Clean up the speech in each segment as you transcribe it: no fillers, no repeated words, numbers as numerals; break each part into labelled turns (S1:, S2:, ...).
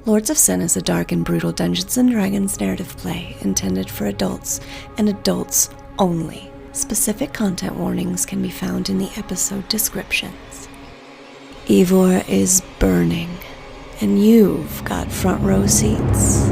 S1: Lords of Sin is a dark and brutal Dungeons & Dragons narrative play intended for adults and adults only. Specific content warnings can be found in the episode descriptions. Ivor is burning, and you've got front row seats.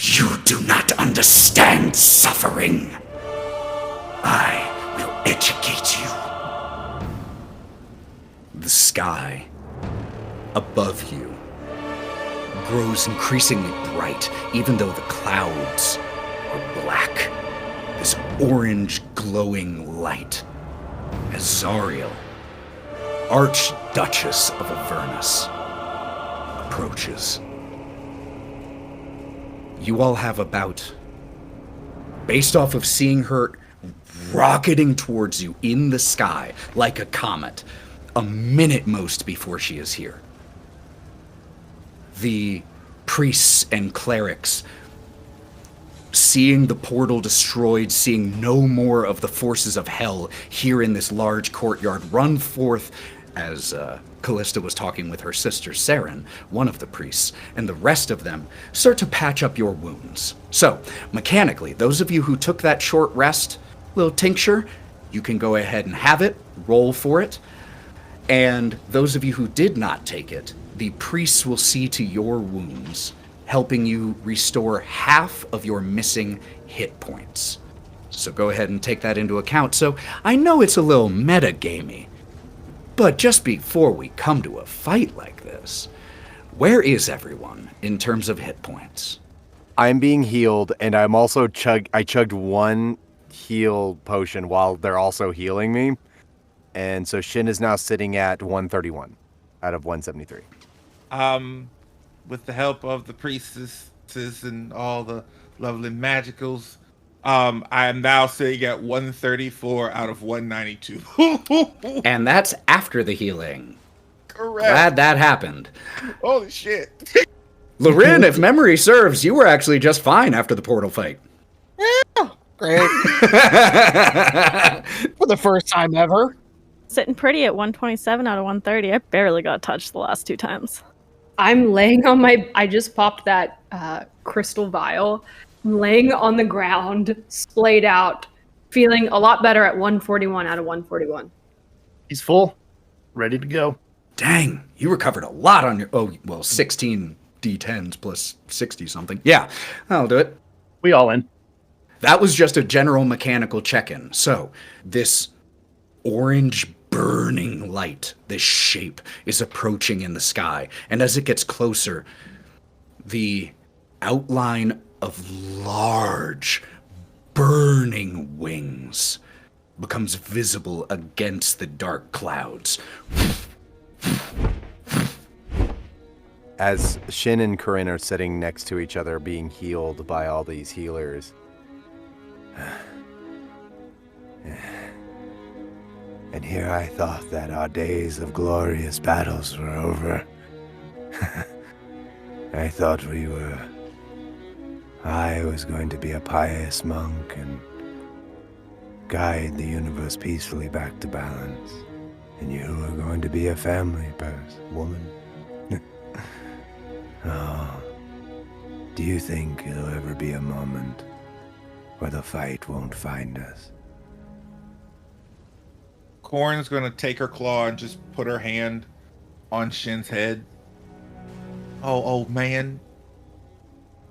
S2: You do not understand suffering. I will educate you. The sky above you grows increasingly bright, even though the clouds are black. This orange glowing light as Zariel, Archduchess of Avernus, approaches. You all have about, based off of seeing her rocketing towards you in the sky like a comet, a minute most before she is here. The priests and clerics, seeing the portal destroyed, seeing no more of the forces of hell here in this large courtyard, run forth as Kalista was talking with her sister Saren, one of the priests, and the rest of them start to patch up your wounds. So, mechanically, those of you who took that short rest, little tincture, you can go ahead and have it, roll for it. And those of you who did not take it, the priests will see to your wounds, helping you restore half of your missing hit points. So go ahead and take that into account. So I know it's a little meta-gamey, but just before we come to a fight like this, where is everyone in terms of hit points?
S3: I'm being healed, and I'm also I chugged one heal potion while they're also healing me. And so Shin is now sitting at 131 out of 173.
S4: With the help of the priestesses and all the lovely magicals, I am now sitting at 134 out of 192.
S2: And that's after the healing.
S4: Correct.
S2: Glad that happened.
S4: Holy shit.
S2: Lorwryn, if memory serves, you were actually just fine after the portal fight.
S5: Yeah, great. For the first time ever.
S6: Sitting pretty at 127 out of 130. I barely got touched the last 2 times.
S7: I'm laying on I just popped that crystal vial. I'm laying on the ground, splayed out, feeling a lot better at 141 out of 141.
S5: He's full. Ready to go.
S2: Dang, you recovered a lot on your, 16 D10s plus 60 something. Yeah, I'll do it.
S5: We all in.
S2: That was just a general mechanical check-in. So, this orange burning light, this shape, is approaching in the sky. And as it gets closer, the outline of large, burning wings becomes visible against the dark clouds.
S3: As Shin and Korrin are sitting next to each other being healed by all these healers. And here I thought that our days of glorious battles were over. I thought I was going to be a pious monk and guide the universe peacefully back to balance. And you were going to be a family woman. Oh, do you think there'll ever be a moment where the fight won't find us?
S4: Korrin's gonna take her claw and just put her hand on Shin's head. Oh, old man.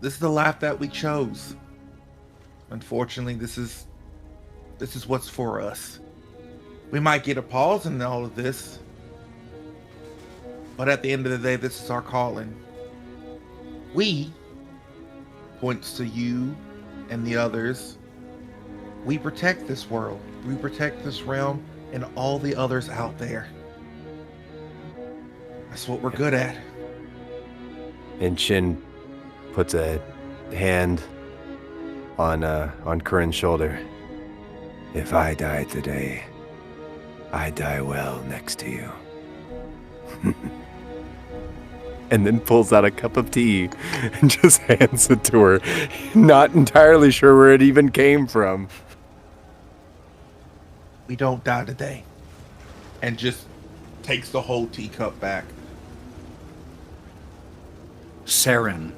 S4: This is the life that we chose. Unfortunately, this is what's for us. We might get a pause in all of this, but at the end of the day, this is our calling. We, points to you and the others, we protect this world. We protect this realm and all the others out there. That's what we're good at.
S3: And Shin puts a hand on Korrin's shoulder. If I die today, I die well next to you. and then pulls out a cup of tea and just hands it to her. Not entirely sure where it even came from.
S4: We don't die today. And just takes the whole teacup back.
S2: Saren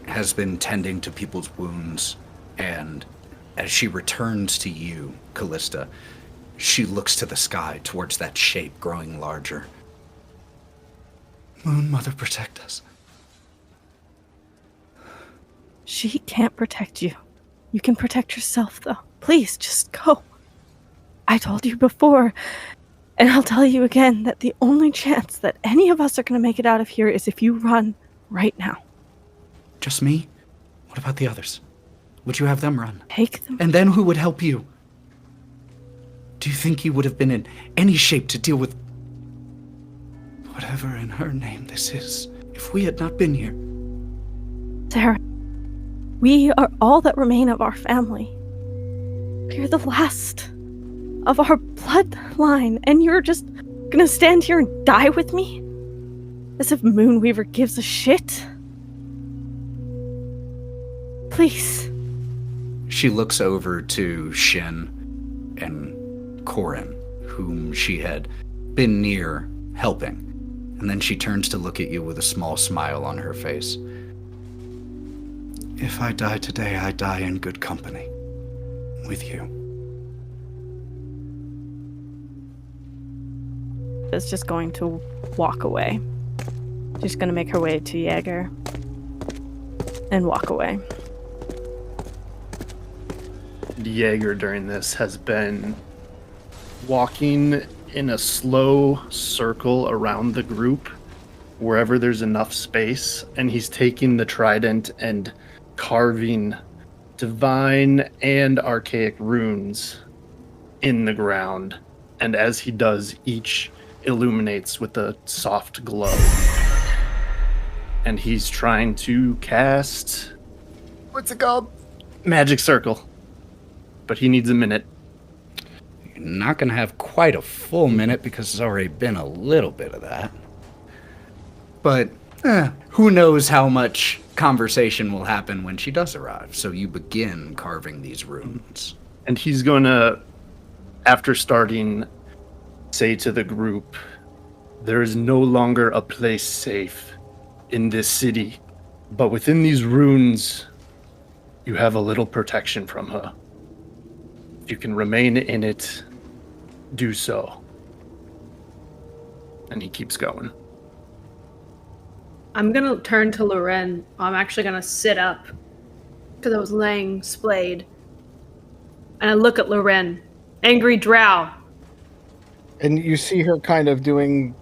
S2: has been tending to people's wounds, and as she returns to you, Kalista, she looks to the sky towards that shape growing larger. Moon Mother, protect us.
S6: She can't protect you. You can protect yourself, though. Please, just go. I told you before, and I'll tell you again, that the only chance that any of us are going to make it out of here is if you run right now.
S2: Just me? What about the others? Would you have them run?
S6: Take them.
S2: And then who would help you? Do you think you would have been in any shape to deal with whatever in her name this is if we had not been here?
S6: Sarah, we are all that remain of our family. You're the last of our bloodline, and you're just gonna stand here and die with me? As if Moonweaver gives a shit? Please.
S2: She looks over to Shin and Korrin, whom she had been near helping, and then she turns to look at you with a small smile on her face. If I die today, I die in good company. With you.
S6: Is just going to walk away. She's going to make her way to Jaeger and walk away.
S5: Jaeger during this has been walking in a slow circle around the group wherever there's enough space, and he's taking the trident and carving divine and archaic runes in the ground, and as he does, each illuminates with a soft glow. And he's trying to cast... what's it called? Magic Circle. But he needs a minute.
S2: You're not going to have quite a full minute because there's already been a little bit of that. But who knows how much conversation will happen when she does arrive. So you begin carving these runes.
S5: And he's going to, after starting, say to the group, there is no longer a place safe in this city, but within these runes, you have a little protection from her. If you can remain in it, do so. And he keeps going.
S7: I'm gonna turn to Lorwryn. I'm actually gonna sit up because I was laying splayed. And I look at Lorwryn. Angry drow.
S8: And you see her kind of doing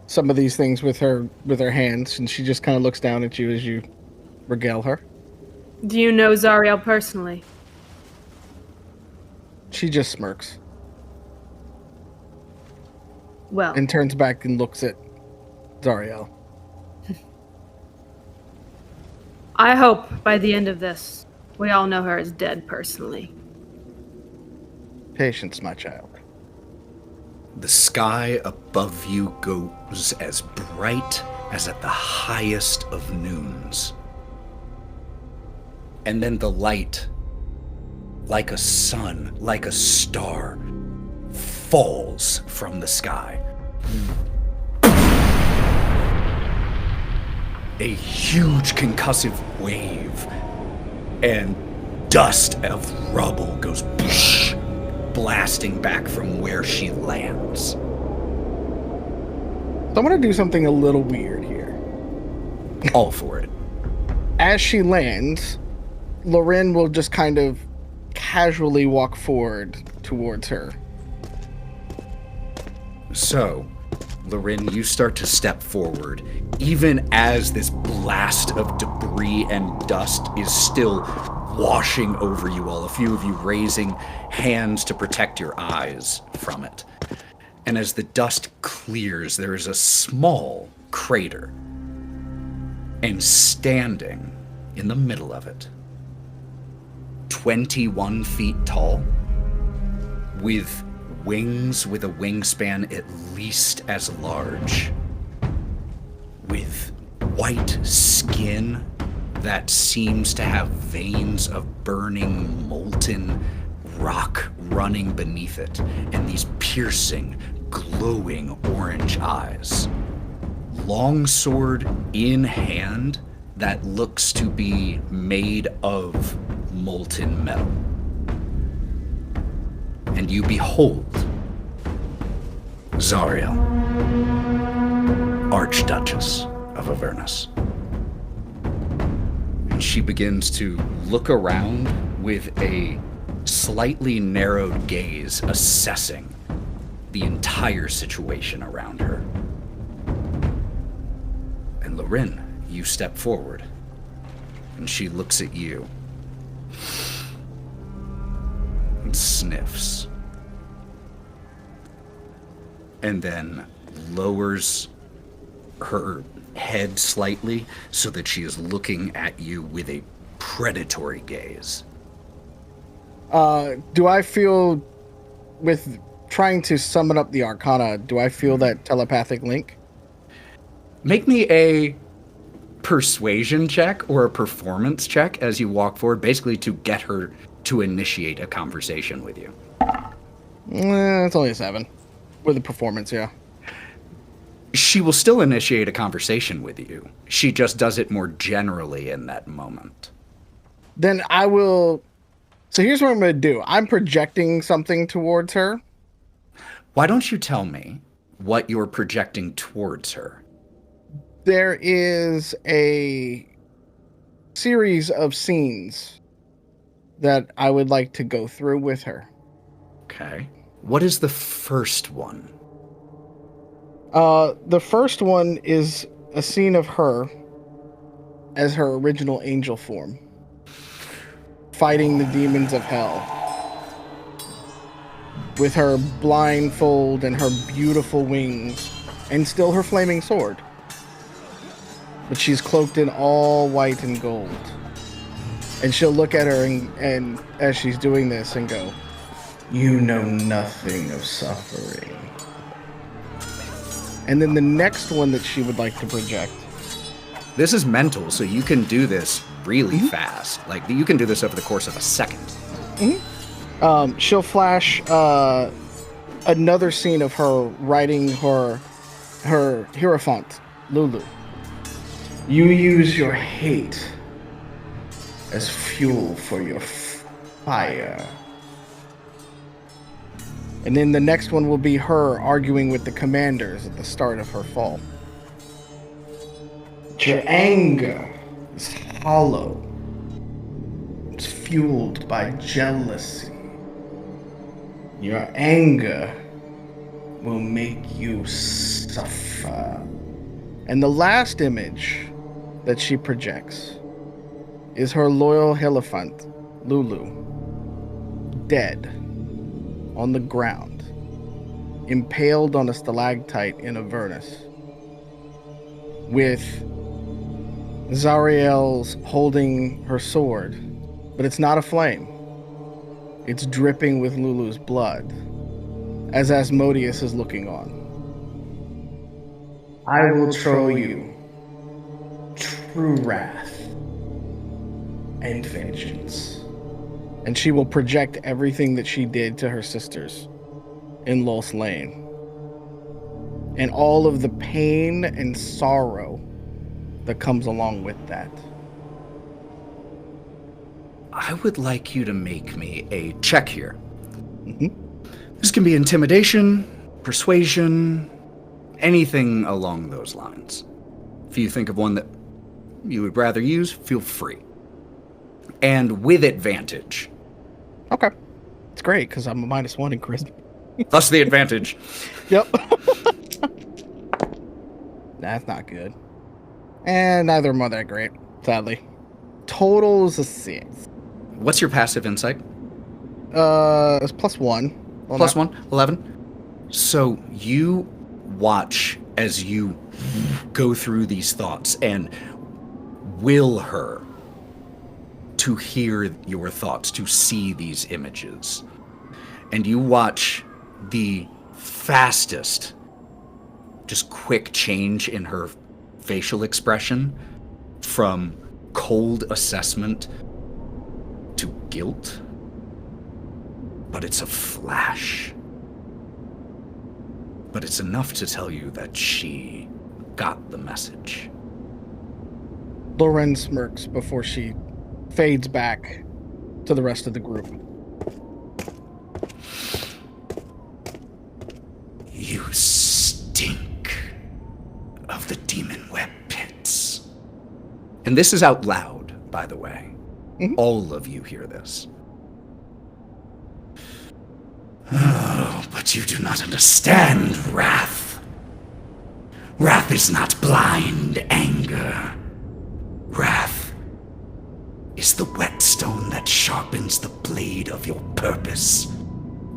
S8: some of these things with her hands, and she just kind of looks down at you as you regale her.
S7: Do you know Zariel personally?
S8: She just smirks
S7: Well,
S8: and turns back and looks at Zariel.
S7: I hope by the end of this, we all know her as dead personally.
S8: Patience, my child.
S2: The sky above you goes as bright as at the highest of noons. And then the light, like a sun, like a star, falls from the sky. A huge concussive wave, and dust of rubble goes blasting back from where she lands.
S8: So I'm going to do something a little weird here.
S2: All for it.
S8: As she lands, Lorwryn will just kind of casually walk forward towards her.
S2: So, Lorwryn, you start to step forward, even as this blast of debris and dust is still washing over you all, a few of you raising hands to protect your eyes from it. And as the dust clears, there is a small crater. And standing in the middle of it, 21 feet tall, with wings with a wingspan at least as large, with white skin that seems to have veins of burning, molten rock running beneath it, and these piercing, glowing orange eyes. Longsword in hand that looks to be made of molten metal. And you behold Zariel, Archduchess of Avernus. And she begins to look around with a slightly narrowed gaze, assessing the entire situation around her. And Lorwryn, you step forward, and she looks at you and sniffs, and then lowers her head slightly so that she is looking at you with a predatory gaze.
S8: Do I feel, with trying to summon up the Arcana, do I feel that telepathic link?
S2: Make me a persuasion check or a performance check as you walk forward, basically to get her to initiate a conversation with you.
S8: It's only a 7. With a performance, yeah.
S2: She will still initiate a conversation with you. She just does it more generally in that moment.
S8: Then I will... So here's what I'm going to do. I'm projecting something towards her.
S2: Why don't you tell me what you're projecting towards her?
S8: There is a series of scenes that I would like to go through with her.
S2: Okay. What is the first one?
S8: The first one is a scene of her as her original angel form, fighting the demons of hell, with her blindfold and her beautiful wings, and still her flaming sword. But she's cloaked in all white and gold. And she'll look at her and as she's doing this and go, "You know nothing of suffering." And then the next one that she would like to project.
S2: This is mental, so you can do this really fast. Like, you can do this over the course of a second.
S8: She'll flash another scene of her riding her Hierophant, Lulu. "You use your hate as fuel for your fire." And then the next one will be her arguing with the commanders at the start of her fall. "Your anger is hollow. It's fueled by jealousy. Your anger will make you suffer." And the last image that she projects is her loyal Hierophant, Lulu, dead on the ground, impaled on a stalactite in Avernus, with Zariel's holding her sword, but it's not a flame. It's dripping with Lulu's blood, as Asmodeus is looking on. "I will show you true wrath and vengeance." And she will project everything that she did to her sisters in Los Lane. And all of the pain and sorrow that comes along with that.
S2: I would like you to make me a check here. This can be intimidation, persuasion, anything along those lines. If you think of one that you would rather use, feel free. And with advantage.
S8: Okay. It's great, because I'm a -1 in charisma.
S2: Thus the advantage.
S8: Yep. That's not good. And neither of them are that great, sadly. Total is a 6.
S2: What's your passive insight?
S8: It's +1. Well,
S2: Plus 1, 11. So you watch as you go through these thoughts and will her to hear your thoughts, to see these images. And you watch the fastest, just quick change in her facial expression from cold assessment to guilt, but it's a flash. But it's enough to tell you that she got the message.
S8: Lorwryn smirks before she fades back to the rest of the group.
S2: You stink of the demon web pits. And this is out loud, by the way. Mm-hmm. All of you hear this. Oh, but you do not understand wrath. Wrath is not blind anger. Wrath is the whetstone that sharpens the blade of your purpose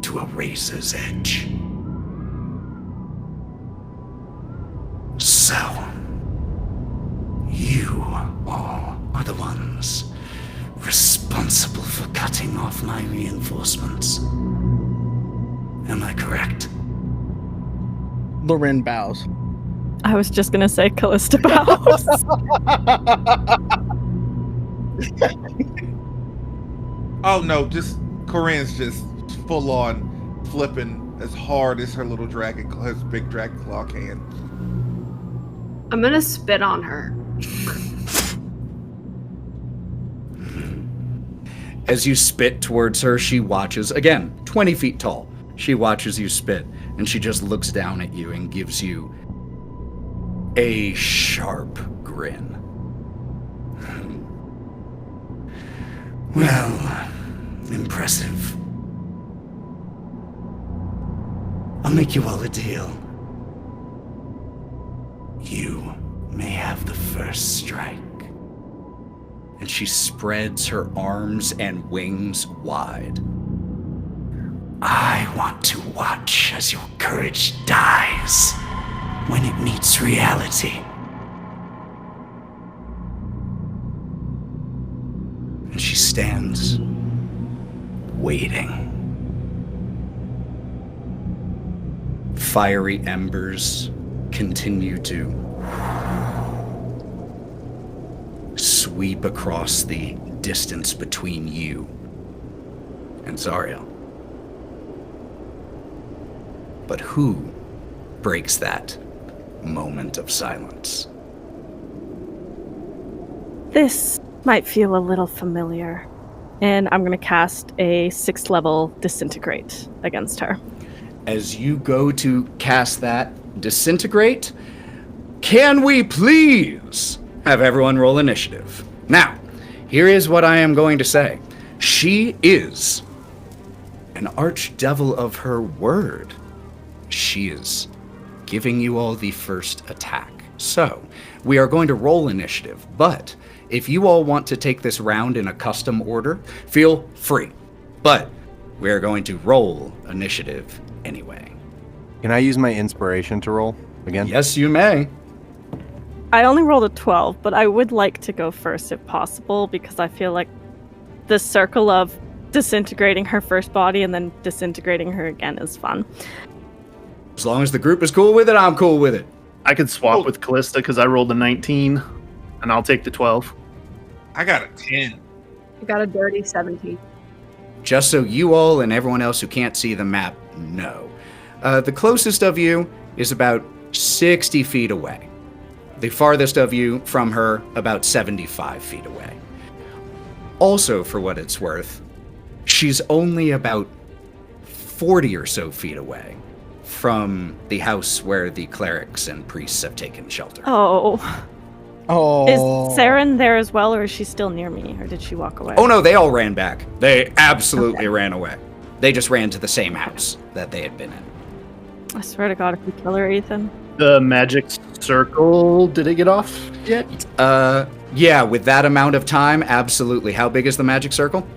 S2: to a razor's edge. So, you all are the ones responsible for cutting off my reinforcements. Am I correct?
S8: Lorwryn bows.
S6: I was just gonna say Kalista bows.
S4: Oh no, just Korrin's just full on flipping as hard as her little dragon, her big dragon claw can.
S7: I'm gonna spit on her.
S2: As you spit towards her, she watches, again, 20 feet tall. She watches you spit, and she just looks down at you and gives you a sharp grin. Well, impressive. I'll make you all a deal. You may have the first strike. And she spreads her arms and wings wide. I want to watch as your courage dies when it meets reality. And she stands, waiting. Fiery embers continue to sweep across the distance between you and Zariel. But who breaks that moment of silence?
S6: This might feel a little familiar, and I'm going to cast a 6th level Disintegrate against her.
S2: As you go to cast that Disintegrate, can we please have everyone roll initiative? Now, here is what I am going to say. She is an archdevil of her word. She is giving you all the first attack. So, we are going to roll initiative, but if you all want to take this round in a custom order, feel free. But we are going to roll initiative anyway.
S3: Can I use my inspiration to roll again?
S2: Yes, you may.
S6: I only rolled a 12, but I would like to go first if possible, because I feel like the circle of disintegrating her first body and then disintegrating her again is fun.
S2: As long as the group is cool with it, I'm cool with it.
S5: I could swap with Kalista because I rolled a 19, and I'll take the 12.
S4: I got a 10.
S7: I got a dirty 17.
S2: Just so you all and everyone else who can't see the map know. The closest of you is about 60 feet away. The farthest of you from her, about 75 feet away. Also, for what it's worth, she's only about 40 or so feet away from the house where the clerics and priests have taken shelter.
S6: Oh.
S8: Oh.
S6: Is Saren there as well, or is she still near me, or did she walk away?
S2: Oh no, they all ran back. They absolutely ran away. They just ran to the same house that they had been in.
S6: I swear to God, if we kill her, Ethan.
S5: The magic circle, did it get off yet?
S2: Yeah, with that amount of time, absolutely. How big is the magic circle?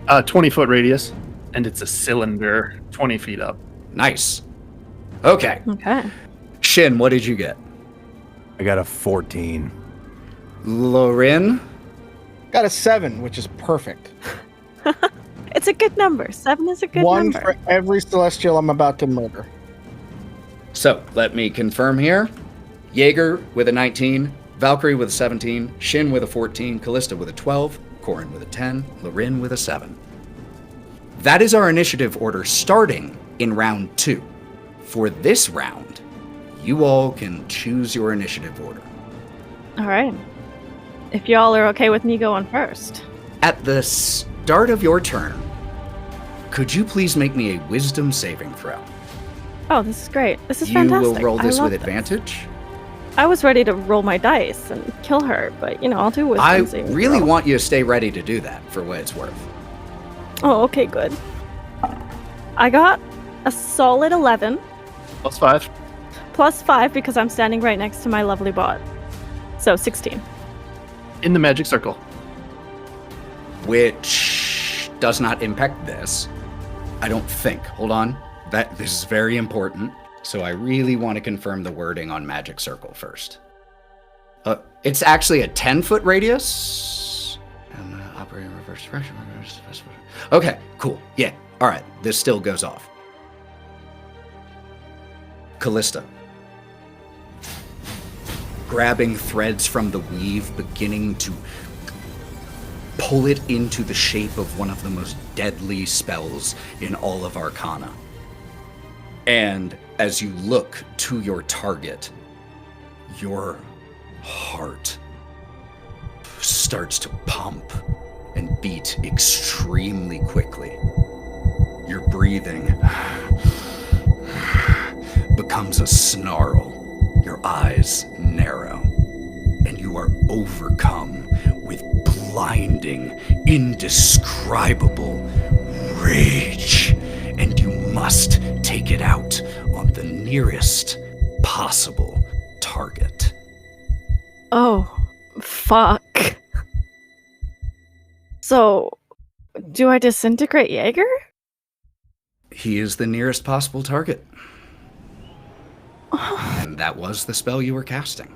S5: 20-foot radius, and it's a cylinder 20 feet up.
S2: Nice. Okay.
S6: Okay.
S2: Shin, what did you get?
S3: I got a 14.
S2: Lorwryn?
S8: Got a 7, which is perfect.
S6: It's a good number. 7 is a good
S8: One
S6: number.
S8: for every celestial I'm about to murder.
S2: So, let me confirm here. Jaeger with a 19, Valkerie with a 17, Shin with a 14, Kalista with a 12, Korrin with a 10, Lorwryn with a 7. That is our initiative order starting in round 2. For this round, you all can choose your initiative order.
S6: All right. If y'all are okay with me going first.
S2: At the start of your turn, could you please make me a wisdom saving throw?
S6: Oh, this is great. This is
S2: You
S6: fantastic.
S2: will roll
S6: I
S2: this
S6: love
S2: with advantage.
S6: I was ready to roll my dice and kill her, but I'll do wisdom
S2: I
S6: saving
S2: really
S6: throw.
S2: want you to stay ready to do that for what it's worth.
S6: Oh, okay, good. I got a solid 11
S5: +5.
S6: plus 5 because I'm standing right next to my lovely bot. So 16.
S5: In the magic circle.
S2: Which does not impact this. I don't think. Hold on. This is very important. So I really want to confirm the wording on magic circle first. It's actually a 10-foot radius. And operating reverse direction. Okay, cool. Yeah. All right. This still goes off. Kalista. Grabbing threads from the weave, beginning to pull it into the shape of one of the most deadly spells in all of Arcana. And as you look to your target, your heart starts to pump and beat extremely quickly. Your breathing becomes a snarl. Your eyes narrow, and you are overcome with blinding, indescribable rage, and you must take it out on the nearest possible target.
S6: Oh, fuck. So, do I disintegrate Jaeger?
S2: He is the nearest possible target. And that was the spell you were casting.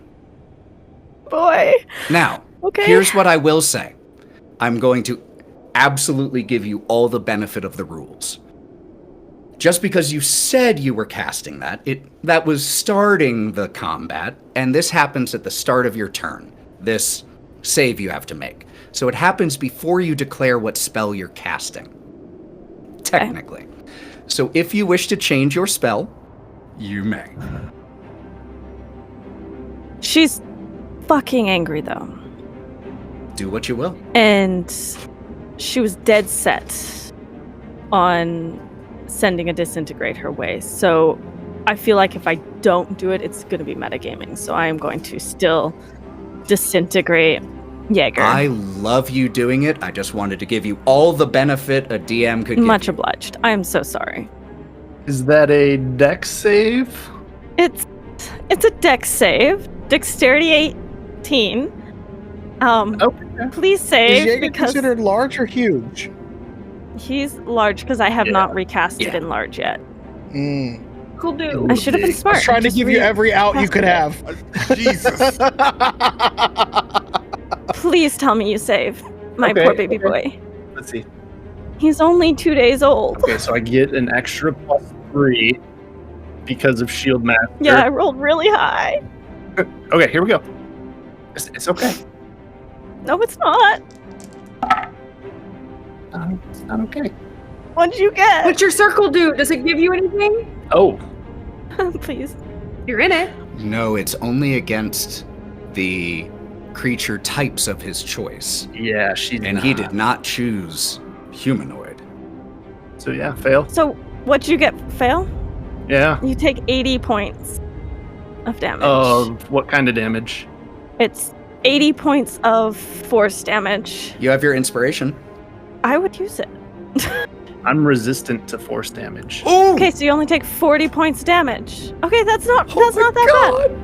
S6: Boy.
S2: Now,
S6: Okay.
S2: here's what I will say. I'm going to absolutely give you all the benefit of the rules. Just because you said you were casting that was starting the combat, and this happens at the start of your turn. This save you have to make. So it happens before you declare what spell you're casting. Technically. So if you wish to change your spell, you may.
S6: She's fucking angry, though.
S2: Do what you will.
S6: And she was dead set on sending a disintegrate her way. So I feel like if I don't do it, it's going to be metagaming. So I am going to still disintegrate Jaeger.
S2: I love you doing it. I just wanted to give you all the benefit a DM could give
S6: Much
S2: you.
S6: obliged. I am so sorry.
S5: Is that a dex save?
S6: It's a dex save. Dexterity 18.
S5: Okay.
S6: Please
S8: Is
S6: save
S8: Jaeger
S6: because
S8: considered large or huge?
S6: he's large because I have
S5: Yeah.
S6: not recasted
S2: Yeah.
S6: in large yet.
S8: Mm.
S7: Cool do.
S6: I should have been
S5: big.
S6: smart.
S8: I was trying to
S6: Just
S8: give you every out you could have.
S4: Jesus.
S6: Please tell me you save my
S5: Okay,
S6: poor baby
S5: okay.
S6: boy.
S5: Let's see.
S6: He's only 2 days old.
S5: Okay, so I get an extra +3 because of Shield Master.
S6: Yeah, I rolled really high.
S5: Okay, here we go. It's okay.
S6: No, it's not.
S5: It's not okay.
S6: What'd you get?
S7: What's your circle do? Does it give you anything?
S5: Oh,
S6: Please.
S7: You're in it.
S2: No, it's only against the creature types of his choice.
S5: yeah,
S2: And he did not choose humanoid.
S5: So yeah, fail.
S6: So, what'd you get, fail?
S5: Yeah.
S6: You take 80 points of damage.
S5: Of what kind of damage?
S6: It's 80 points of force damage.
S2: You have your inspiration.
S6: I would use it.
S5: I'm resistant to force damage.
S2: Oh!
S6: Okay, so you only take 40 points damage. Okay, that's not that bad.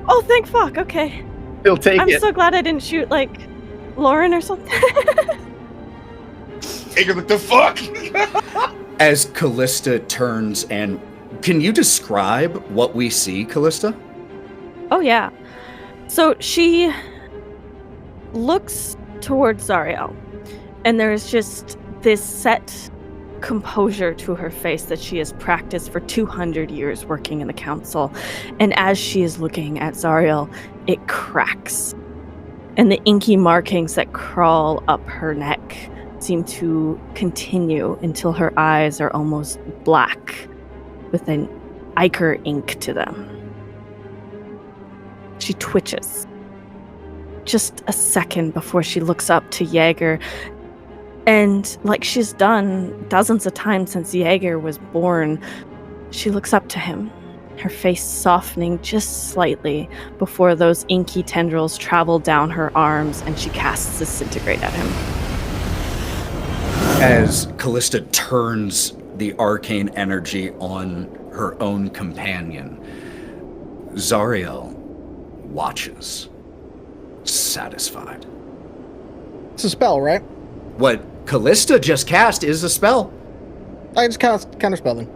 S6: Oh, thank fuck. Okay.
S5: He'll take
S6: I'm
S5: it.
S6: so glad I didn't shoot like Lorwryn or something.
S4: Jaeger, what the fuck?
S2: As Kalista turns and... Can you describe what we see, Kalista?
S6: Oh yeah. So she looks towards Zariel, and there's just this set composure to her face that she has practiced for 200 years working in the council. And as she is looking at Zariel, it cracks. And the inky markings that crawl up her neck seem to continue until her eyes are almost black with an ichor ink to them. She twitches. Just a second before she looks up to Jaeger. And like she's done dozens of times since Jaeger was born, she looks up to him, her face softening just slightly before those inky tendrils travel down her arms and she casts Disintegrate at him.
S2: As Kalista turns the arcane energy on her own companion, Zariel watches, satisfied.
S8: It's a spell, right?
S2: What Kalista just cast is a spell.
S8: I just counterspell them.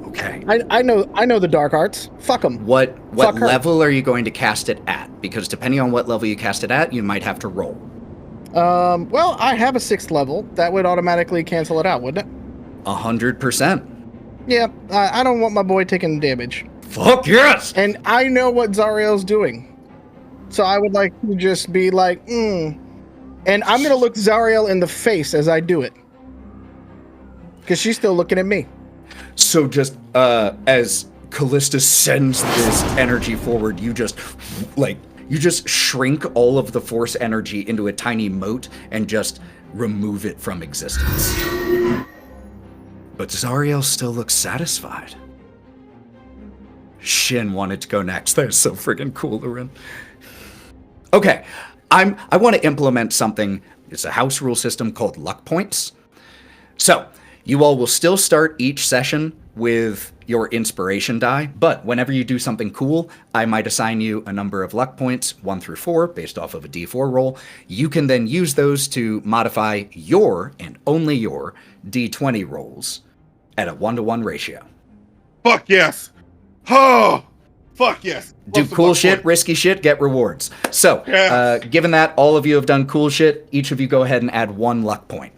S2: Okay.
S8: I know the dark arts. Fuck them.
S2: What
S8: Fuck her.
S2: level are you going to cast it at? Because depending on what level you cast it at, you might have to roll.
S8: Well, I have a 6th level. That would automatically cancel it out, wouldn't it?
S2: 100%.
S8: Yeah, I don't want my boy taking damage.
S2: Fuck yes!
S8: And I know what Zariel's doing. So I would like to just be like, And I'm going to look Zariel in the face as I do it. Because she's still looking at me.
S2: So just as Kalista sends this energy forward, you just shrink all of the force energy into a tiny mote and just remove it from existence. But Zariel still looks satisfied. Shin wanted to go next. That is so friggin' cool, Lorwryn. Okay, I want to implement something. It's a house rule system called luck points. So, you all will still start each session with your inspiration die, but whenever you do something cool, I might assign you a number of luck points, 1 through 4, based off of a d4 roll. You can then use those to modify your, and only your, d20 rolls at a 1-to-1 ratio.
S4: Fuck yes. Oh, fuck yes.
S2: Do
S4: Love some
S2: cool
S4: luck
S2: shit,
S4: points.
S2: risky shit, get rewards. So,
S4: Yes.
S2: given that all of you have done cool shit, each of you go ahead and add 1 luck point.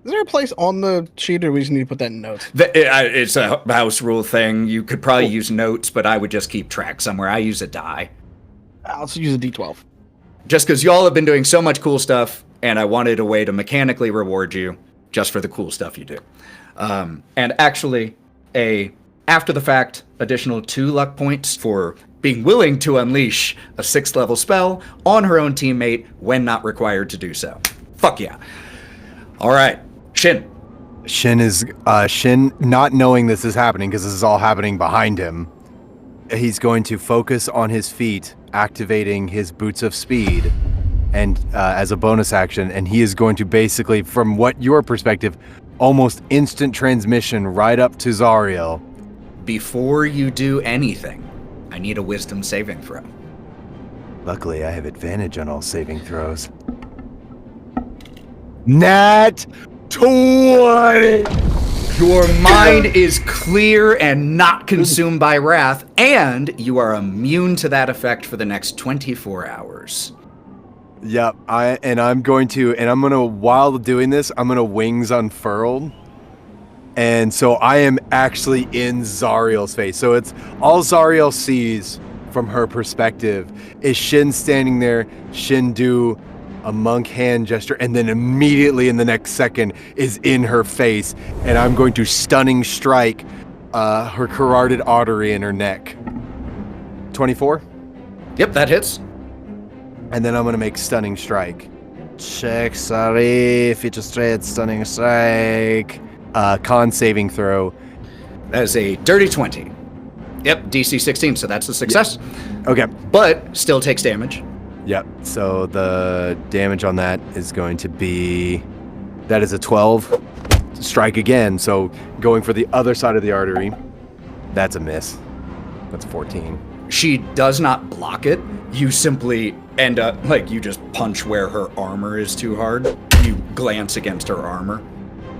S8: Is there a place on the sheet, or we just need to put that in notes?
S2: It's a house rule thing. You could probably use notes, but I would just keep track somewhere. I use a die.
S8: I'll just use a D12.
S2: Just because y'all have been doing so much cool stuff, and I wanted a way to mechanically reward you just for the cool stuff you do. And actually, after the fact, additional 2 luck points for being willing to unleash a 6th level spell on her own teammate when not required to do so. Fuck yeah. All right, Shin.
S3: Shin, not knowing this is happening because this is all happening behind him, he's going to focus on his feet, activating his Boots of Speed, and as a bonus action, and he is going to basically, from what your perspective, almost instant transmission right up to Zariel.
S2: Before you do anything, I need a wisdom saving throw.
S3: Luckily, I have advantage on all saving throws. Nat 20!
S2: Your mind is clear and not consumed by wrath, and you are immune to that effect for the next 24 hours.
S3: Yep, I'm gonna, while doing this, I'm gonna wings unfurled. And so I am actually in Zariel's face. So it's all Zariel sees from her perspective is Shin standing there, Shin do a monk hand gesture, and then immediately in the next second is in her face, and I'm going to stunning strike her carotid artery in her neck. 24?
S2: Yep, that hits.
S3: And then I'm going to make stunning strike. Check, sorry, feature straight, stunning strike. Con saving throw.
S2: That is a dirty 20. Yep, DC 16, so that's a success.
S3: Yep. Okay.
S2: But still takes damage.
S3: Yep, so the damage on that is going to be... That is a 12. Strike again, so going for the other side of the artery. That's a miss. That's 14.
S2: She does not block it. You simply end up, you just punch where her armor is too hard. You glance against her armor.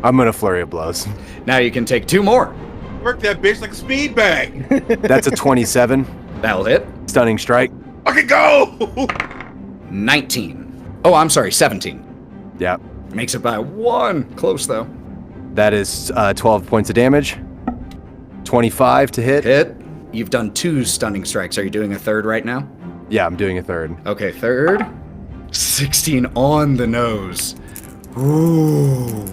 S3: I'm going to flurry of blows.
S2: Now you can take 2 more.
S4: Work that bitch like a speed bag.
S3: That's a 27.
S2: That'll hit.
S3: Stunning strike.
S4: Fucking go!
S2: 19. Oh, I'm sorry, 17.
S3: Yep.
S2: Makes it by 1. Close, though.
S3: That is 12 points of damage. 25 to hit.
S2: Hit. You've done 2 stunning strikes. Are you doing a third right now?
S3: Yeah, I'm doing a third.
S2: Okay, third. 16 on the nose. Ooh.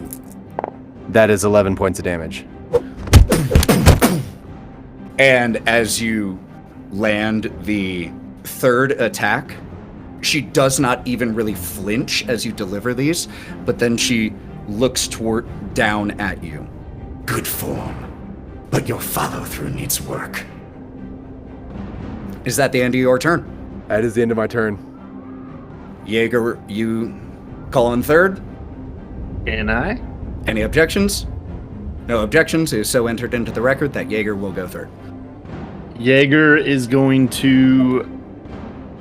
S3: That is 11 points of damage.
S2: And as you land the third attack, she does not even really flinch as you deliver these, but then she looks down at you. Good form, but your follow-through needs work. Is that the end of your turn?
S3: That is the end of my turn.
S2: Jaeger, you call in third?
S5: Can I?
S2: Any objections? No objections is so entered into the record that Jaeger will go third.
S5: Jaeger is going to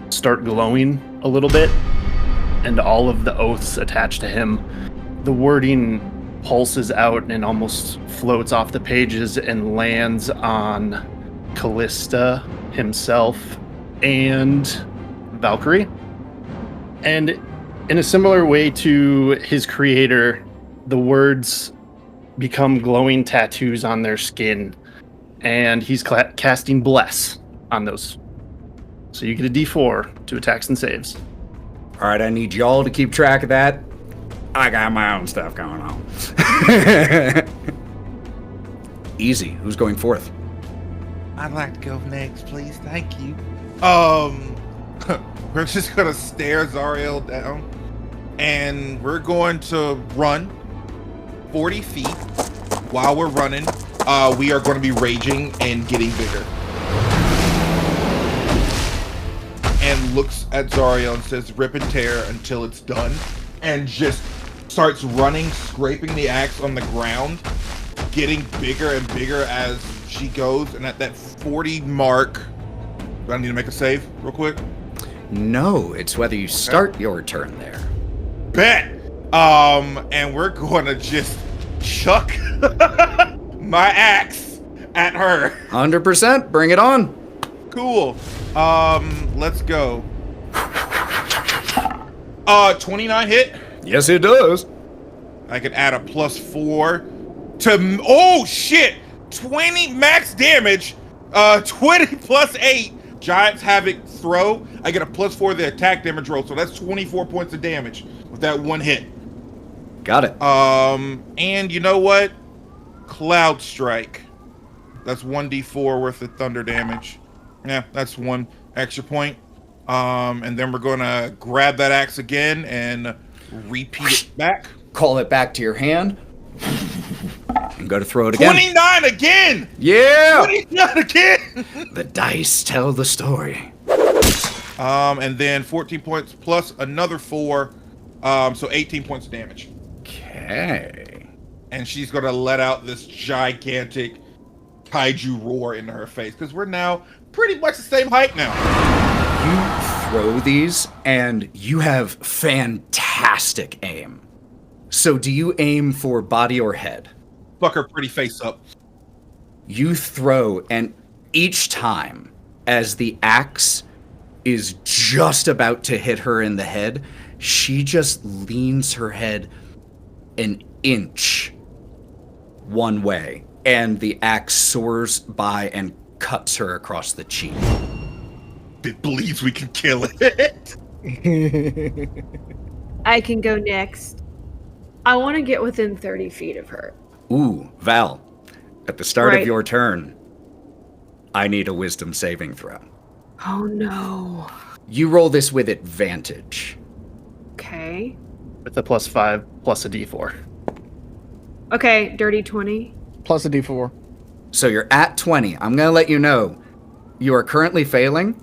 S5: start glowing a little bit, and all of the oaths attached to him. The wording pulses out and almost floats off the pages and lands on Kalista himself and Valkerie. And in a similar way to his creator, the words become glowing tattoos on their skin, and he's casting Bless on those. So you get a D4 to attacks and saves.
S2: All right, I need y'all to keep track of that. I got my own stuff going on. Easy. Who's going fourth?
S4: I'd like to go next, please. Thank you. We're just gonna stare Zariel down, and we're going to run 40 feet. While we're running, we are going to be raging and getting bigger. And looks at Zariel and says, "Rip and tear until it's done," and just starts running, scraping the axe on the ground, getting bigger and bigger as she goes. And at that 40 mark, do I need to make a save real quick?
S2: No, it's whether you start your turn there.
S4: Bet. And we're going to just chuck my axe at her.
S2: 100%. Bring it on.
S4: Cool. Let's go. 29 hit.
S2: Yes, it does.
S4: I can add a +4 to, oh shit, 20 max damage. 20 plus 8. Giant's Havoc throw. I get a +4 to the attack damage roll, so that's 24 points of damage with that one hit.
S2: Got it.
S4: And you know what? Cloud Strike. That's 1d4 worth of thunder damage. Yeah, that's 1 extra point. And then we're gonna grab that axe again and repeat it back.
S2: Call it back to your hand. And go to throw it again.
S4: 29 again!
S2: Yeah!
S4: 29 again!
S2: The dice tell the story.
S4: And then 14 points plus another 4. So 18 points of damage.
S2: Okay.
S4: And she's gonna let out this gigantic kaiju roar into her face, because we're now pretty much the same height now.
S2: You throw these, and you have fantastic aim. So do you aim for body or head?
S4: Fuck her pretty face up.
S2: You throw, and each time, as the axe is just about to hit her in the head, she just leans her head an inch one way, and the axe soars by and cuts her across the cheek.
S4: It believes we can kill it.
S7: I can go next. I want to get within 30 feet of her.
S2: Ooh, Val, at the start
S7: Right.
S2: of your turn, I need a wisdom saving throw.
S7: Oh no.
S2: You roll this with advantage.
S7: Okay.
S5: With a +5 plus a D4.
S7: Okay, dirty 20.
S8: Plus a D4.
S2: So you're at 20. I'm going to let you know you are currently failing.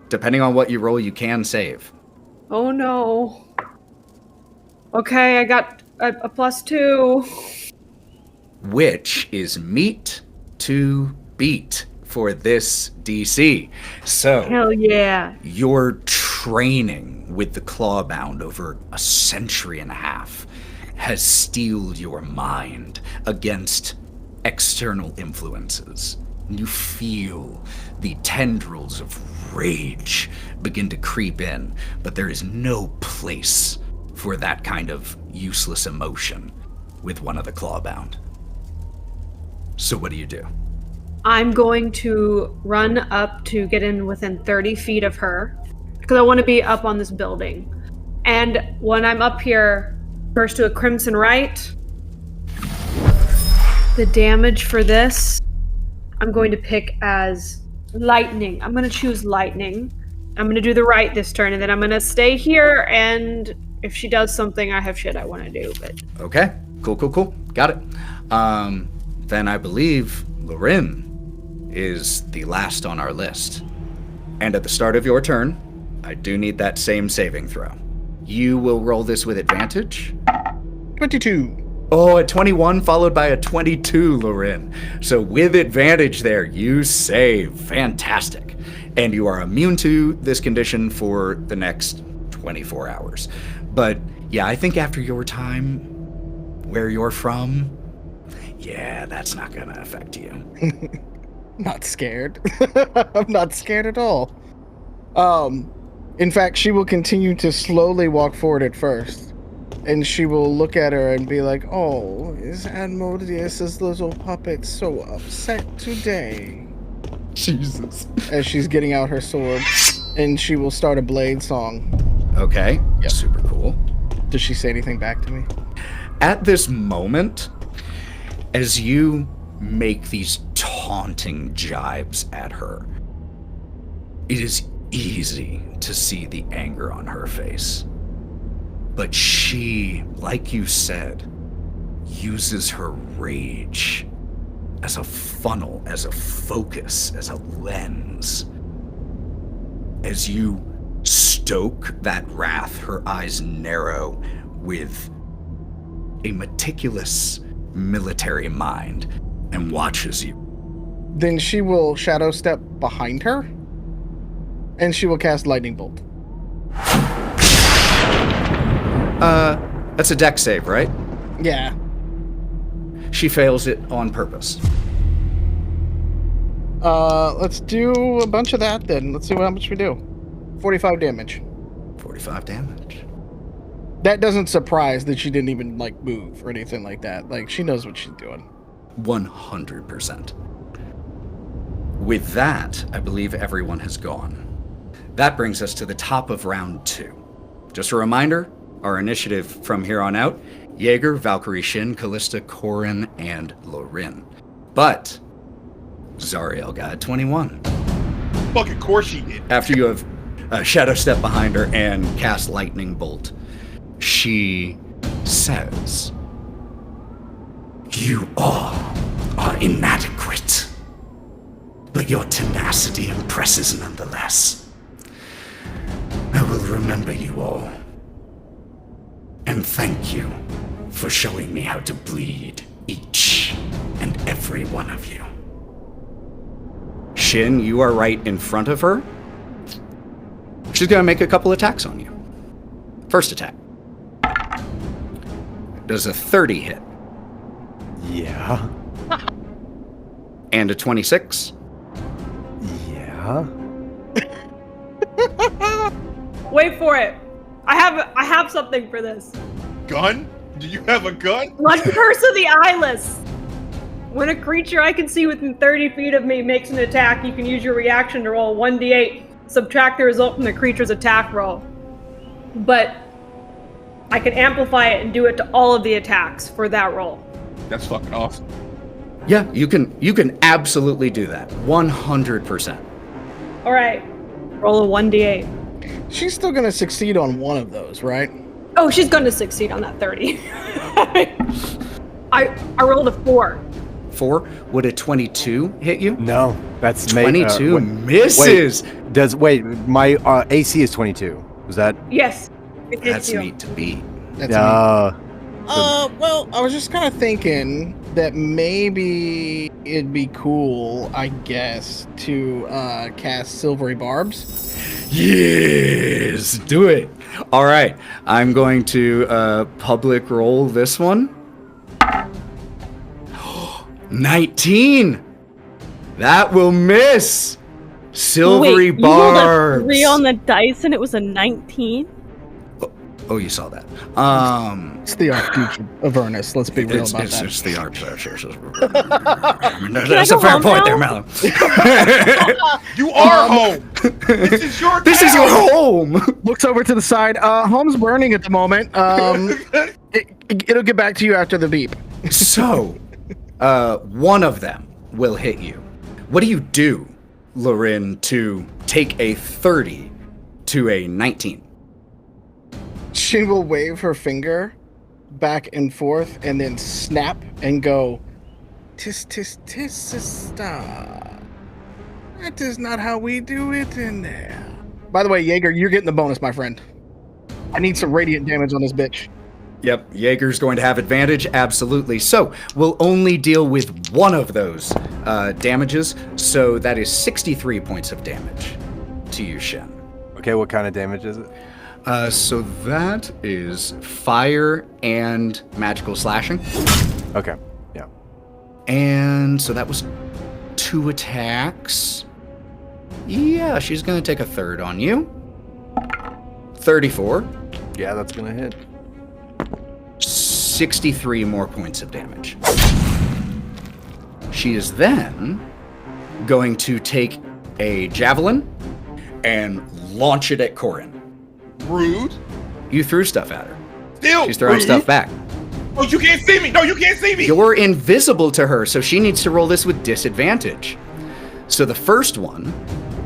S2: Depending on what you roll, you can save.
S7: Oh no. Okay, I got a +2.
S2: Which is meat to beat for this DC. So
S7: Hell yeah.
S2: your training with the Clawbound over a century and a half has steeled your mind against external influences. You feel the tendrils of rage begin to creep in, but there is no place for that kind of useless emotion with one of the clawbound. So what do you do?
S7: I'm going to run up to get in within 30 feet of her because I want to be up on this building. And when I'm up here, first to a Crimson Right. The damage for this, I'm going to pick as lightning. I'm going to choose lightning. I'm going to do the right this turn, and then I'm going to stay here, and if she does something, I have shit I want to do. But
S2: Okay, cool. Got it. Then I believe Lorwryn is the last on our list. And at the start of your turn, I do need that same saving throw. You will roll this with advantage.
S8: 22.
S2: Oh, a 21 followed by a 22, Lorwryn. So with advantage there, you save. Fantastic. And you are immune to this condition for the next 24 hours. But yeah, I think after your time, where you're from, yeah, that's not gonna affect you.
S8: Not scared. I'm not scared at all. In fact, she will continue to slowly walk forward at first. And she will look at her and be like, "Oh, is Asmodeus's little puppet so upset today?"
S2: Jesus.
S8: As she's getting out her sword. And she will start a blade song.
S2: Okay,
S8: Yep.
S2: Super cool.
S8: Does she say anything back to me?
S2: At this moment, as you make these taunting jibes at her, it is easy to see the anger on her face. But she, like you said, uses her rage as a funnel, as a focus, as a lens. As you stoke that wrath, her eyes narrow with a meticulous military mind and watches you.
S8: Then she will shadow step behind her. And she will cast Lightning Bolt.
S2: That's a dex save, right?
S8: Yeah.
S2: She fails it on purpose.
S8: Let's do a bunch of that then. Let's see how much we do. 45 damage.
S2: 45 damage.
S8: That doesn't surprise that she didn't even, move or anything like that. She knows what she's doing.
S2: 100%. With that, I believe everyone has gone. That brings us to the top of round 2. Just a reminder, our initiative from here on out, Jaeger, Valkerie, Shin, Kalista, Korrin, and Lorwryn. But Zariel got 21.
S4: Fucking course she did.
S2: After you have shadow step behind her and cast lightning bolt, she says, "You all are inadequate, but your tenacity impresses nonetheless. I will remember you all. And thank you for showing me how to bleed each and every one of you." Shin, you are right in front of her. She's going to make a couple attacks on you. First attack. Does a 30 hit?
S3: Yeah.
S2: And a 26?
S3: Yeah.
S7: wait for it. I have something for this.
S4: Gun? Do you have a gun?
S7: Blood Curse of the Eyeless. When a creature I can see within 30 feet of me makes an attack, you can use your reaction to roll 1d8. Subtract the result from the creature's attack roll. But I can amplify it and do it to all of the attacks for that roll.
S4: That's fucking awesome.
S2: Yeah, you can absolutely do that. 100%.
S7: All right. Roll a 1d8.
S8: She's still going to succeed on one of those, right?
S7: Oh, she's going to succeed on that 30. I rolled a 4.
S2: 4? Would a 22 hit you?
S3: No, that's
S2: 22 misses.
S3: My AC is 22. Was that?
S7: Yes. It hits
S2: That's
S7: you.
S2: neat to beat.
S8: That's well, I was just kind of thinking that maybe it'd be cool, I guess, to cast Silvery Barbs.
S2: Yes, do it. All right, I'm going to public roll this one. 19. That will miss. Silvery
S6: Wait, you rolled a
S2: barbs.
S6: 3 on the dice and it was a 19?
S2: Oh, you saw that.
S8: It's the Archduchess of Avernus. Let's be real about that.
S2: It's the Archduchess of
S6: Can
S2: That's
S6: I
S2: a
S6: go
S2: fair
S6: home
S2: point
S6: now?
S2: there, Mallow.
S4: You are home. This is your
S2: This is your home.
S8: Looks over to the side. Home's burning at the moment. It'll get back to you after the beep.
S2: So, one of them will hit you. What do you do, Lorwryn, to take a 30 to a 19?
S8: She will wave her finger back and forth and then snap and go, tis, sister. That is not how we do it in there. By the way, Jaeger, you're getting the bonus, my friend. I need some radiant damage on this bitch.
S2: Yep, Jaeger's going to have advantage, absolutely. So, we'll only deal with one of those damages, so that is 63 points of damage to you, Shin.
S3: Okay, what kind of damage is it?
S2: So that is fire and magical slashing.
S3: Okay, yeah.
S2: And so that was 2 attacks. Yeah, she's going to take a third on you. 34.
S3: Yeah, that's gonna hit.
S2: 63 more points of damage. She is then going to take a javelin and launch it at Korrin.
S4: Rude.
S2: You threw stuff at her.
S4: Still.
S2: She's throwing
S4: rude.
S2: stuff back.
S4: Oh, you can't see me. No, you can't see me.
S2: You're invisible to her, so she needs to roll this with disadvantage. So the first one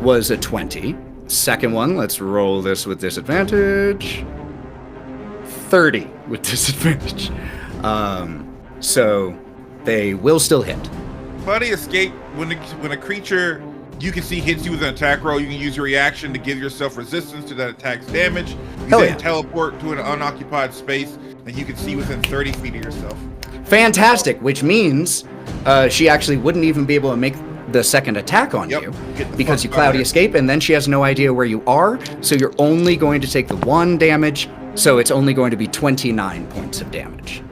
S2: was a 20. Second one, let's roll this with disadvantage. 30 with disadvantage. So they will still hit.
S4: Buddy, escape when a creature you can see hits you with an attack roll. You can use your reaction to give yourself resistance to that attack's damage. You
S2: Hell
S4: then
S2: yeah.
S4: teleport to an unoccupied space that you can see within 30 feet of yourself.
S2: Fantastic, which means she actually wouldn't even be able to make the second attack on
S4: Yep.
S2: you
S4: Get the
S2: because
S4: fuck
S2: you cloudy
S4: out of
S2: escape, and then she has no idea where you are, so you're only going to take the 1 damage, so it's only going to be 29 points of damage.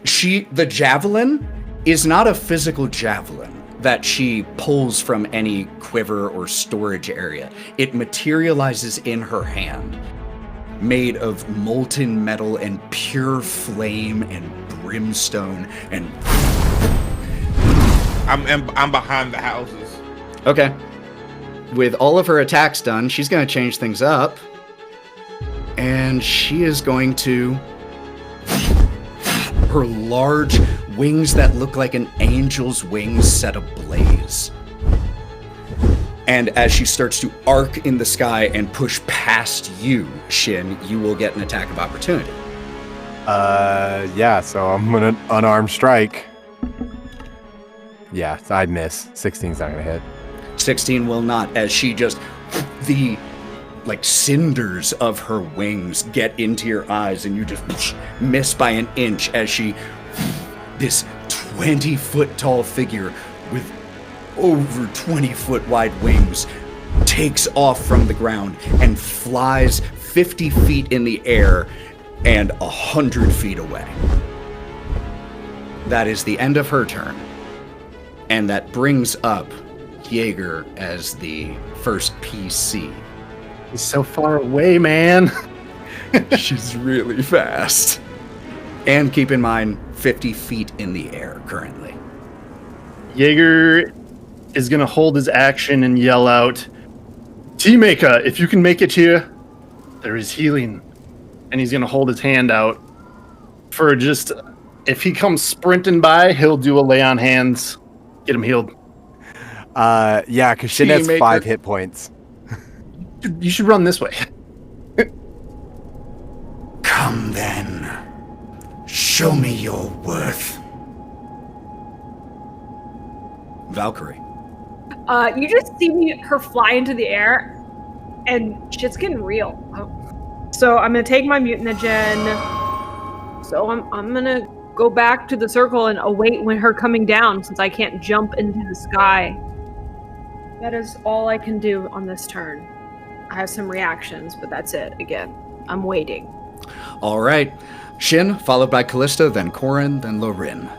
S2: The javelin is not a physical javelin that she pulls from any quiver or storage area. It materializes in her hand, made of molten metal and pure flame and brimstone and...
S4: I'm behind the houses.
S2: Okay. With all of her attacks done, she's going to change things up. And she is going to... Her large wings that look like an angel's wings set ablaze. And as she starts to arc in the sky and push past you, Shin, you will get an attack of opportunity.
S3: Yeah, so I'm gonna unarmed strike. Yeah, I'd miss. 16's not gonna hit.
S2: 16 will not, as she just... The, like, cinders of her wings get into your eyes, and you just miss by an inch as she... This 20-foot tall figure with over 20-foot wide wings takes off from the ground and flies 50 feet in the air and 100 feet away. That is the end of her turn. And that brings up Jaeger as the first PC.
S5: He's so far away, man.
S2: She's really fast. And keep in mind, 50 feet in the air currently.
S5: Jaeger is going to hold his action and yell out, Teammaker, if you can make it here, there is healing. And he's going to hold his hand out for just, if he comes sprinting by, he'll do a lay on hands, get him healed.
S3: Yeah, because Shin has
S2: Teammaker.
S3: 5 hit points.
S5: You should run this way.
S2: Come then. Show me your worth. Valkerie.
S7: You just see her fly into the air, and shit's getting real. So I'm gonna take my mutagen. So I'm gonna go back to the circle and await when her coming down, since I can't jump into the sky. That is all I can do on this turn. I have some reactions, but that's it. Again, I'm waiting.
S2: All right. Shin, followed by Kalista, then Korrin, then Lorwryn.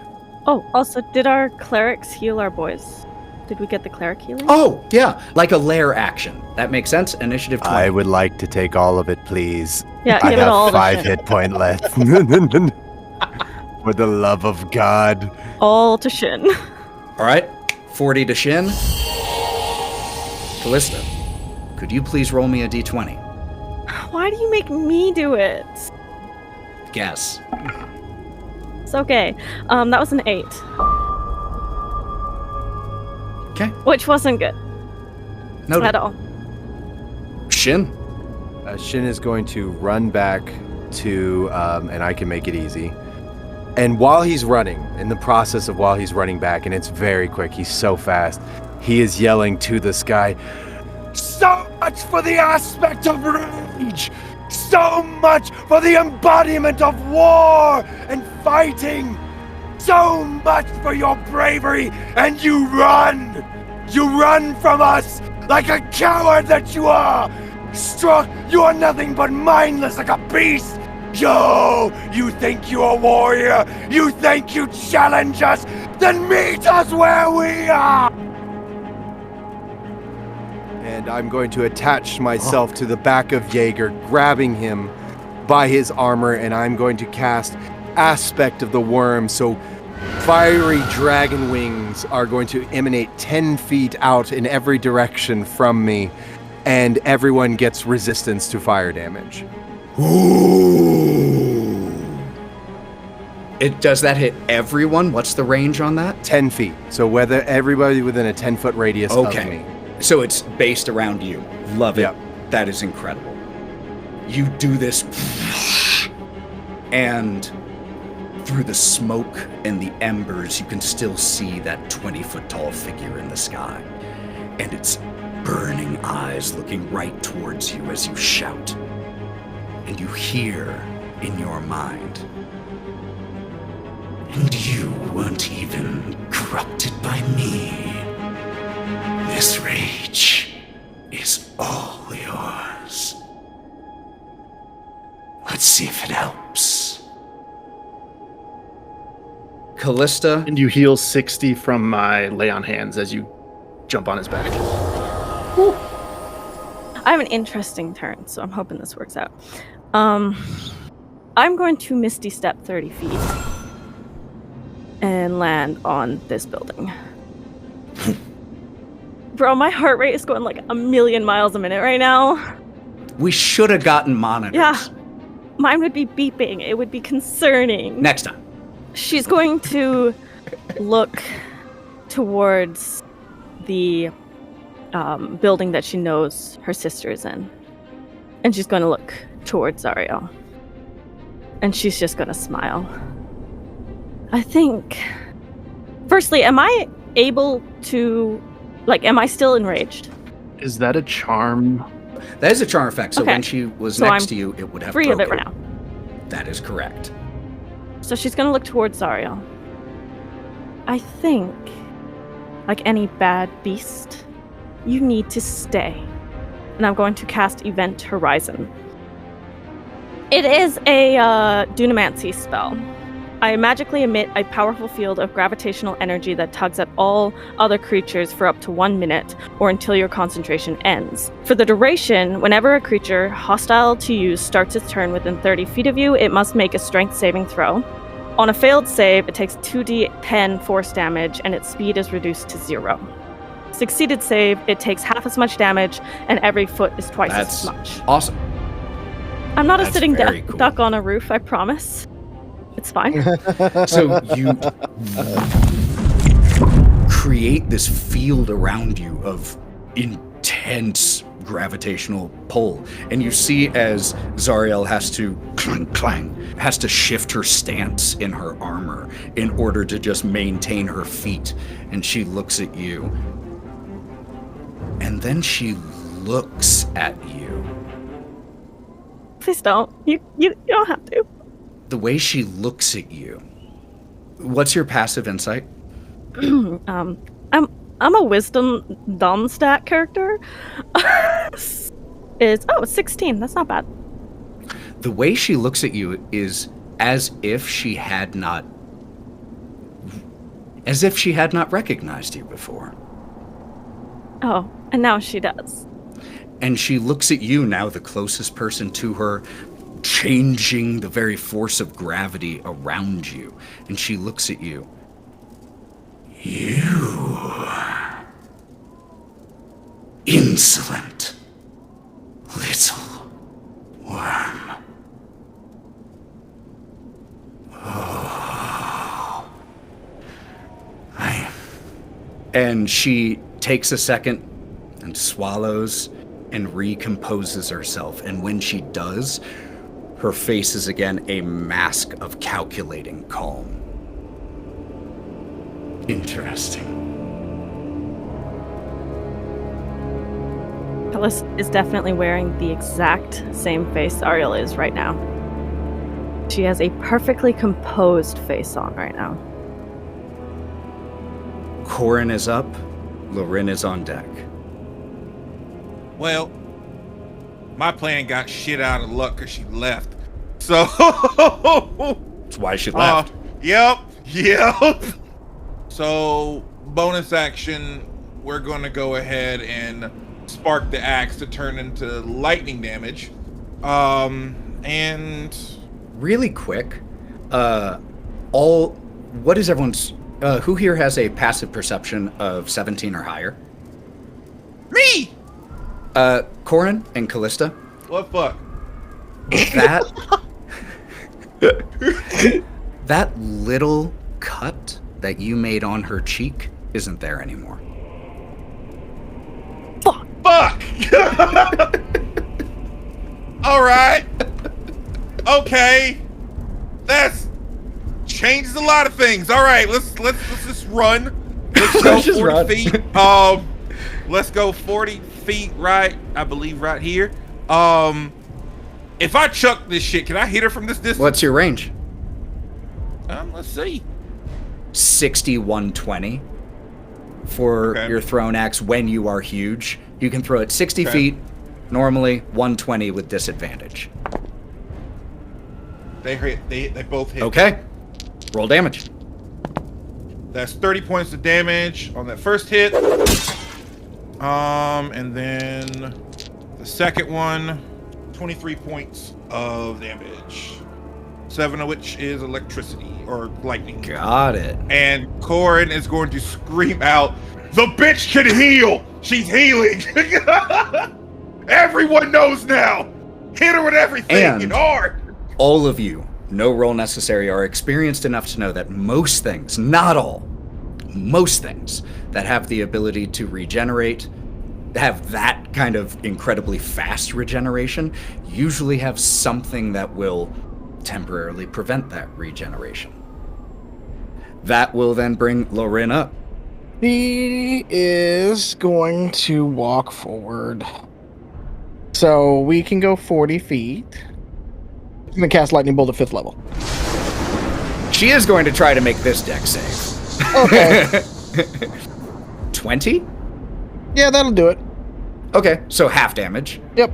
S6: Oh, also, did our clerics heal our boys? Did we get the cleric healing?
S2: Oh, yeah, like a lair action. That makes sense. Initiative 20.
S3: I would like to take all of it, please.
S6: Yeah,
S3: I
S6: give it all
S3: have
S6: to
S3: 5
S6: Shin.
S3: hit point left. For the love of God.
S6: All to Shin.
S2: All right, 40 to Shin. Kalista, could you please roll me a d20?
S6: Why do you make me do it?
S2: Guess.
S6: It's okay. That was an 8.
S2: Okay.
S6: Which wasn't good
S2: Noted.
S6: at all.
S2: Shin.
S3: Shin is going to run back to, and I can make it easy. And while he's running, in the process of while he's running back, and it's very quick, he's so fast, he is yelling to the sky, "So much for the aspect of rage! So much for the embodiment of war and fighting! So much for your bravery, and you run! You run from us like a coward that you are! You are nothing but mindless like a beast! Yo! You think you're a warrior? You think you challenge us? Then meet us where we are! And I'm going to attach myself to the back of Jaeger, grabbing him by his armor, and I'm going to cast Aspect of the Worm, so fiery dragon wings are going to emanate 10 feet out in every direction from me, and everyone gets resistance to fire damage.
S2: Ooh. Does that hit everyone? What's the range on that?
S3: 10 feet. So whether everybody within a 10-foot radius of me.
S2: So it's based around you. Love it.
S3: Yep.
S2: That is incredible. You do this, and through the smoke and the embers, you can still see that 20-foot tall figure in the sky. And its burning eyes looking right towards you as you shout. And you hear in your mind, "And you weren't even corrupted by me. This rage is all yours. Let's see if it helps." Kalista.
S5: And you heal 60 from my lay on hands as you jump on his back.
S6: I have an interesting turn, so I'm hoping this works out. I'm going to Misty Step 30 feet and land on this building. Bro, my heart rate is going like 1,000,000 miles a minute right now.
S2: We should have gotten monitors.
S6: Yeah. Mine would be beeping. It would be concerning.
S2: Next time.
S6: She's going to look towards the building that she knows her sister is in. And she's going to look towards Zariel. And she's just going to smile. I think... Firstly, am I able to... am I still enraged?
S5: Is that a charm?
S2: That is a charm effect, so
S6: Okay.
S2: when she was
S6: So
S2: next
S6: I'm
S2: to you, it would have
S6: free of it
S2: broken.
S6: right now.
S2: That is correct.
S6: So she's going to look towards Zariel. I think, like any bad beast, you need to stay. And I'm going to cast Event Horizon. It is a Dunamancy spell. I magically emit a powerful field of gravitational energy that tugs at all other creatures for up to 1 minute, or until your concentration ends. For the duration, whenever a creature hostile to you starts its turn within 30 feet of you, it must make a strength saving throw. On a failed save, it takes 2d10 force damage, and its speed is reduced to 0. Succeeded save, it takes half as much damage, and every foot is twice as much.
S2: Awesome.
S6: I'm not
S2: That's
S6: a sitting
S2: very cool.
S6: duck on a roof, I promise. It's fine.
S2: So you create this field around you of intense gravitational pull, and you see as Zariel has to has to shift her stance in her armor in order to just maintain her feet, and she looks at you, and then she looks at you.
S6: Please don't. You don't have to.
S2: The way she looks at you. What's your passive insight?
S6: I'm a wisdom dumb stat character. It's 16. That's not bad.
S2: The way she looks at you is as if she had not recognized you before.
S6: Oh, and now she does.
S2: And she looks at you now, the closest person to her, changing the very force of gravity around you. And she looks at you. You insolent little worm. Oh. And she takes a second and swallows and recomposes herself. And when she does, her face is again a mask of calculating calm. Interesting.
S6: Kalista is definitely wearing the exact same face Ariel is right now. She has a perfectly composed face on right now.
S2: Korrin is up. Lorwryn is on deck.
S4: Well, my plan got shit out of luck because she left. So
S2: That's why she left.
S4: Yep. So bonus action, we're going to go ahead and spark the axe to turn into lightning damage. And
S2: Really quick, what is everyone's? Who here has a passive perception of 17 or higher?
S4: me.
S2: Korrin and Kalista.
S4: What fuck?
S2: That little cut that you made on her cheek isn't there anymore.
S4: Fuck. All right. Okay. That's changes a lot of things. All right, let's just run. Let's go 40 feet. Let's go 40 feet right. I believe right here. If I chuck this shit, can I hit her from this distance?
S2: What's your range?
S4: Let's see.
S2: 6120 for your thrown axe when you are huge. You can throw it 60 feet, normally 120 with disadvantage.
S4: They both hit.
S2: Okay. Roll damage.
S4: That's 30 points of damage on that first hit. And then the second one, 23 points of damage. 7 of which is electricity or lightning.
S2: Got it.
S4: And Korrin is going to scream out, "The bitch can heal! She's healing!" Everyone knows now! Hit her with everything and hard!
S2: All of you, no roll necessary, are experienced enough to know that most things, not all, most things that have the ability to regenerate, have that kind of incredibly fast regeneration, usually have something that will temporarily prevent that regeneration. That will then bring Lorwryn up.
S8: He is going to walk forward. So we can go 40 feet. He's going to cast Lightning Bolt at 5th level.
S2: She is going to try to make this deck save.
S8: Okay.
S2: 20?
S8: Yeah, that'll do it.
S2: Okay, so half damage.
S8: Yep.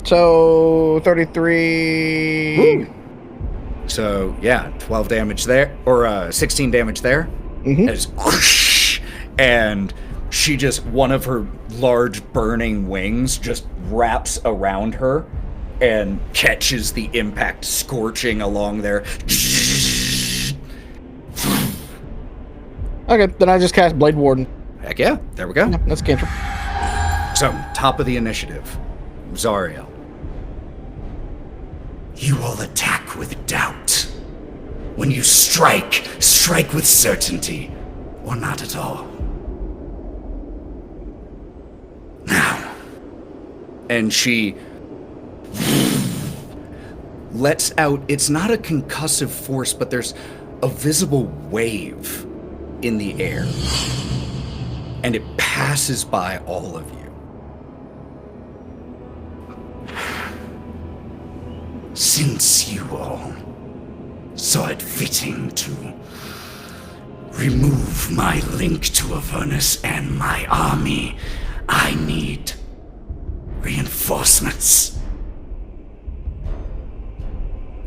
S8: So 33.
S2: Woo. So yeah, 12 damage there, or 16 damage there.
S8: Mm-hmm.
S2: As whoosh, and she just, one of her large burning wings just wraps around her and catches the impact, scorching along there.
S8: Okay, then I just cast Blade Warden.
S2: Heck yeah, there we go.
S8: Yeah, that's a cantrip.
S2: So, top of the initiative, Zariel. You all attack with doubt. When you strike with certainty, or not at all. Now. And she lets out, it's not a concussive force, but there's a visible wave in the air. And it passes by all of you. Since you all saw it fitting to remove my link to Avernus and my army, I need reinforcements.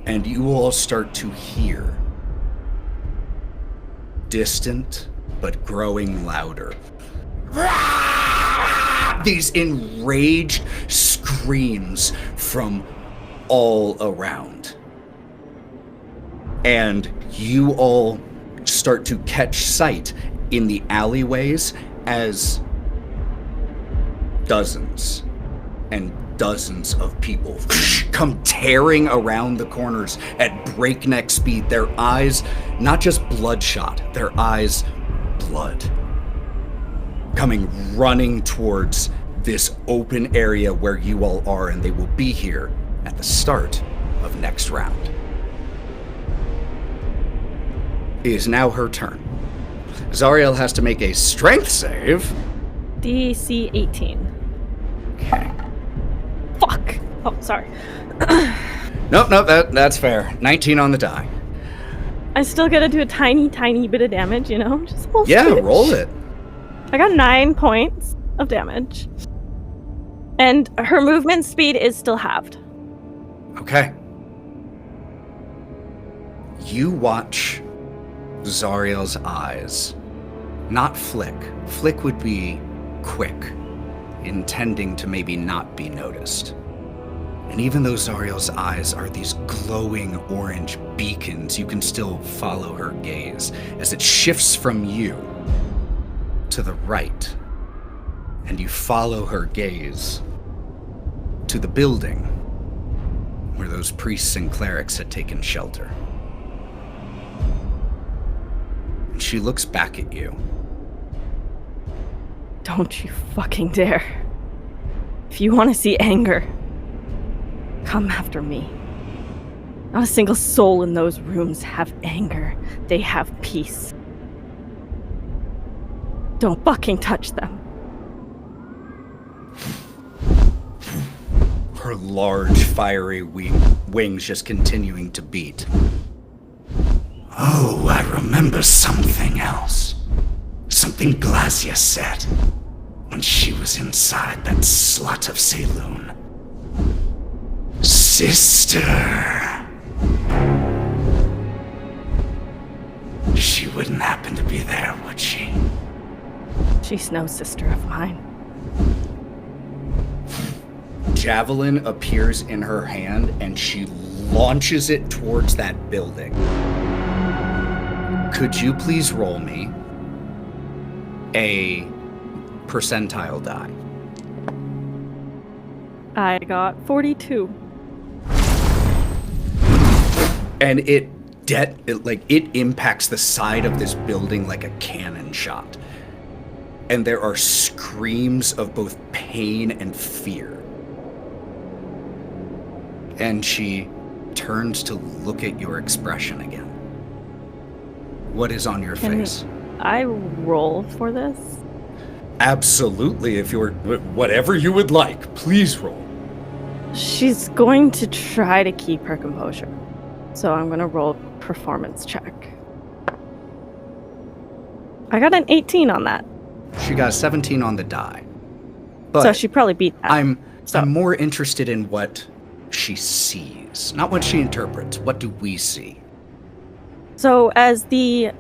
S2: And you all start to hear, distant but growing louder, these enraged screams from all around. And you all start to catch sight in the alleyways as dozens and dozens of people come tearing around the corners at breakneck speed, their eyes not just bloodshot, their eyes blood, coming running towards this open area where you all are, and they will be here at the start of next round. It is now her turn. Zariel has to make a strength save.
S6: DC 18.
S2: Okay.
S6: Fuck! Oh, sorry.
S2: Nope, that's fair. 19 on the die.
S6: I still gotta do a tiny, tiny bit of damage, you know? Just a little
S2: Yeah,
S6: smidge.
S2: roll it.
S6: I got 9 points of damage. And her movement speed is still halved.
S2: Okay. You watch Zariel's eyes not flick. Flick would be quick, intending to maybe not be noticed. And even though Zariel's eyes are these glowing orange beacons, you can still follow her gaze as it shifts from you to the right. And you follow her gaze to the building where those priests and clerics had taken shelter. And she looks back at you.
S6: Don't you fucking dare. If you want to see anger, come after me. Not a single soul in those rooms have anger. They have peace. Don't fucking touch them.
S2: Her large, fiery wings just continuing to beat. Oh, I remember something else. Something Glacia said when she was inside that slut of Saloon. Sister. She wouldn't happen to be there, would she?
S6: She's no sister of mine.
S2: Javelin appears in her hand and she launches it towards that building. Could you please roll me a percentile die?
S6: I got 42.
S2: And it impacts the side of this building like a cannon shot. And there are screams of both pain and fear. And she turns to look at your expression again. What is on your face?
S6: I roll for this?
S2: Absolutely, if you're whatever you would like, please roll.
S6: She's going to try to keep her composure. So I'm going to roll a performance check. I got an 18 on that.
S2: She got a 17 on the die. But
S6: So she probably beat that.
S2: I'm more interested in what she sees, not what she interprets. What do we see?
S6: So as the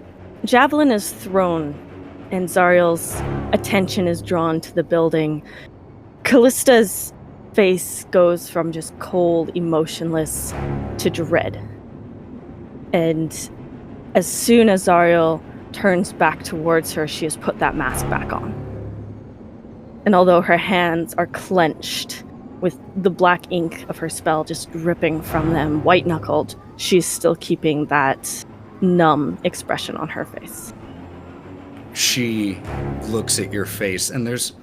S6: javelin is thrown and Zariel's attention is drawn to the building, Kalista's face goes from just cold, emotionless to dread. And as soon as Zariel turns back towards her, she has put that mask back on. And although her hands are clenched with the black ink of her spell just dripping from them, white-knuckled, she's still keeping that numb expression on her face.
S2: She looks at your face, and there's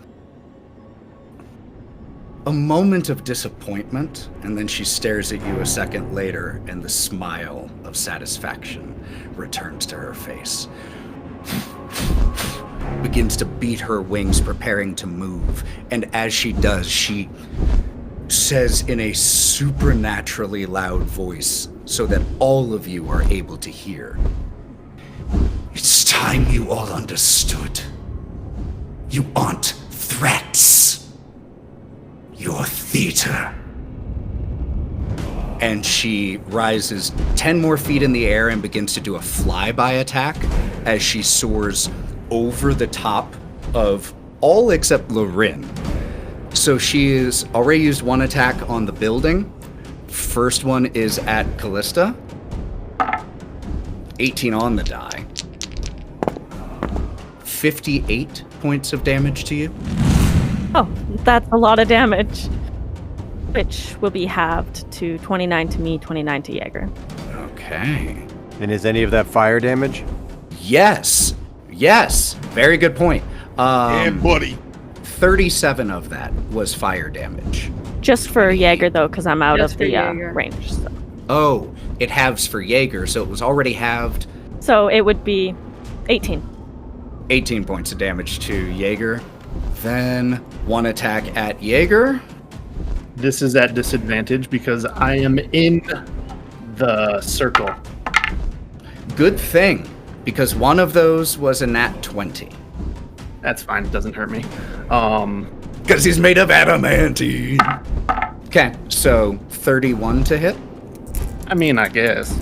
S2: a moment of disappointment, and then she stares at you a second later, and the smile of satisfaction returns to her face. Begins to beat her wings, preparing to move, and as she does, she says in a supernaturally loud voice, so that all of you are able to hear. It's time you all understood. You aren't threats. You're theater. And she rises 10 more feet in the air and begins to do a flyby attack as she soars over the top of all except Lorwryn. So she has already used one attack on the building. First one is at Kalista. 18 on the die. 58 points of damage to you.
S6: Oh, that's a lot of damage. Which will be halved to 29 to me, 29 to Jaeger.
S2: Okay.
S3: And is any of that fire damage?
S2: Yes. Very good point.
S4: And buddy.
S2: 37 of that was fire damage.
S6: Just for Jaeger, though, because I'm out
S7: Just
S6: of
S7: for
S6: the
S7: Jaeger.
S6: range. So.
S2: Oh, it halves for Jaeger, so it was already halved.
S6: So it would be 18.
S2: 18 points of damage to Jaeger. Then one attack at Jaeger.
S5: This is at disadvantage because I am in the circle.
S2: Good thing, because one of those was a nat 20.
S5: That's fine. It doesn't hurt me.
S2: Because he's made of adamantine. Okay, so 31 to hit.
S5: I mean, I guess.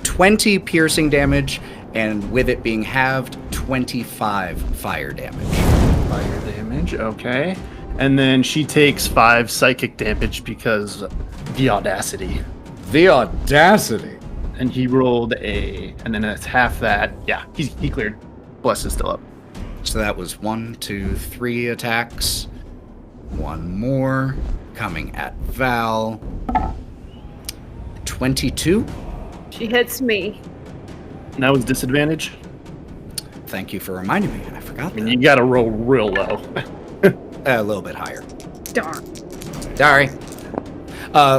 S2: 20 piercing damage, and with it being halved, 25 fire damage.
S5: Fire damage, okay. And then she takes 5 psychic damage because the audacity.
S2: The audacity.
S5: And he rolled and then it's half that. Yeah, he cleared. Bless is still up.
S2: So that was 1, 2, 3 attacks. One more coming at Val. 22.
S7: She hits me.
S5: Now it's disadvantage.
S2: Thank you for reminding me. I forgot
S5: I mean,
S2: that.
S5: you gotta roll real low.
S2: A little bit higher.
S7: Darn.
S2: Sorry.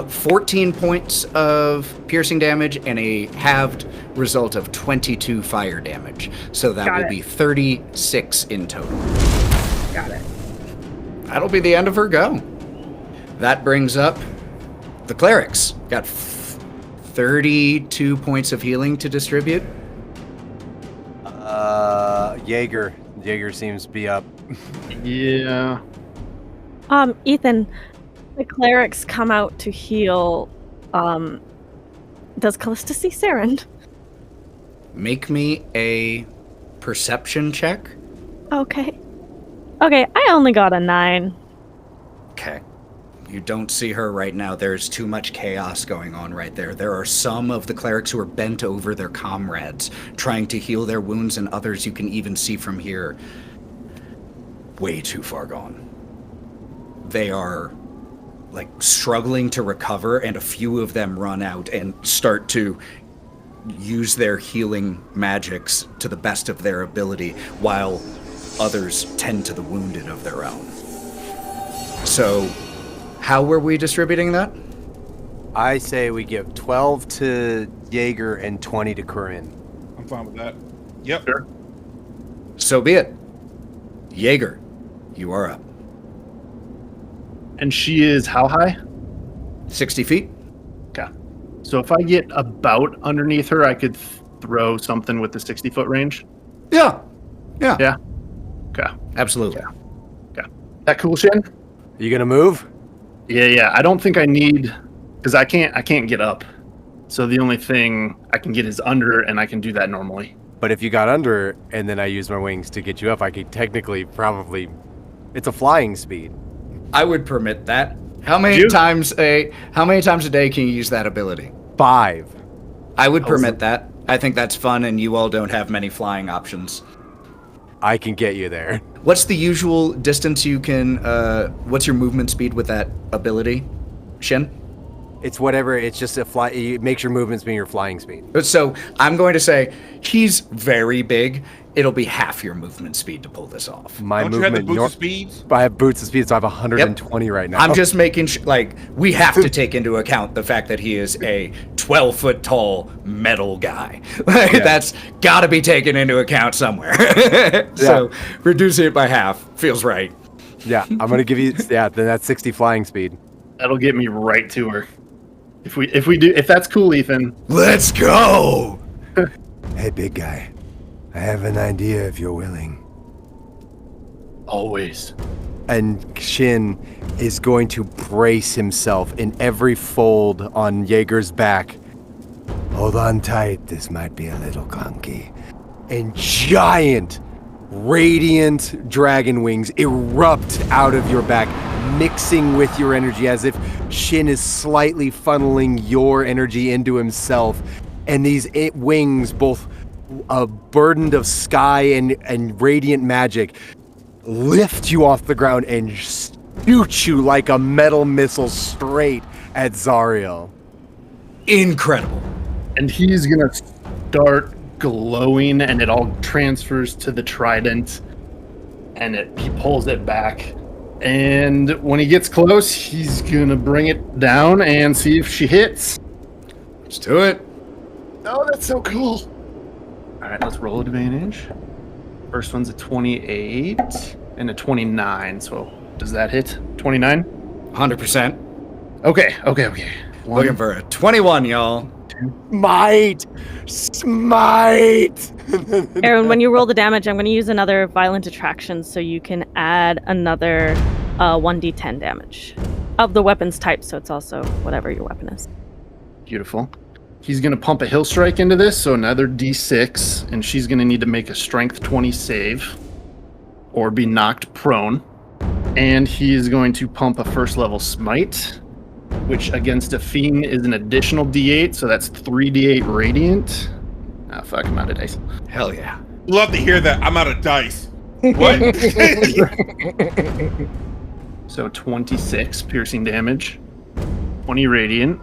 S2: 14 points of piercing damage and a halved result of 22 fire damage. So that
S7: Got
S2: will
S7: it.
S2: be 36 in total.
S7: Got it.
S2: That'll be the end of her go. That brings up the clerics. Got 32 points of healing to distribute.
S3: Jaeger seems to be up.
S5: Yeah.
S6: Ethan, the clerics come out to heal. Does Kalista see Saren?
S2: Make me a perception check.
S6: Okay, I only got a 9.
S2: Okay. You don't see her right now. There's too much chaos going on right there. There are some of the clerics who are bent over their comrades, trying to heal their wounds, and others you can even see from here way too far gone. They are like struggling to recover, and a few of them run out and start to use their healing magics to the best of their ability, while others tend to the wounded of their own. So, how were we distributing that?
S3: I say we give 12 to Jaeger and 20 to Korrin.
S4: I'm fine with that. Yep.
S5: Sure.
S2: So be it. Jaeger, you are up.
S5: And she is how high?
S2: 60 feet?
S5: Okay. So if I get about underneath her, I could throw something with the 60-foot range?
S2: Yeah.
S5: Yeah. Okay.
S2: Absolutely.
S5: Okay. That cool, Shin?
S3: You gonna move?
S5: Yeah. I don't think I need, because I can't get up. So the only thing I can get is under, and I can do that normally.
S3: But if you got under and then I use my wings to get you up, I could technically probably... It's a flying speed.
S2: I would permit that. How many times a day can you use that ability?
S3: 5.
S2: I would permit that. I think that's fun, and you all don't have many flying options.
S3: I can get you there.
S2: What's the usual distance you can, what's your movement speed with that ability, Shin?
S3: It's whatever, it's just it makes your movements be your flying speed.
S2: So I'm going to say he's very big. It'll be half your movement speed to pull this off.
S3: My
S4: Don't you have the
S3: movement...
S4: boost of speeds?
S3: I have boots of speed, so I have 120 right now.
S2: I'm just making we have to take into account the fact that he is a 12-foot tall metal guy. That's got to be taken into account somewhere. So reducing it by half feels right.
S3: Yeah, I'm going to give you... then that's 60 flying speed.
S5: That'll get me right to her. If that's cool, Ethan.
S2: Let's go!
S3: Hey, big guy. I have an idea if you're willing.
S5: Always.
S3: And Shin is going to brace himself in every fold on Jaeger's back. Hold on tight, this might be a little clunky. And giant radiant dragon wings erupt out of your back, mixing with your energy as if Shin is slightly funneling your energy into himself. And these wings, both burdened of sky and radiant magic, lift you off the ground and shoot you like a metal missile straight at Zariel.
S2: Incredible.
S5: And he's gonna start glowing, and it all transfers to the trident, and he pulls it back. And when he gets close, he's gonna bring it down and see if she hits.
S2: Let's do it.
S5: Oh, that's so cool. All right, let's roll advantage. First one's a 28 and a 29. So does that hit? 29?
S2: 100%.
S5: Okay.
S2: Looking for a 21, y'all.
S3: Smite!
S6: Aaron, when you roll the damage, I'm going to use another violent attraction so you can add another 1d10 damage of the weapon's type, so it's also whatever your weapon is.
S5: Beautiful. He's going to pump a hill strike into this, so another d6, and she's going to need to make a strength 20 save or be knocked prone. And he is going to pump a first level smite, which against a fiend is an additional d8, so that's 3d8 radiant. Ah, fuck, I'm out of dice.
S2: Hell yeah.
S4: Love to hear that. I'm out of dice. What?
S5: So 26 piercing damage, 20 radiant.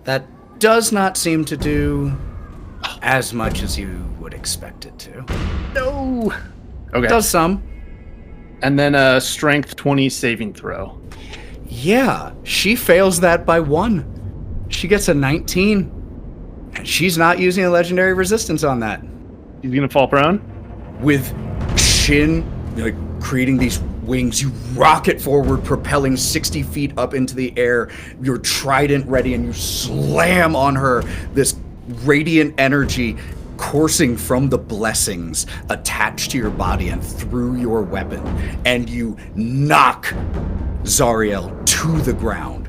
S2: That does not seem to do as much as you would expect it to.
S5: No! Okay.
S2: Does some.
S5: And then a strength 20 saving throw.
S2: Yeah, she fails that by 1. She gets a 19. And she's not using a legendary resistance on that.
S5: He's gonna fall prone?
S2: With Shin, creating these wings, you rocket forward, propelling 60 feet up into the air, your trident ready, and you slam on her, this radiant energy coursing from the blessings attached to your body and through your weapon, and you knock Zariel to the ground.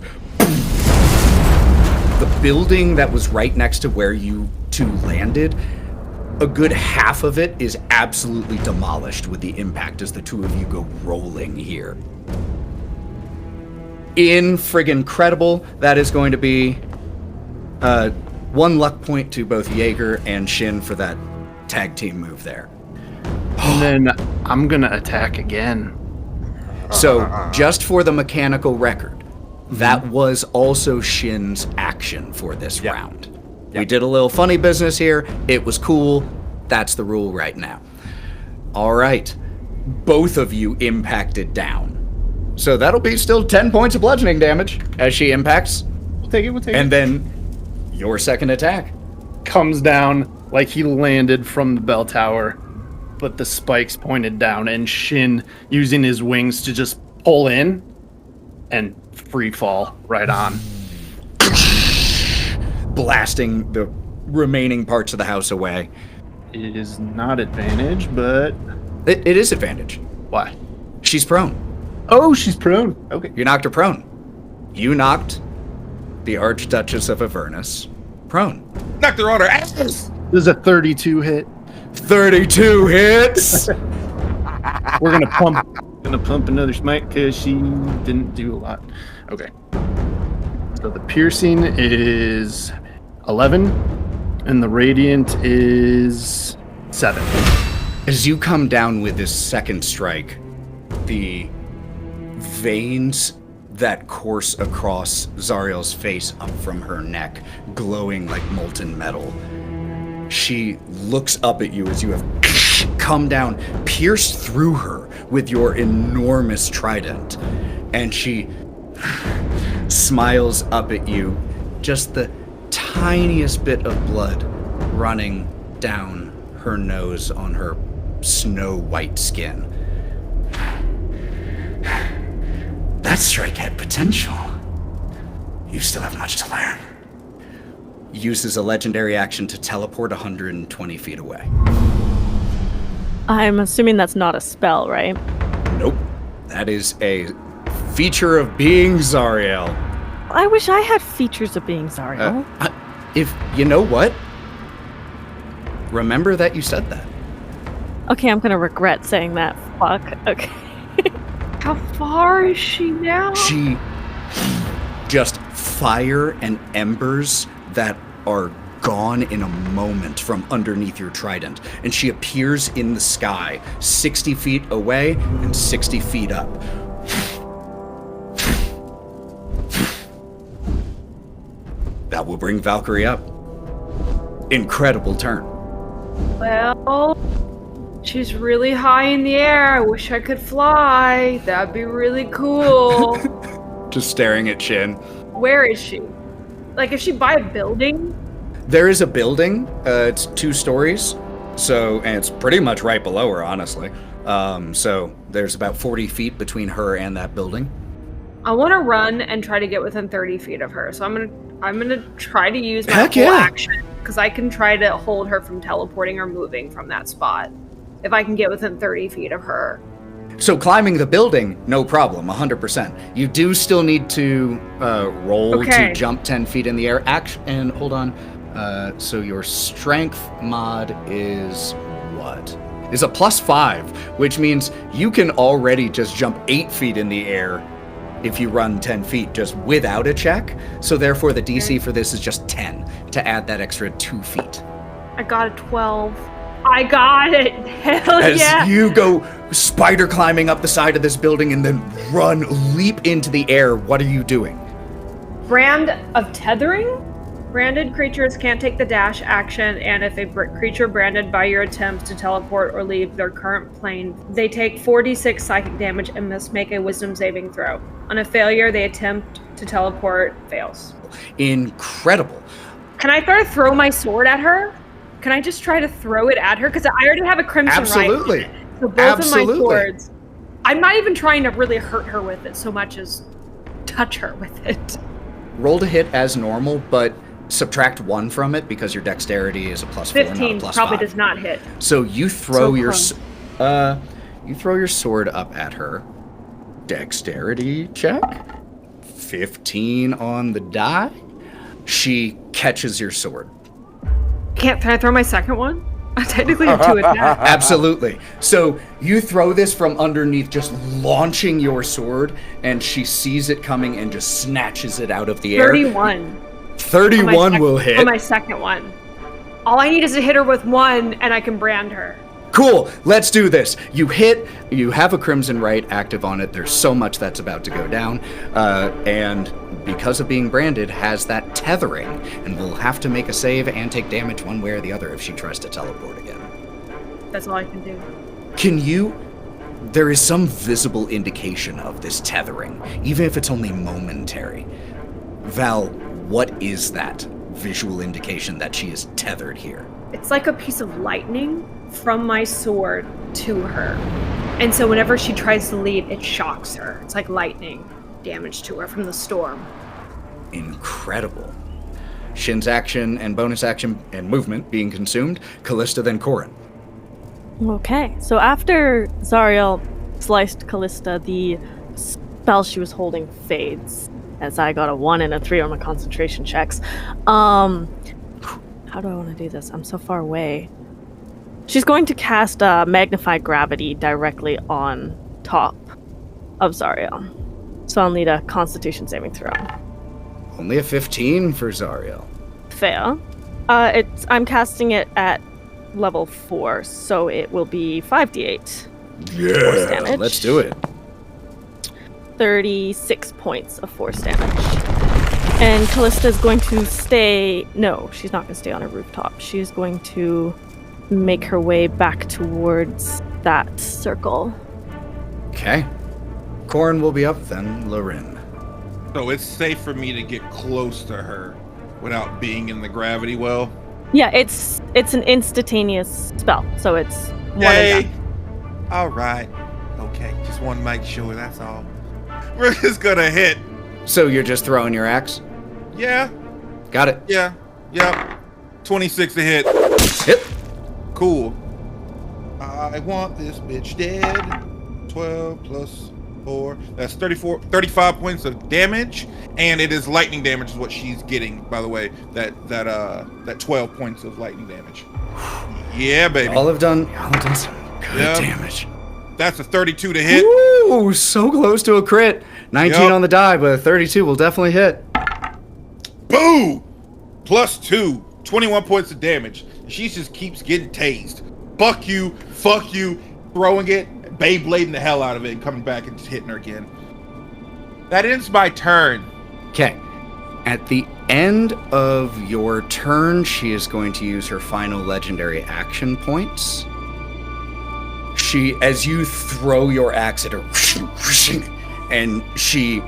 S2: The building that was right next to where you two landed, a good half of it is absolutely demolished with the impact as the two of you go rolling here. Friggin' credible. That is going to be 1 luck point to both Jaeger and Shin for that tag team move there.
S5: And then I'm gonna attack again.
S2: So, just for the mechanical record, that was also Shin's action for this round. We did a little funny business here. It was cool. That's the rule right now. All right. Both of you impacted down. So that'll be still 10 points of bludgeoning damage as she impacts.
S5: We'll take it.
S2: And then your second attack.
S5: Comes down like he landed from the bell tower, but the spikes pointed down, and Shin using his wings to just pull in and free fall right on.
S2: Blasting the remaining parts of the house away.
S5: It is not advantage, but...
S2: It is advantage.
S5: Why?
S2: She's prone.
S5: Oh, she's prone. Okay.
S2: You knocked her prone. You knocked the Archduchess of Avernus prone.
S4: Knocked her on her ass.
S5: This is a 32 hit.
S2: 32 hits!
S5: We're gonna pump another smite because she didn't do a lot. Okay. So the piercing is 11, and the radiant is 7.
S2: As you come down with this second strike, the veins that course across Zariel's face up from her neck, glowing like molten metal. She looks up at you as you have come down, pierced through her with your enormous trident, and she smiles up at you, just the tiniest bit of blood running down her nose on her snow-white skin. That strike had potential. You still have much to learn. Uses a legendary action to teleport 120 feet away.
S6: I'm assuming that's not a spell, right?
S2: Nope. That is a feature of being Zariel.
S6: I wish I had features of being Zariel.
S2: If you know what? Remember that you said that.
S6: Okay, I'm gonna regret saying that. Fuck. Okay.
S7: How far is she now?
S2: She just fire and embers that are gone in a moment from underneath your trident, and she appears in the sky 60 feet away and 60 feet up. That will bring Valkerie up. Incredible turn.
S7: Well, she's really high in the air. I wish I could fly. That'd be really cool.
S2: Just staring at Shin.
S7: Where is she? Like, is she by a building?
S2: There is a building. It's 2 stories. And it's pretty much right below her, honestly. So there's about 40 feet between her and that building.
S7: I want to run and try to get within 30 feet of her. So I'm gonna try to use my
S2: Heck
S7: full
S2: yeah.
S7: action because I can try to hold her from teleporting or moving from that spot if I can get within 30 feet of her.
S2: So climbing the building, no problem, 100%. You do still need to roll to jump 10 feet in the air. And hold on. So your strength mod is what? Is a +5, which means you can already just jump 8 feet in the air if you run 10 feet just without a check. So therefore the DC for this is just 10 to add that extra 2 feet.
S7: I got a 12. I got it. Hell yeah.
S2: As you go spider climbing up the side of this building and then leap into the air, what are you doing?
S7: Brand of tethering? Branded creatures can't take the dash action, and if a creature branded by your attempts to teleport or leave their current plane, they take 4d6 psychic damage and must make a wisdom saving throw. On a failure, the attempt to teleport fails.
S2: Incredible.
S7: Can I try to throw my sword at her? Can I just try to throw it at her? Because I already have a crimson
S2: Absolutely.
S7: rifle. So both of my swords. I'm not even trying to really hurt her with it so much as touch her with it.
S2: Roll to hit as normal, but subtract 1 from it because your dexterity is a +4,
S7: 15
S2: not a +5.
S7: probably does not hit.
S2: So you throw your sword up at her. Dexterity check. 15 on the die. She catches your sword.
S7: Can I throw my second one? I technically have 2 attacks.
S2: Absolutely. So you throw this from underneath, just launching your sword, and she sees it coming and just snatches it out of the air.
S7: 31.
S2: 31 will hit.
S7: On my second one. All I need is to hit her with 1, and I can brand her.
S2: Cool, let's do this. You hit, you have a Crimson Rite active on it. There's so much that's about to go down. And because of being branded, has that tethering, and will have to make a save and take damage one way or the other if she tries to teleport again.
S7: That's all I can do.
S2: There is some visible indication of this tethering, even if it's only momentary. Val, what is that visual indication that she is tethered here?
S7: It's like a piece of lightning from my sword to her. And so whenever she tries to leave, it shocks her. It's like lightning damage to her from the storm.
S2: Incredible. Shin's action and bonus action and movement being consumed. Kalista, then Korrin.
S6: Okay, so after Zariel sliced Kalista, the spell she was holding fades, as I got a 1 and a 3 on my concentration checks. How do I want to do this? I'm so far away. She's going to cast Magnified Gravity directly on top of Zariel. So I'll need a Constitution saving throw.
S2: Only a 15 for Zariel.
S6: Fair. I'm casting it at level 4, so it will be 5d8.
S2: Yeah,
S6: damage.
S2: Let's do it.
S6: 36 points of force damage. And Kalista is going to stay... No, she's not going to stay on a rooftop. She's going to make her way back towards that circle.
S2: Okay. Korrin will be up, then Lorwryn.
S4: So it's safe for me to get close to her without being in the gravity well?
S6: Yeah, it's an instantaneous spell, so it's one and done.
S4: All right. Okay, just want to make sure, that's all. We're just gonna hit.
S2: So you're just throwing your axe?
S4: Yeah.
S2: Got it.
S4: Yeah. Yep. 26 to hit.
S2: Hit.
S4: Cool. I want this bitch dead. 12 plus 4. That's 35 points of damage, and it is lightning damage is what she's getting, by the way. That 12 points of lightning damage. Yeah, baby.
S2: Y'all have done Good damage.
S4: That's a 32 to hit.
S2: Ooh, so close to a crit. 19 on the die, but a 32 will definitely hit.
S4: Boo! +2. 21 points of damage. She just keeps getting tased. Fuck you, throwing it, Beyblading the hell out of it, and coming back and just hitting her again. That ends my turn.
S2: Okay. At the end of your turn, she is going to use her final legendary action points. As you throw your axe at her, and she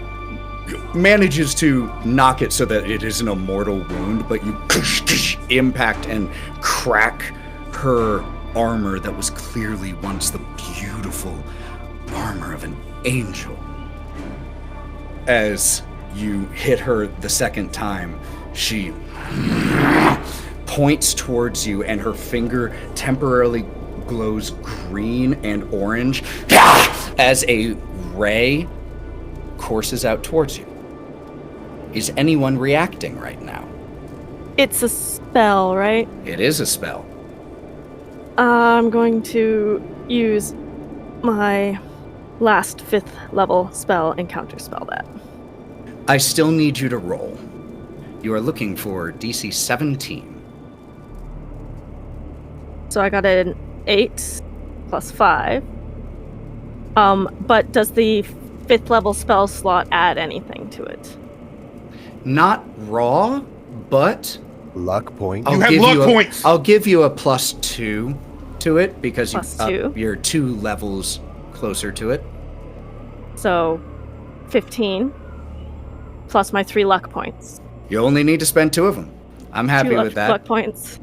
S2: manages to knock it so that it isn't a mortal wound, but you impact and crack her armor that was clearly once the beautiful armor of an angel. As you hit her the second time, she points towards you, and her finger temporarily glows green and orange as a ray courses out towards you. Is anyone reacting right now?
S6: It's a spell, right?
S2: It is a spell.
S6: I'm going to use my last 5th level spell and counterspell that.
S2: I still need you to roll. You are looking for DC 17.
S6: So I got an 8 plus 5. But does the 5th level spell slot add anything to it?
S2: Not raw, but
S3: Luck point.
S4: You have luck points.
S2: I'll give you a +2 to it because
S6: +2?
S2: you're 2 levels closer to it.
S6: So 15 plus my 3 luck points.
S2: You only need to spend 2 of them. I'm happy
S6: 2
S2: with that.
S6: luck points.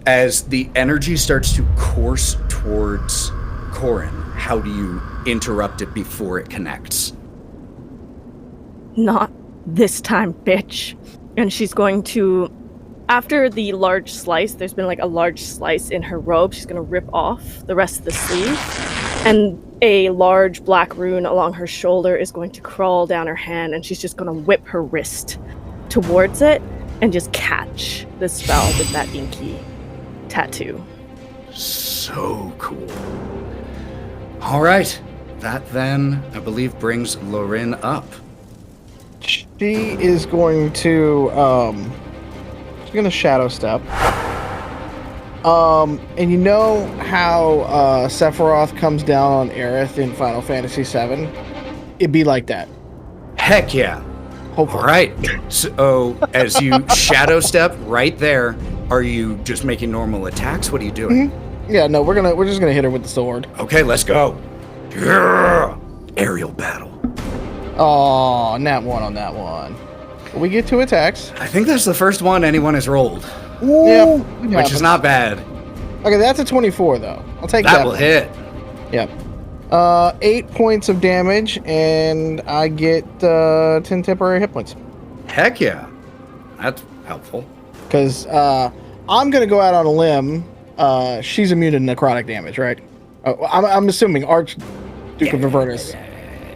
S2: As the energy starts to course towards Korrin, how do you interrupt it before it connects?
S6: Not this time, bitch. And she's going to, after the large slice, there's been like a large slice in her robe, she's going to rip off the rest of the sleeve. And a large black rune along her shoulder is going to crawl down her hand, and she's just going to whip her wrist towards it and just catch the spell with that inky tattoo.
S2: So cool. All right. That then, I believe, brings Lorwryn up.
S8: She is going to she's gonna shadow step. And you know how Sephiroth comes down on Aerith in Final Fantasy VII? It'd be like that.
S2: Heck yeah.
S8: Hopefully.
S2: All right. So as you shadow step right there, are you just making normal attacks? What are you doing?
S8: Mm-hmm. Yeah, no, we're just gonna hit her with the sword.
S2: Okay, let's go. Yeah. Aerial battle.
S8: Oh, nat 1 on that one. We get 2 attacks.
S2: I think that's the first one anyone has rolled.
S8: Yep.
S2: Which is not bad.
S8: Okay, that's a 24 though. I'll take that.
S2: That will hit.
S8: Yep. 8 points of damage, and I get 10 temporary hit points.
S2: Heck yeah. That's helpful.
S8: Because I'm going to go out on a limb. She's immune to necrotic damage, right? I'm assuming Archduchess of Avernus.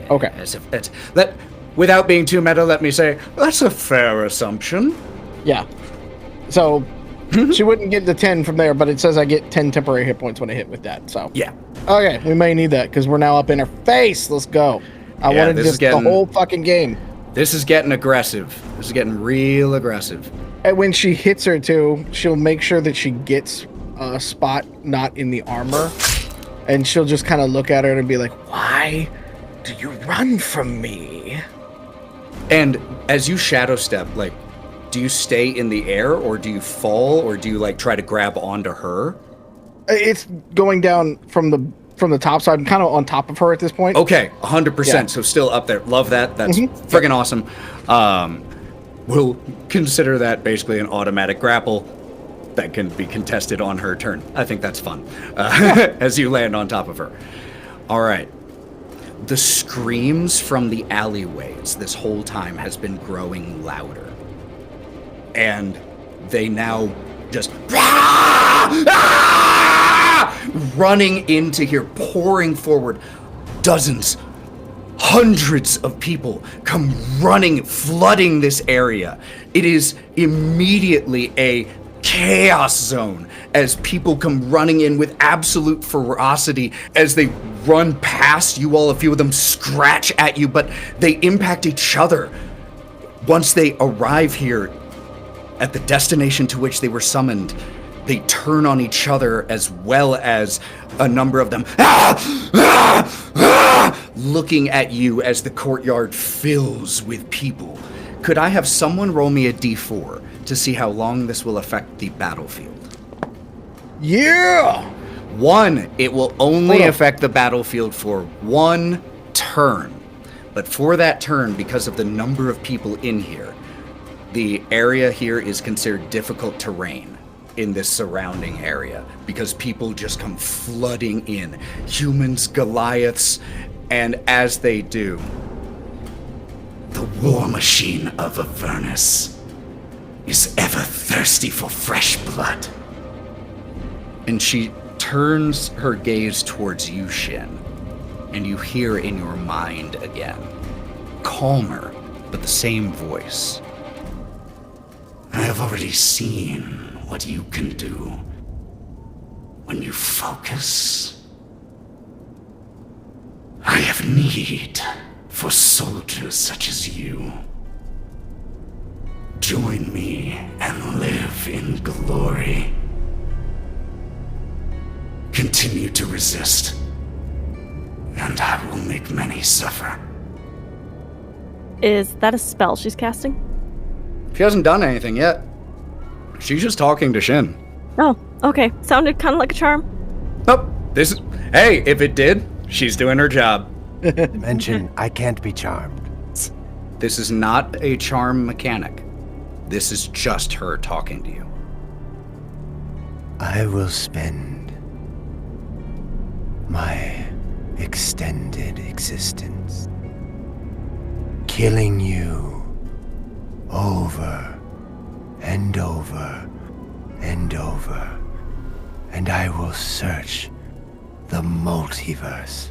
S8: Okay.
S2: That, without being too meta, let me say, that's a fair assumption.
S8: Yeah. So she wouldn't get the 10 from there, but it says I get 10 temporary hit points when I hit with that. So
S2: yeah.
S8: Okay, we may need that because we're now up in her face. Let's go. I wanted just the whole fucking game.
S2: This is getting aggressive. This is getting real aggressive.
S8: And when she hits her too, she'll make sure that she gets a spot not in the armor, and she'll just kind of look at her and be like, "Why do you run from me?"
S2: And as you shadow step, like, do you stay in the air, or do you fall, or do you like try to grab onto her?
S8: It's going down from the top, so I'm kind of on top of her at this point.
S2: Okay, 100%.
S8: Yeah.
S2: So still up there. Love that. That's friggin' awesome. We'll consider that basically an automatic grapple that can be contested on her turn. I think that's fun as you land on top of her. All right. The screams from the alleyways this whole time has been growing louder. And they now just running into here, pouring forward. Dozens, hundreds of people come running, flooding this area. It is immediately a chaos zone as people come running in with absolute ferocity as they run past you all. A few of them scratch at you, but they impact each other. Once they arrive here at the destination to which they were summoned, they turn on each other, as well as a number of them looking at you as the courtyard fills with people. Could I have someone roll me a d4 to see how long this will affect the battlefield?
S8: Yeah!
S2: 1, it will only affect the battlefield for 1 turn. But for that turn, because of the number of people in here, the area here is considered difficult terrain in this surrounding area because people just come flooding in. Humans, Goliaths, and as they do, the war machine of Avernus is ever thirsty for fresh blood. And she turns her gaze towards you, Shin, and you hear in your mind again, calmer, but the same voice. I have already seen what you can do when you focus. I have need for soldiers such as you. Join me and live in glory. Continue to resist, and I will make many suffer.
S6: Is that a spell she's casting?
S2: She hasn't done anything yet. She's just talking to Shin.
S6: Oh, okay. Sounded kind of like a charm.
S2: Oh, hey, if it did, she's doing her job.
S3: Mention, I can't be charmed.
S2: This is not a charm mechanic. This is just her talking to you.
S3: I will spend my extended existence killing you over and over and over, and I will search the multiverse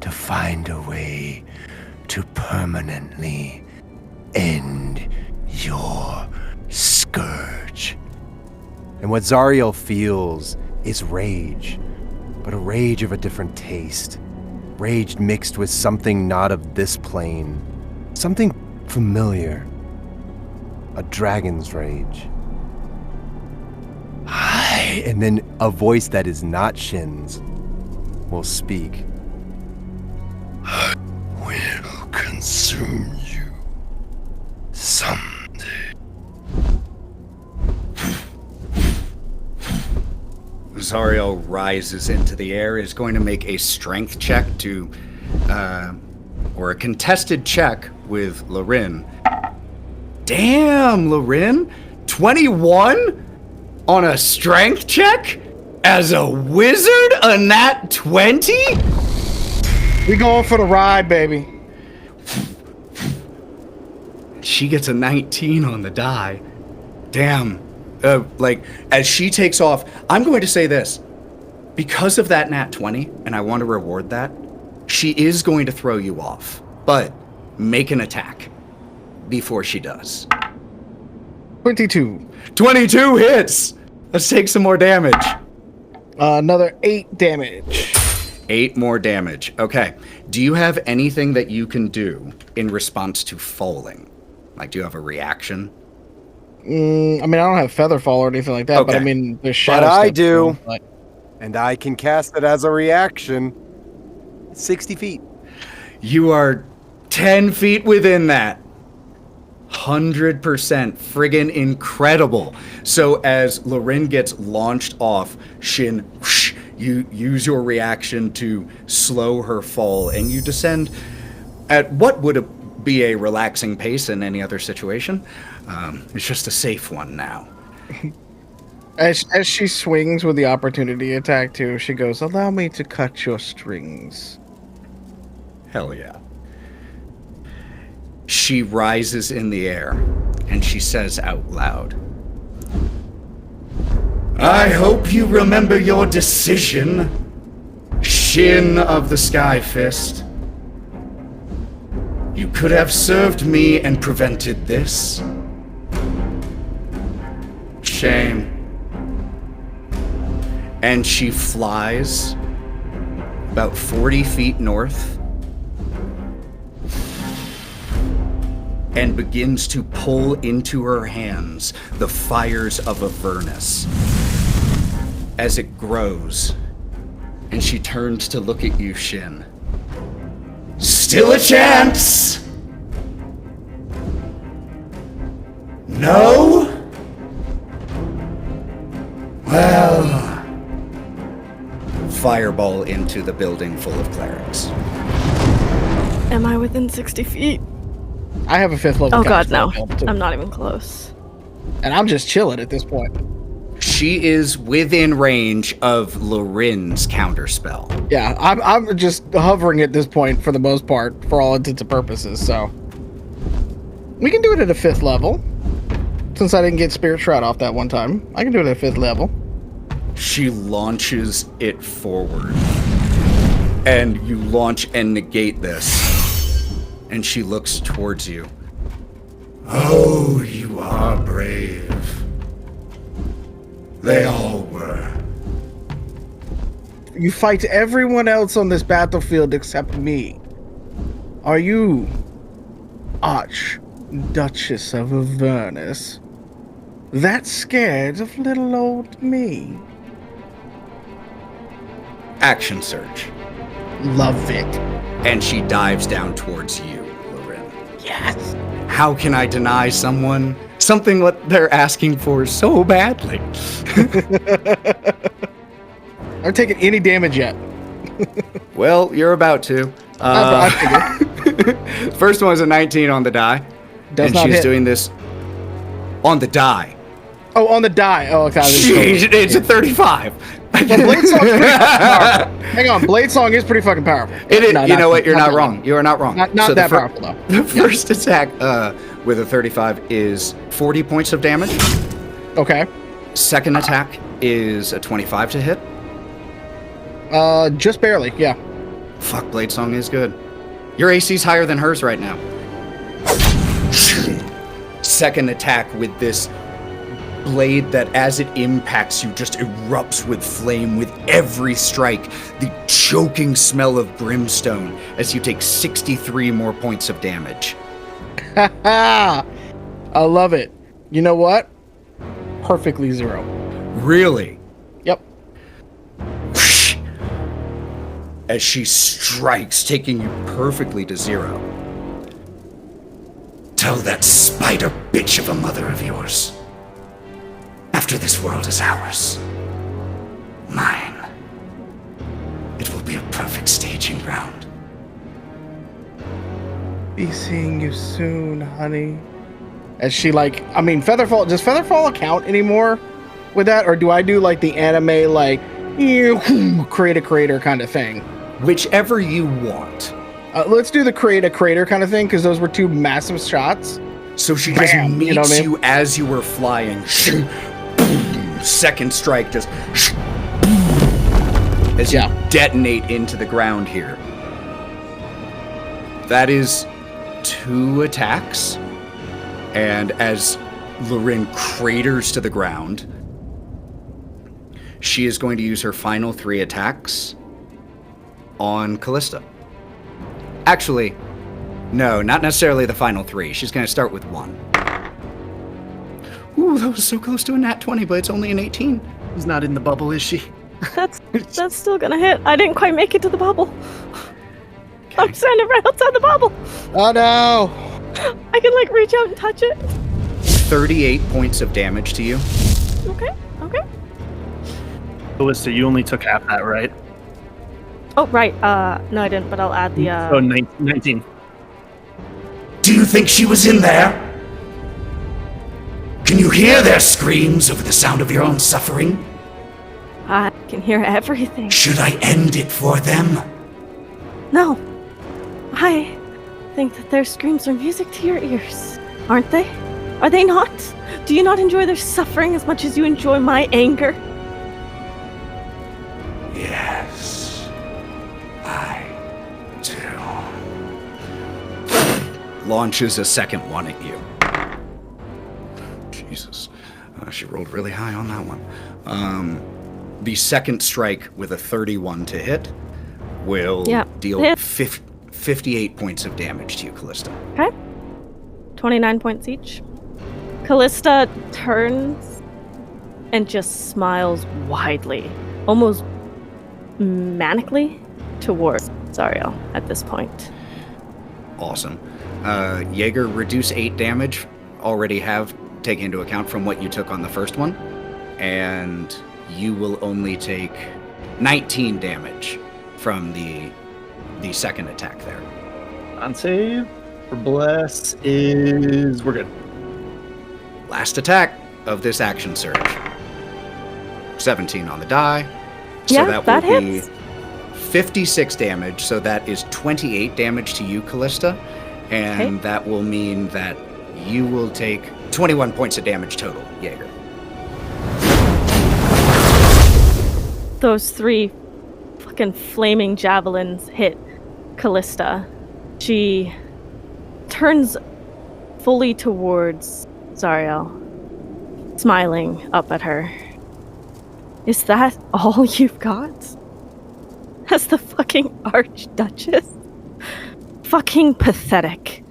S3: to find a way to permanently end your scourge. And what Zariel feels is rage, but a rage of a different taste. Rage mixed with something not of this plane. Something familiar. A dragon's rage. Hi. And then a voice that is not Shin's will speak. I will consume you someday.
S2: Zariel rises into the air, is going to make a strength check or a contested check with Lorwryn. Damn, Lorwryn! 21 on a strength check? As a wizard? A nat 20?
S8: We going for the ride, baby.
S2: She gets a 19 on the die. Damn. As she takes off, I'm going to say this. Because of that nat 20, and I want to reward that, she is going to throw you off. But make an attack before she does.
S8: 22.
S2: 22 hits! Let's take some more damage.
S8: Another 8 damage.
S2: 8 more damage. Okay. Do you have anything that you can do in response to falling? Like, do you have a reaction?
S8: I mean, I don't have Feather Fall or anything like that,
S2: Okay.
S8: but I mean, there's shadow.
S3: But I
S8: Step
S3: do.
S8: too, like-
S3: And I can cast it as a reaction. 60 feet.
S2: You are 10 feet within that. 100% friggin' incredible. So as Lorwryn gets launched off, Shin, whoosh, you use your reaction to slow her fall, and you descend at what would be a relaxing pace in any other situation. It's just a safe one now.
S8: As she swings with the opportunity attack too, she goes, "Allow me to cut your strings."
S2: Hell yeah. She rises in the air, and she says out loud, I hope you remember your decision, Shin of the Sky Fist. You could have served me and prevented this. shame. And she flies about 40 feet north and begins to pull into her hands the fires of Avernus as it grows. And she turns to look at you, Shin. Still a chance? No? Well... Fireball into the building full of clerics.
S6: Am I within 60 feet?
S8: I have a 5th level.
S6: Oh god, no.
S8: counterspell,
S6: I'm not even close.
S8: and I'm just chilling at this point.
S2: She is within range of Lorwryn's counterspell.
S8: Yeah, I'm just hovering at this point for the most part, for all intents and purposes. So we can do it at a 5th level. Since I didn't get Spirit Shroud off that one time, I can do it at a 5th level.
S2: She launches it forward. And you launch and negate this. And she looks towards you. Oh, you are brave. They all were.
S8: You fight everyone else on this battlefield except me. Are you Archduchess of Avernus that scared of little old me?
S2: Action surge.
S8: Love it.
S2: And she dives down towards you, Lorwryn.
S8: Yes.
S2: How can I deny someone something what they're asking for so badly?
S8: I haven't taken any damage yet.
S2: Well, you're about to.
S8: I figured.
S2: First one was a 19 on the die.
S8: Does
S2: and
S8: not
S2: she's
S8: hit.
S2: doing this on the die.
S8: Oh, on the die. Oh, okay.
S2: It's a 35.
S8: Well, Blade Song's pretty powerful. Hang on, Blade Song is pretty fucking powerful.
S2: It is.
S8: No,
S2: you know what? You're not
S8: that
S2: wrong. You are not wrong.
S8: Not
S2: So
S8: that powerful, though.
S2: The first attack with a 35 is 40 points of damage.
S8: Okay.
S2: Second attack is a 25 to hit.
S8: Just barely, yeah.
S2: Fuck, Blade Song is good. Your AC's higher than hers right now. Second attack with this blade that as it impacts you just erupts with flame with every strike. The choking smell of brimstone as you take 63 more points of damage.
S8: I love it. You know what? Perfectly 0.
S2: Really?
S8: Yep.
S2: As she strikes, taking you perfectly to 0. Tell that spider bitch of a mother of yours. After this world is ours, mine, it will be a perfect staging ground.
S8: Be seeing you soon, honey. As she Featherfall, does Featherfall count anymore with that? Or do I do like the anime, like, create a crater kind of thing?
S2: Whichever you want.
S8: Let's do the create a crater kind of thing, because those were 2 massive shots.
S2: So she
S8: Bam,
S2: just meets
S8: you know what I mean?
S2: you as you were flying. Second strike, just as you detonate into the ground here. That is 2 attacks. And as Lorwryn craters to the ground, she is going to use her final 3 attacks on Kalista. Actually, no, not necessarily the final 3. She's going to start with 1. Ooh, that was so close to a nat 20, but it's only an 18.
S5: She's not in the bubble, is she?
S6: That's still gonna hit. I didn't quite make it to the bubble. I'm standing right outside the bubble.
S8: Oh no!
S6: I can like reach out and touch it.
S2: 38 points of damage to you.
S6: Okay.
S5: Kalista, you only took half that, right?
S6: Oh right. No, I didn't. But I'll add the.
S5: Oh, 19.
S2: Do you think she was in there? Can you hear their screams over the sound of your own suffering?
S6: I can hear everything.
S2: Should I end it for them?
S6: No. I think that their screams are music to your ears, aren't they? Are they not? Do you not enjoy their suffering as much as you enjoy my anger?
S2: Yes, I do. Launches a second one at you. Jesus. She rolled really high on that one. The second strike with a 31 to hit will deal
S6: hit.
S2: 58 points of damage to you, Kalista.
S6: Okay. 29 points each. Kalista turns and just smiles widely, almost manically, towards Zariel at this point.
S2: Awesome. Jaeger, reduce 8 damage. Already have taken into account from what you took on the first one. And you will only take 19 damage from the second attack there.
S5: On save for bless is... We're good.
S2: Last attack of this action surge. 17 on the die. So
S6: Yeah,
S2: that
S6: that
S2: will
S6: hits.
S2: be 56 damage. So that is 28 damage to you, Kalista. And
S6: Okay.
S2: that will mean that you will take 21 points of damage total, Jaeger.
S6: Those 3 fucking flaming javelins hit Kalista. She turns fully towards Zariel, smiling up at her. Is that all you've got? As the fucking Archduchess? Fucking pathetic.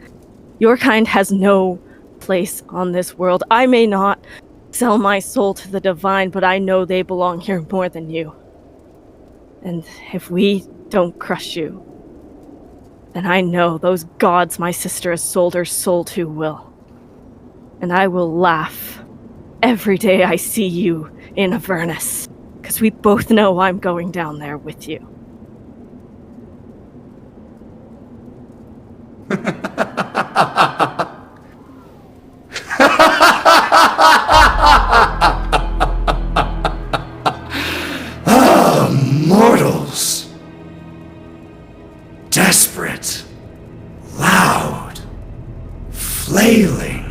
S6: Your kind has no place on this world. I may not sell my soul to the divine, but I know they belong here more than you. And if we don't crush you, then I know those gods my sister has sold her soul to will. And I will laugh every day I see you in Avernus, because we both know I'm going down there with you.
S2: Mortals. Desperate. Loud. Flailing.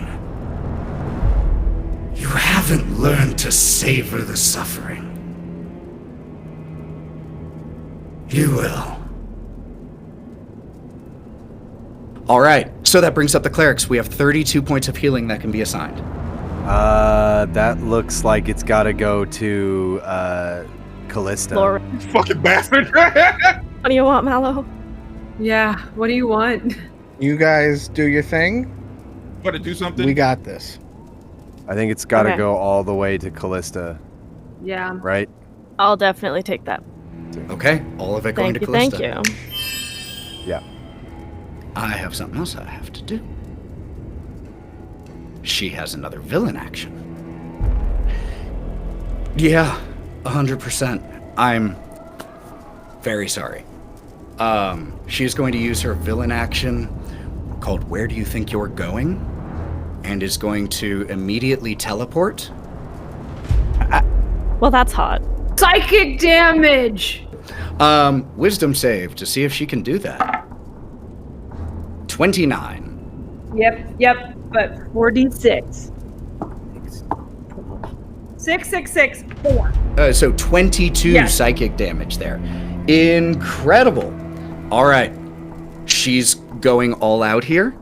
S2: You haven't learned to savor the suffering. You will. All right, so that brings up the clerics. We have 32 points of healing that can be assigned.
S3: That looks like it's got to go to Kalista.
S6: Lorwryn,
S4: Fucking bastard.
S6: what do you want, Mallow?
S7: Yeah, what do you want?
S8: You guys do your thing.
S4: Want to do something?
S8: We got this.
S3: I think it's got to
S6: Okay.
S3: go all the way to Kalista,
S7: Yeah.
S3: right?
S6: I'll definitely take that.
S2: Okay, all of it going
S6: Thank
S2: to
S6: you,
S2: Kalista.
S6: thank you.
S3: Yeah.
S2: I have something else I have to do. She has another villain action. Yeah, 100%. I'm very sorry. She's going to use her villain action called Where Do You Think You're Going? And is going to immediately teleport.
S6: Well, that's hot.
S7: Psychic damage!
S2: Wisdom save to see if she can do that. 29.
S7: Yep, but 4d6. 6, 6, 6, 4.
S2: So 22
S7: Yes.
S2: psychic damage there. Incredible. All right. She's going all out here.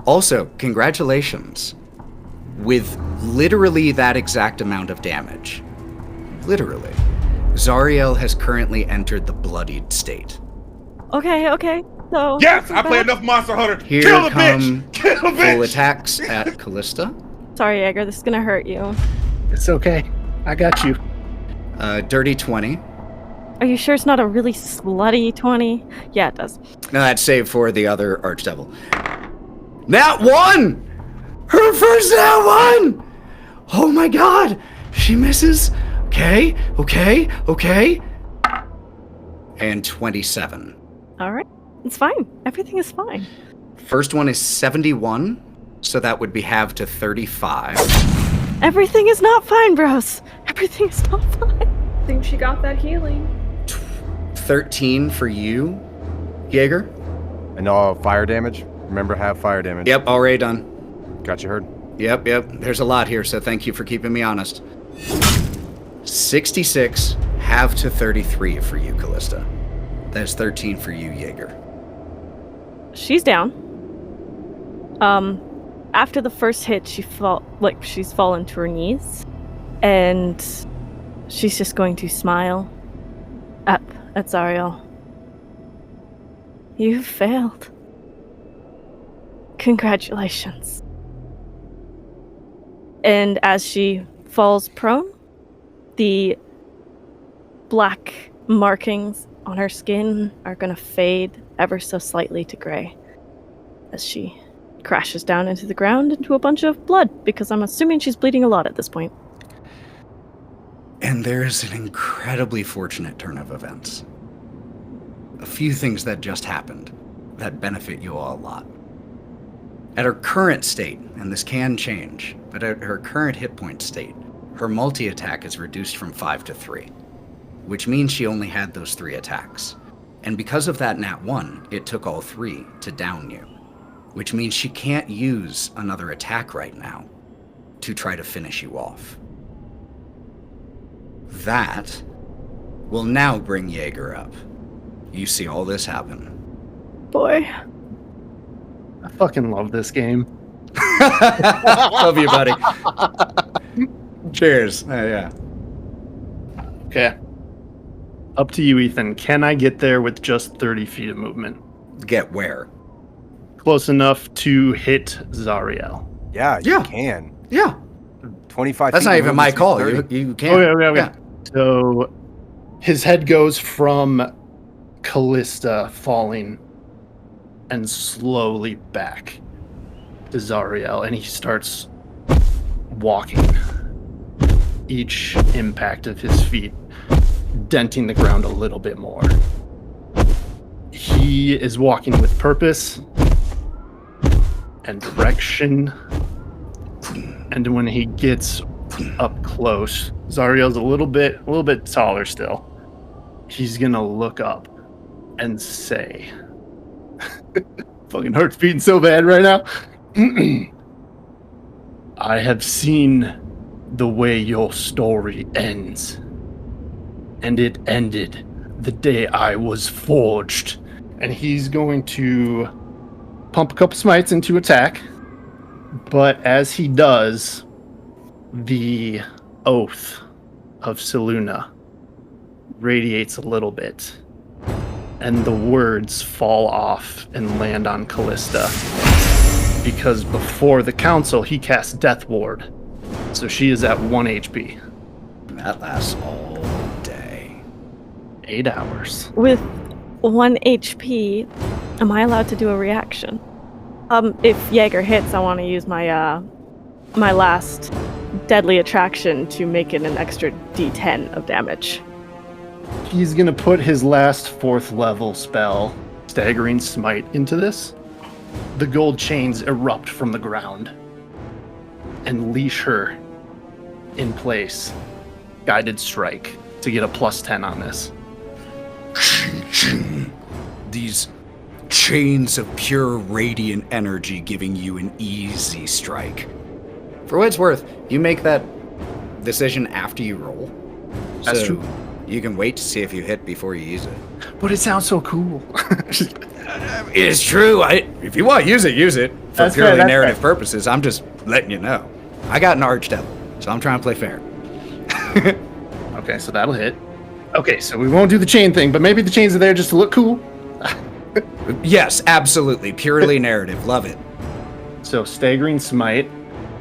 S2: Also, congratulations. With literally that exact amount of damage. Literally. Zariel has currently entered the bloodied state.
S6: Okay. So
S4: Yes,
S6: not
S4: I
S6: too
S4: play
S6: bad.
S4: enough Monster Hunter.
S2: Here
S4: Kill the
S2: come
S4: bitch. Kill the
S2: full
S4: bitch.
S2: attacks at Kalista.
S6: Sorry, Jaeger, this is gonna hurt you.
S5: It's okay. I got you.
S2: Dirty 20.
S6: Are you sure it's not a really slutty 20? Yeah, it does.
S2: No, that's saved for the other Archdevil. Nat 1! Her first Nat 1! Oh my god! She misses. Okay. And 27.
S6: All right, it's fine. Everything is fine.
S2: First one is 71, so that would be halved to 35.
S6: Everything is not fine, bros. Everything is not fine.
S7: I think she got that healing.
S2: 13 for you, Jaeger.
S3: And all fire damage. Remember, have fire damage.
S2: Yep, already done.
S3: Got you heard.
S2: Yep. There's a lot here, so thank you for keeping me honest. 66, halved to 33 for you, Kalista. That's 13 for you, Jaeger.
S6: She's down. after the first hit, she's fallen to her knees, and she's just going to smile up at Zariel. You failed. Congratulations. And as she falls prone, the black markings on her skin are going to fade ever so slightly to gray as she crashes down into the ground into a bunch of blood, because I'm assuming she's bleeding a lot at this point.
S2: And there's an incredibly fortunate turn of events. A few things that just happened that benefit you all a lot. At her current state, and this can change, but at her current hit point state, her multi-attack is reduced from 5 to 3, which means she only had those 3 attacks. And because of that nat 1, it took all 3 to down you, which means she can't use another attack right now to try to finish you off. That will now bring Jaeger up. You see all this happen.
S6: Boy.
S5: I fucking love this game.
S2: Love you, buddy. Cheers. Yeah.
S5: Okay. Up to you, Ethan. Can I get there with just 30 feet of movement?
S2: Get where?
S5: Close enough to hit Zariel.
S3: Yeah, you
S2: Yeah.
S3: can.
S2: Yeah.
S3: 25
S2: That's
S3: feet
S2: not even my
S3: movement
S2: call.
S3: speed, 30.
S2: You can't.
S5: Okay.
S2: Yeah.
S5: So his head goes from Kalista falling and slowly back to Zariel, and he starts walking. Each impact of his feet denting the ground a little bit more. He is walking with purpose and direction. And when he gets up close, Zariel's a little bit taller still. He's gonna look up and say, fucking heart's beating so bad right now. I have seen the way your story ends. And it ended the day I was forged. And he's going to pump a couple smites into attack. But as he does, the oath of Selûne radiates a little bit. And the words fall off and land on Kalista. Because before the council, he cast Death Ward. So she is at 1 HP.
S2: That lasts all day.
S5: 8 hours.
S6: With 1 HP, am I allowed to do a reaction? If Jaeger hits, I want to use my my last deadly attraction to make it an extra D10 of damage.
S5: He's gonna put his last 4th level spell, Staggering Smite, into this. The gold chains erupt from the ground and leash her in place. Guided Strike to get a +10 on this.
S2: These chains of pure radiant energy giving you an easy strike. For what it's worth, you make that decision after you roll.
S5: That's
S2: so
S5: true.
S2: You can wait to see if you hit before you use it.
S5: But it sounds so cool.
S2: It is true. If you want to use it for
S5: That's
S2: purely
S5: fair, that's
S2: narrative
S5: fair.
S2: purposes. I'm just letting you know. I got an Archdevil, so I'm trying to play fair.
S5: Okay, so that'll hit. Okay, so we won't do the chain thing, but maybe the chains are there just to look cool.
S2: Yes, absolutely. Purely narrative. Love it.
S5: So Staggering Smite.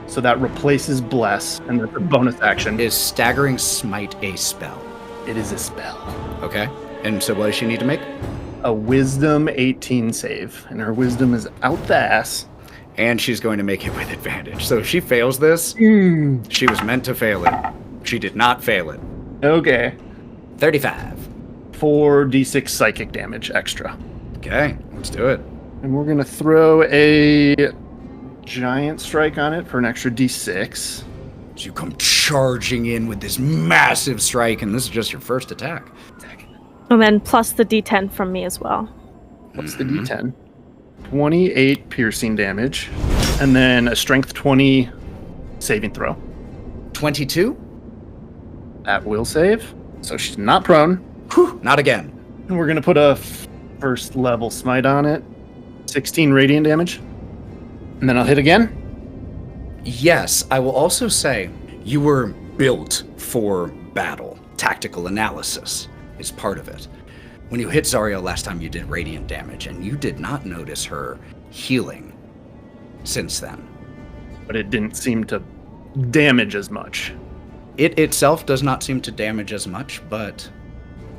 S5: So that replaces Bless, and that's a bonus action.
S2: Is Staggering Smite a spell?
S5: It is a spell.
S2: Okay. And so what does she need to make?
S5: A Wisdom 18 save, and her Wisdom is out the ass.
S2: And she's going to make it with advantage. So if she fails this, she was meant to fail it. She did not fail it.
S5: Okay.
S2: 35.
S5: 4d6 psychic damage extra.
S2: Okay, let's do it.
S5: And we're going to throw a giant strike on it for an extra d6.
S2: So you come charging in with this massive strike, and this is just your first attack.
S6: And then plus the D10 from me as well.
S5: What's the d10? 28 piercing damage, and then a strength 20 saving throw.
S2: 22?
S5: That will save. So she's not prone.
S2: Whew, not again.
S5: And we're going to put a first level smite on it. 16 radiant damage. And then I'll hit again.
S2: Yes, I will also say you were built for battle. Tactical analysis is part of it. When you hit Zariel last time, you did radiant damage, and you did not notice her healing since then.
S5: But it didn't seem to damage as much.
S2: It itself does not seem to damage as much, but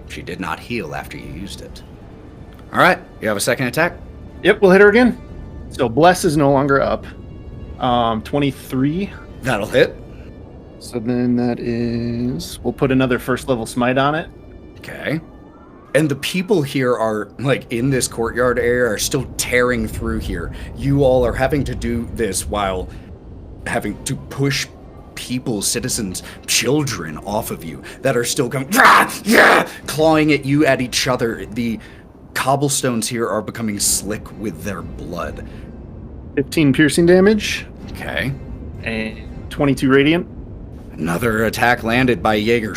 S2: she did not heal after you used it. All right, you have a second attack?
S5: Yep, we'll hit her again. So Bless is no longer up. 23.
S2: That'll hit.
S5: So then that is... We'll put another first level smite on it.
S2: Okay. And the people here are, like, in this courtyard area are still tearing through here. You all are having to do this while having to push people, citizens, children off of you that are still going, clawing at you, at each other. The cobblestones here are becoming slick with their blood.
S5: 15 piercing damage.
S2: Okay.
S5: And 22 radiant.
S2: Another attack landed by Jaeger.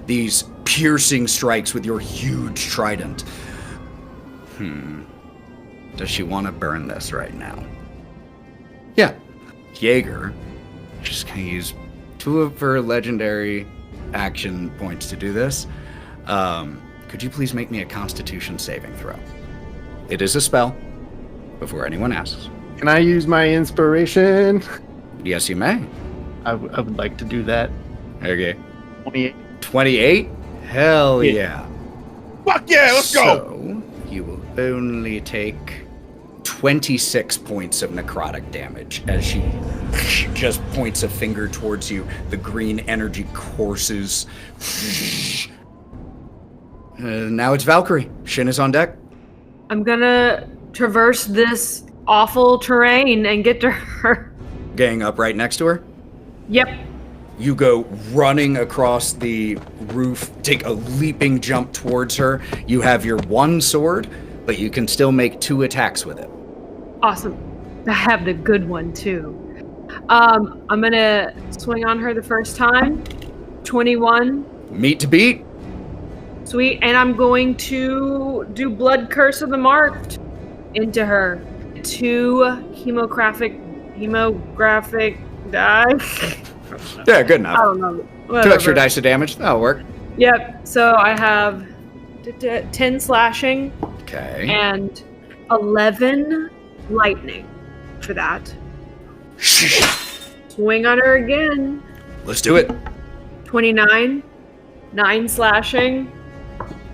S2: These piercing strikes with your huge trident. Does she want to burn this right now? Yeah. Jaeger, she's going to use 2 of her legendary action points to do this. Could you please make me a Constitution saving throw? It is a spell, before anyone asks.
S5: Can I use my inspiration?
S2: Yes, you may.
S5: I would like to do that.
S2: Okay.
S5: 28.
S2: 28? Hell yeah.
S4: Fuck yeah, let's go!
S2: So, you will only take 26 points of necrotic damage as she just points a finger towards you. The green energy courses. Now it's Valkerie. Shin is on deck.
S7: I'm gonna traverse this awful terrain and get to her.
S2: Gang up right next to her.
S7: Yep.
S2: You go running across the roof, take a leaping jump towards her. You have your one sword, but you can still make 2 attacks with it.
S7: Awesome. I have the good one too. I'm gonna swing on her the first time. 21.
S2: Meet to beat.
S7: Sweet. And I'm going to do Blood Curse of the Marked into her. 2 hemographic die.
S2: Yeah, good enough.
S7: I don't know.
S2: 2
S7: Whatever.
S2: extra dice of damage. That'll work.
S7: Yep. So I have 10 slashing
S2: Okay.
S7: and 11 lightning for that. Swing on her again.
S2: Let's do it.
S7: 29, 9 slashing,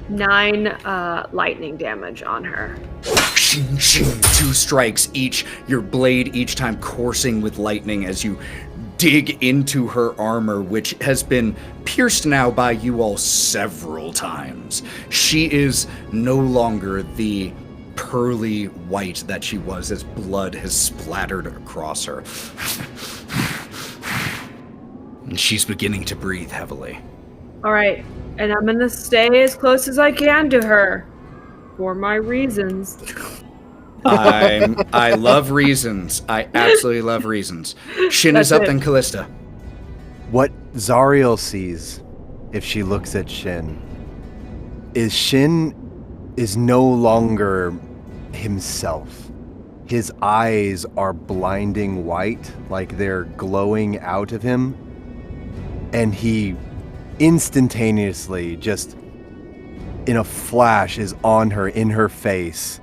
S7: 9 lightning damage on her.
S2: 2 strikes each, your blade each time coursing with lightning as you dig into her armor, which has been pierced now by you all several times. She is no longer the pearly white that she was as blood has splattered across her. And she's beginning to breathe heavily.
S7: All right, and I'm gonna stay as close as I can to her for my reasons.
S2: I love reasons. I absolutely love reasons. Shin is
S7: That's
S2: up,
S7: it.
S2: then Kalista.
S3: What Zariel sees, if she looks at Shin, is Shin is no longer himself. His eyes are blinding white, like they're glowing out of him. And he instantaneously, just in a flash, is on her, in her face.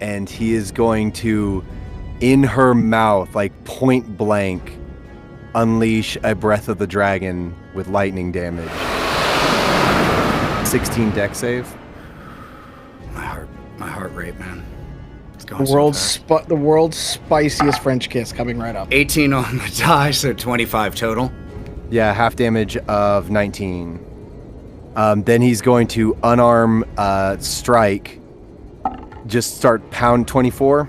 S3: And he is going to, in her mouth, like point blank, unleash a Breath of the Dragon with lightning damage. 16 deck save.
S2: My heart rate, man. It's going
S8: The world's spiciest French kiss coming right up.
S2: 18 on the die, so 25 total.
S3: Yeah, half damage of 19. Then he's going to unarm strike. Just start pound 24,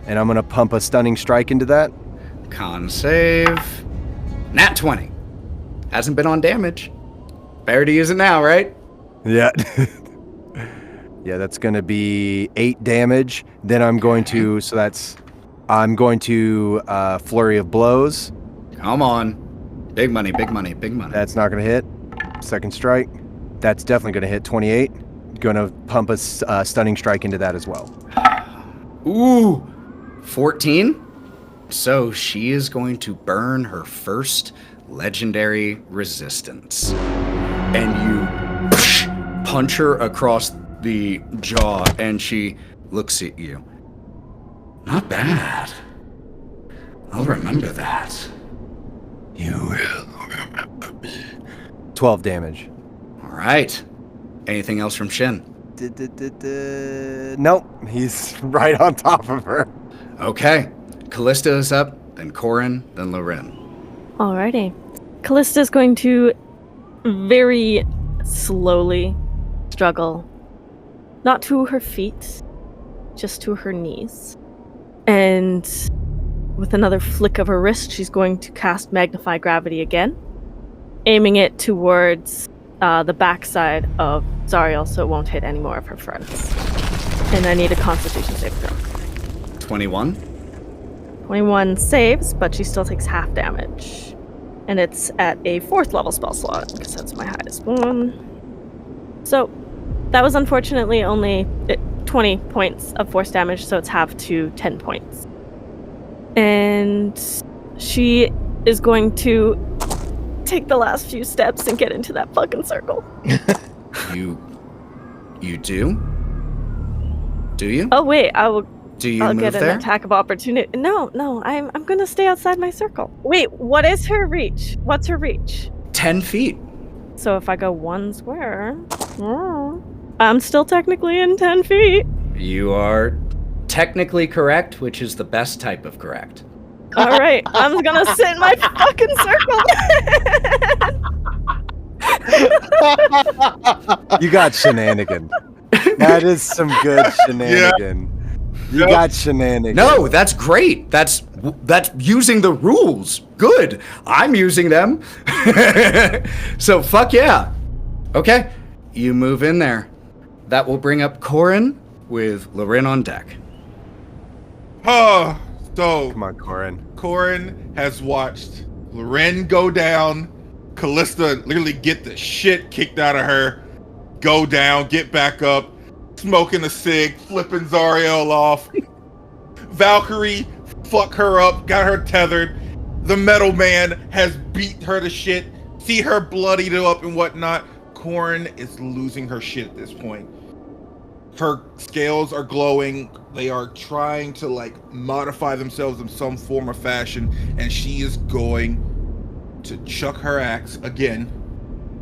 S3: and I'm going to pump a stunning strike into that.
S2: Con save. Nat 20. Hasn't been on damage. Better to use it now, right?
S3: Yeah. Yeah, that's going to be 8 damage. Then I'm going to, Flurry of Blows.
S2: Come on. Big money, big money, big money.
S3: That's not going to hit. Second strike. That's definitely going to hit 28. Going to pump a stunning strike into that as well.
S2: Ooh. 14? So she is going to burn her first legendary resistance. And you punch her across the jaw, and she looks at you. Not bad. I'll remember that. You will remember me.
S3: 12 damage.
S2: All right. Anything else from Shin?
S3: Nope, he's right on top of her.
S2: Okay. Kalista is up, then Korrin, then Lorwryn.
S6: Alrighty. Kalista's going to very slowly struggle, not to her feet, just to her knees. And with another flick of her wrist, she's going to cast Magnify Gravity again, aiming it towards the backside of Zariel so it won't hit any more of her friends. And I need a Constitution save throw.
S2: 21.
S6: 21 saves, but she still takes half damage. And it's at a 4th level spell slot, because that's my highest one. So, that was unfortunately only 20 points of force damage, so it's half to 10 points. And she is going to take the last few steps and get into that fucking circle.
S2: You do? Do you?
S6: Oh wait, I'll
S2: move
S6: get
S2: there?
S6: an attack of opportunity. No, I'm gonna stay outside my circle. Wait, what is her reach? What's her reach?
S2: 10 feet.
S6: So if I go 1 square, I'm still technically in 10 feet.
S2: You are technically correct, which is the best type of correct.
S6: All right, I'm gonna sit in my fucking circle.
S3: You got shenanigan. That is some good shenanigan. You got shenanigan.
S2: No, that's great. That's using the rules. Good. I'm using them. So fuck yeah. Okay, you move in there. That will bring up Korrin with Lorwryn on deck.
S4: So
S3: Come on, Korrin.
S4: Korrin has watched Lorwryn go down, Kalista literally get the shit kicked out of her, go down, get back up, smoking a cig, flipping Zariel off. Valkerie fuck her up, got her tethered. The MalloMan has beat her to shit. See her bloodied up and whatnot. Korrin is losing her shit at this point. Her scales are glowing. They are trying to modify themselves in some form or fashion, and she is going to chuck her axe again.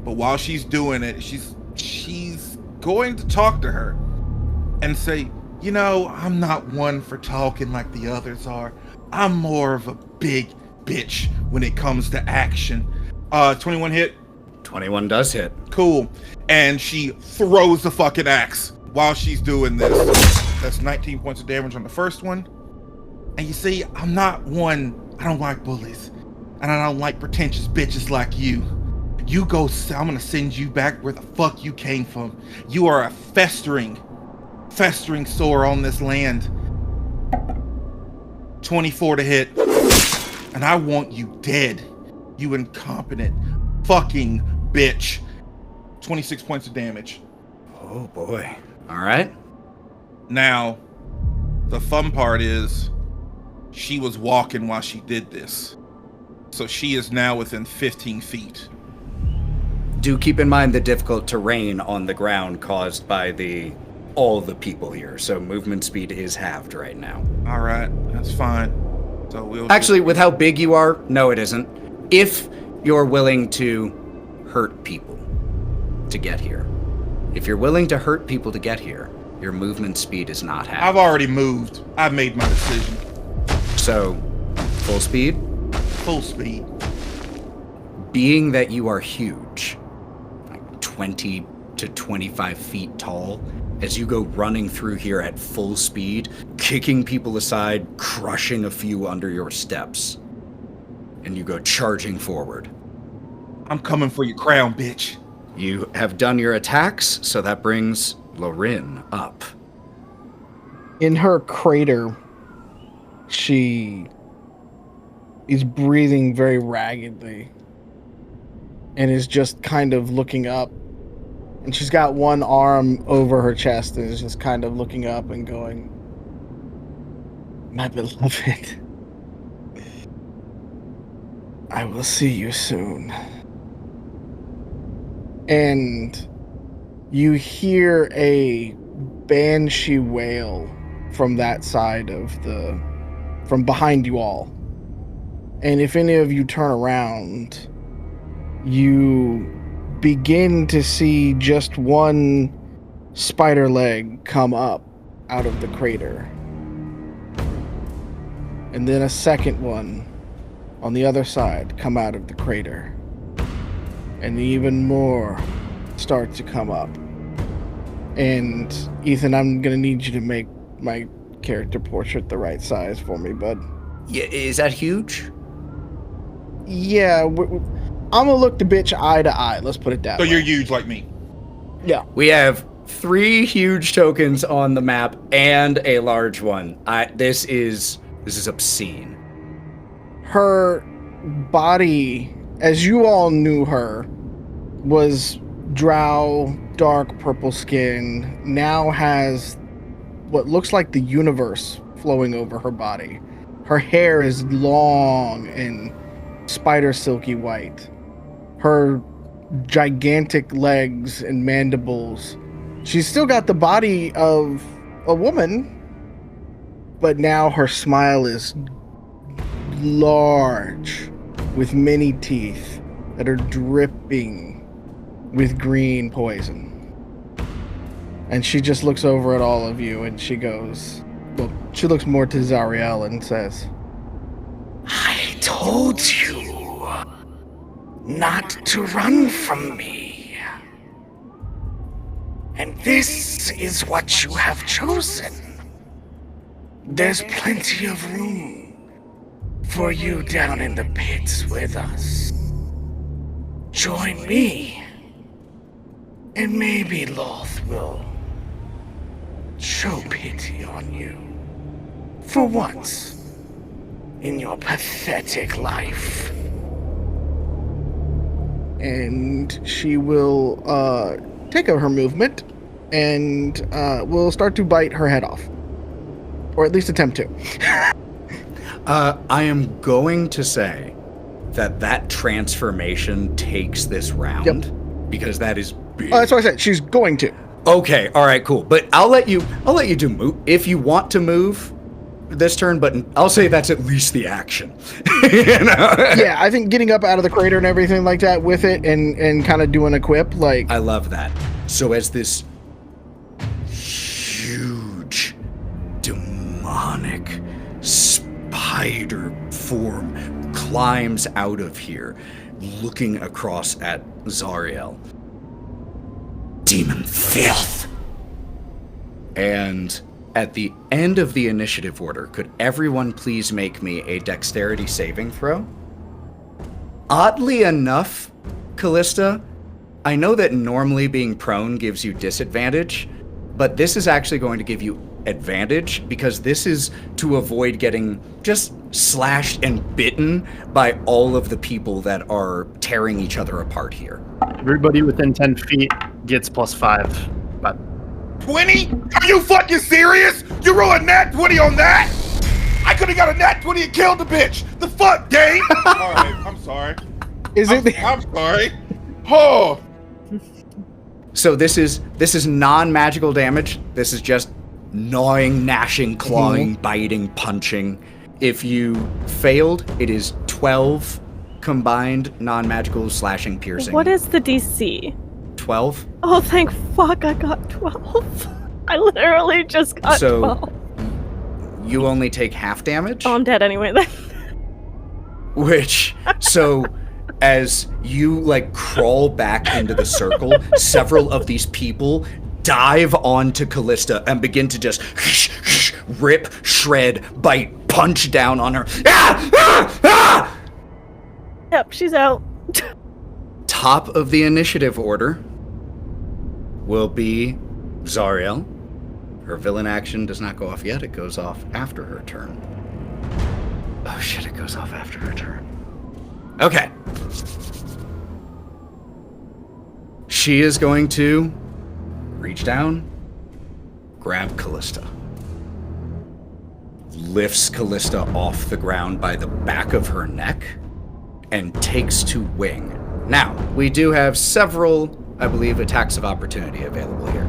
S4: But while she's doing it, she's going to talk to her and say, you know, I'm not one for talking like the others are. I'm more of a big bitch when it comes to action. 21 hit?
S2: 21 does hit.
S4: Cool. And she throws the fucking axe while she's doing this. That's 19 points of damage on the first one. And you see, I'm not one, I don't like bullies. And I don't like pretentious bitches like you. You go, I'm gonna send you back where the fuck you came from. You are a festering sore on this land. 24 to hit. And I want you dead. You incompetent fucking bitch. 26 points of damage.
S2: Oh boy. All right.
S4: Now, the fun part is she was walking while she did this. So she is now within 15 feet.
S2: Do keep in mind the difficult terrain on the ground caused by all the people here. So movement speed is halved right now.
S4: All right, that's fine. So we'll
S2: Actually, with how big you are, no, it isn't. If you're willing to hurt people to get here. If you're willing to hurt people to get here, your movement speed is not halved.
S4: I've already moved. I've made my decision.
S2: So, full speed?
S4: Full speed.
S2: Being that you are huge, like 20 to 25 feet tall, as you go running through here at full speed, kicking people aside, crushing a few under your steps, and you go charging forward.
S4: I'm coming for your crown, bitch.
S2: You have done your attacks, so that brings Lorwryn up.
S8: In her crater, she is breathing very raggedly and is just kind of looking up. And she's got one arm over her chest and is just kind of looking up and going, my beloved, I will see you soon. And you hear a banshee wail from that side from behind you all. And if any of you turn around, you begin to see just one spider leg come up out of the crater. And then a second one on the other side come out of the crater. And even more start to come up. And Ethan, I'm gonna need you to make my character portrait the right size for me, bud.
S2: Yeah, is that huge?
S8: Yeah, I'm gonna look the bitch eye to eye. Let's put it that
S4: So
S8: way.
S4: you're huge like me.
S8: Yeah.
S2: We have 3 huge tokens on the map and a large one. This is obscene.
S8: Her body, as you all knew her, was drow, dark purple skin, now has what looks like the universe flowing over her body. Her hair is long and spider silky white. Her gigantic legs and mandibles. She's still got the body of a woman, but now her smile is large with many teeth that are dripping with green poison. And she just looks over at all of you and she goes, well, she looks more to Zariel and says,
S9: I told you not to run from me. And this is what you have chosen. There's plenty of room for you down in the pits with us. Join me, and maybe Loth will show pity on you for once in your pathetic life.
S8: and she will take her movement and will start to bite her head off, or at least attempt to.
S2: I am going to say that transformation takes this round, because that is big.
S8: That's what I said. She's going to.
S2: Okay, all right, cool. But I'll let you do move if you want to move this turn, but I'll say that's at least the action. You know?
S8: Yeah, I think getting up out of the crater and everything like that with it and kind of doing a quip, like...
S2: I love that. So as this huge, demonic spider form climbs out of here, looking across at Zariel. Demon filth! And at the end of the initiative order, could everyone please make me a dexterity saving throw? Oddly enough, Kalista, I know that normally being prone gives you disadvantage, but this is actually going to give you advantage, because this is to avoid getting just slashed and bitten by all of the people that are tearing each other apart here.
S5: Everybody within 10 feet gets +5. But
S4: 20? Are you fucking serious? You roll a nat 20 on that? I could have got a nat 20 and killed the bitch. The fuck, game? All right, I'm sorry. I'm sorry. Oh.
S2: So this is non-magical damage. This is just gnawing, gnashing, clawing, biting, punching. If you failed, it is 12 combined non-magical slashing, piercing.
S6: What is the DC?
S2: 12.
S6: Oh, thank fuck, I got 12. I literally just got 12.
S2: You only take half damage?
S6: Oh, I'm dead anyway then.
S2: Which, so as you crawl back into the circle, several of these people dive onto Kalista and begin to just rip, shred, bite, punch down on her. Ah! Ah! Ah!
S6: Yep, she's out.
S2: Top of the initiative order will be Zariel. Her villain action does not go off yet. It goes off after her turn. Oh shit, it goes off after her turn. Okay. She is going to reach down, grab Kalista. Lifts Kalista off the ground by the back of her neck and takes to wing. Now, we do have several, I believe, attacks of opportunity available here.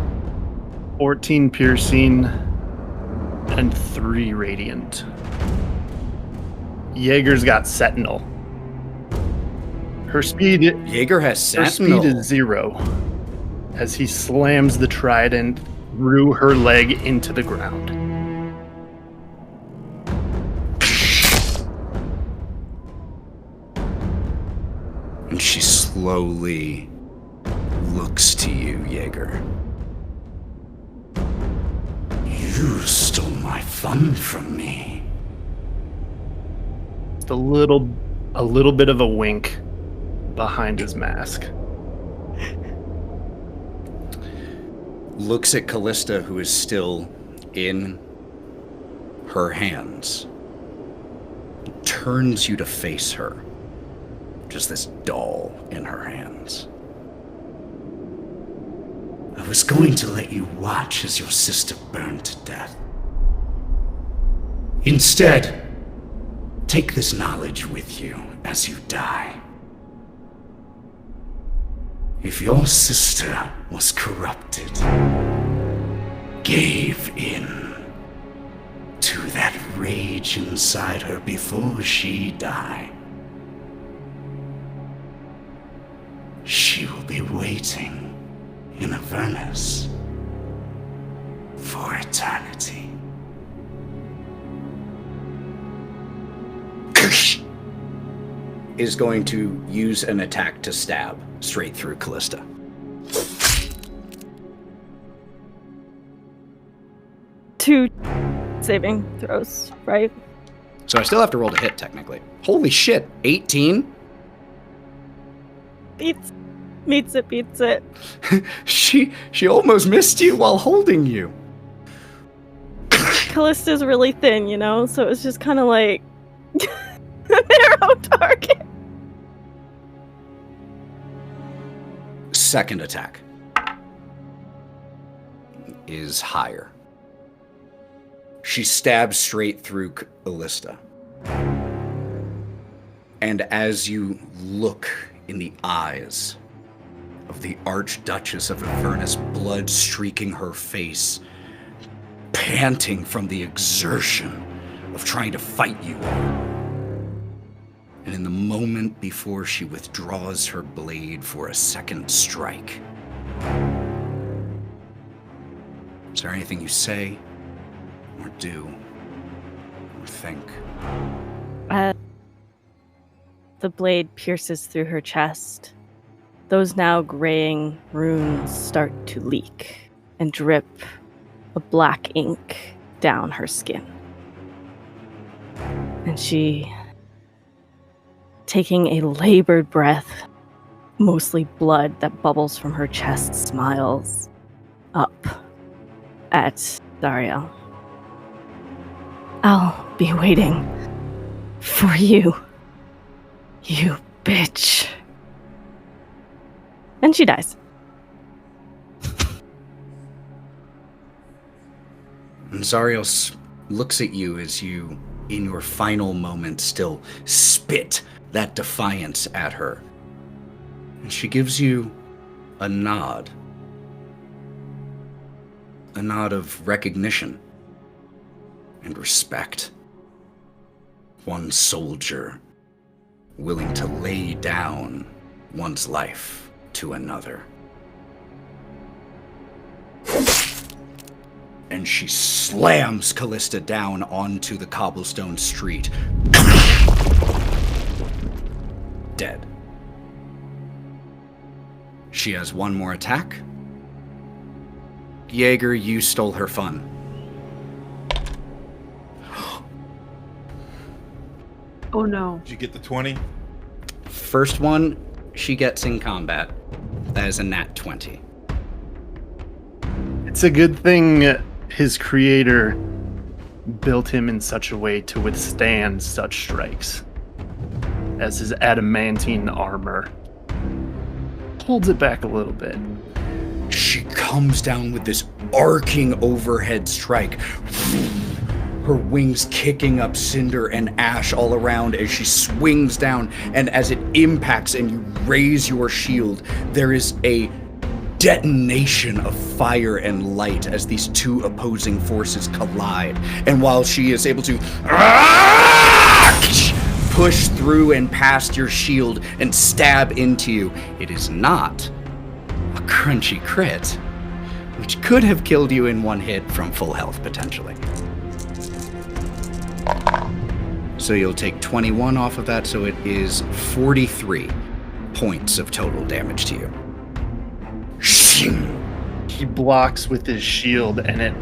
S5: 14 piercing and 3 radiant. Jaeger's got Sentinel. Her speed
S2: Jaeger has
S5: Sentinel. Her speed is 0 as he slams the trident through her leg into the ground.
S2: And she slowly looks to you, Jaeger. You stole my fun from me.
S5: Just a little bit of a wink behind his mask.
S2: Looks at Kalista, who is still in her hands. Turns you to face her. Just this doll in her hands. I was going to let you watch as your sister burned to death. Instead, take this knowledge with you as you die. If your sister was corrupted, gave in to that rage inside her before she died, she will be waiting in Avernus for eternity. Is going to use an attack to stab straight through Kalista.
S6: Two saving throws, right?
S2: So I still have to roll to hit, technically. Holy shit, 18?
S6: Beats it.
S2: She almost missed you while holding you.
S6: Kalista's really thin, you know, so it's just kind of like a narrow target.
S2: Second attack is higher. She stabs straight through Kalista. And as you look in the eyes of the Archduchess of Avernus, blood streaking her face, panting from the exertion of trying to fight you all. And in the moment before she withdraws her blade for a second strike, is there anything you say, or do, or think?
S6: The blade pierces through her chest. Those now graying runes start to leak and drip a black ink down her skin. And she, taking a labored breath, mostly blood that bubbles from her chest, smiles up at Zariel. I'll be waiting for you, you bitch. And she dies.
S2: And Zariel looks at you as you, in your final moment, still spit that defiance at her. And she gives you a nod. A nod of recognition and respect. One soldier willing to lay down one's life to another. And she slams Kalista down onto the cobblestone street. Dead. She has one more attack. Jaeger, you stole her fun.
S7: Oh no.
S4: Did you get the 20?
S2: First one, she gets in combat. That is a nat 20.
S5: It's a good thing his creator built him in such a way to withstand such strikes, as his adamantine armor holds it back a little bit.
S2: She comes down with this arcing overhead strike, her wings kicking up cinder and ash all around as she swings down, and as it impacts and you raise your shield, there is a detonation of fire and light as these two opposing forces collide. And while she is able to push through and past your shield and stab into you, it is not a crunchy crit, which could have killed you in one hit from full health potentially. So you'll take 21 off of that, so it is 43 points of total damage to you.
S5: He blocks with his shield and it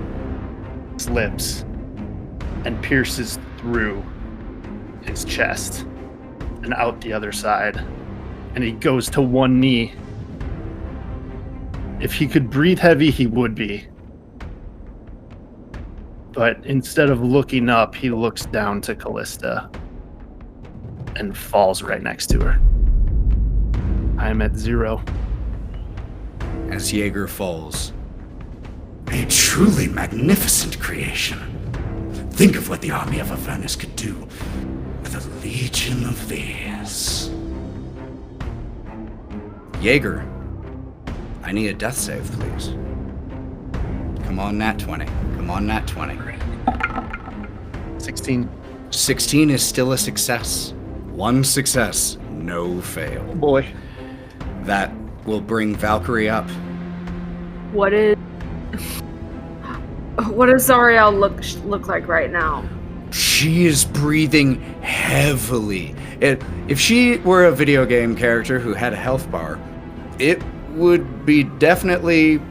S5: slips and pierces through his chest and out the other side. And he goes to one knee. If he could breathe heavy, he would be. But instead of looking up, he looks down to Kalista and falls right next to her. I'm at 0.
S2: As Jaeger falls. A truly magnificent creation. Think of what the army of Avernus could do with a legion of these. Jaeger, I need a death save, please. Come on, nat 20. Come on, nat 20.
S5: 16.
S2: 16 is still a success. One success, no fail.
S5: Oh boy.
S2: That will bring Valkerie up.
S7: What does Zariel look like right now?
S2: She is breathing heavily. If she were a video game character who had a health bar, it would be definitely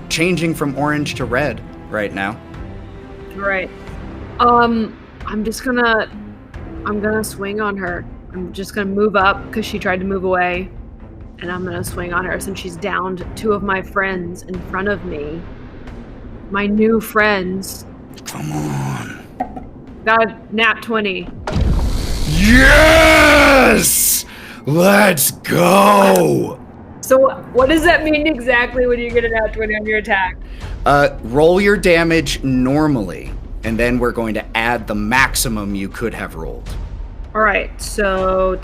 S2: changing from orange to red right now.
S7: Right. I'm gonna swing on her. I'm just gonna move up because she tried to move away. And I'm gonna swing on her since she's downed 2 of my friends in front of me. My new friends.
S2: Come on.
S7: Got a nat 20.
S2: Yes! Let's go!
S7: So what does that mean exactly when you get a nat 20 on your attack?
S2: Roll your damage normally, and then we're going to add the maximum you could have rolled.
S7: All right, so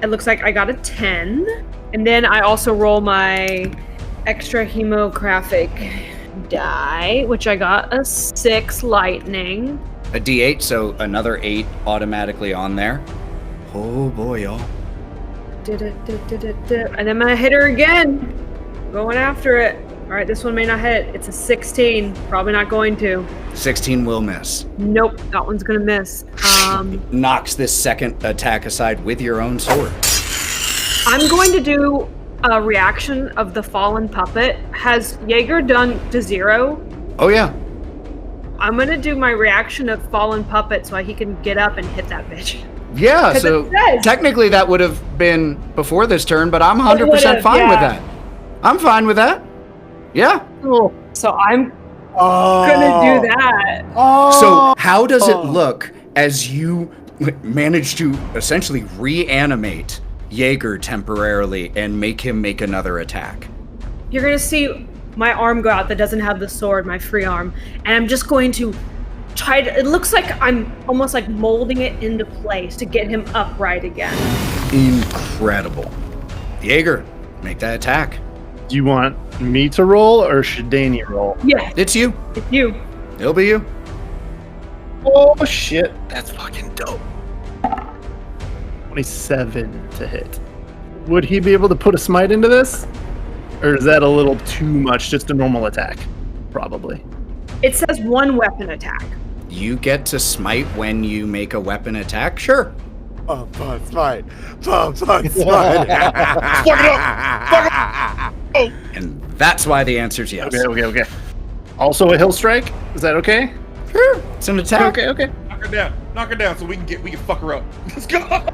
S7: it looks like I got a 10, and then I also roll my extra hemographic die, which I got a 6 lightning.
S2: A D8, so another 8 automatically on there. Oh boy, y'all.
S7: And then I'm gonna hit her again. Going after it. All right, this one may not hit. It's a 16. Probably not going to.
S2: 16 will miss.
S7: Nope, that one's gonna miss.
S2: Knocks this second attack aside with your own sword.
S7: I'm going to do a reaction of the fallen puppet. Has Jaeger done to 0?
S2: Oh yeah.
S7: I'm gonna do my reaction of fallen puppet so he can get up and hit that bitch.
S2: Yeah, so technically that would have been before this turn, but I'm 100% fine with that. I'm fine with that. Yeah.
S7: Cool. So I'm gonna do that.
S2: So how does it look as you manage to essentially reanimate Jaeger temporarily and make him make another attack?
S7: You're gonna see my arm go out that doesn't have the sword, my free arm, and I'm just going to try to, it looks like I'm almost like molding it into place to get him upright again.
S2: Incredible. Jaeger, make that attack.
S5: Do you want me to roll or should Danny roll?
S7: Yeah.
S2: It's you.
S7: It's you.
S2: It'll be you.
S5: Oh shit, that's fucking dope. 27 to hit. Would he be able to put a smite into this? Or is that a little too much, just a normal attack? Probably.
S7: It says 1 weapon attack.
S2: You get to smite when you make a weapon attack? Sure.
S3: Smite. Smite.
S5: Fuck it up! Fuck it!
S2: And that's why the answer is yes.
S5: Okay. Also a hill strike? Is that okay?
S2: Sure. It's an attack.
S5: Okay.
S4: Knock her down so we can fuck her up. Let's go.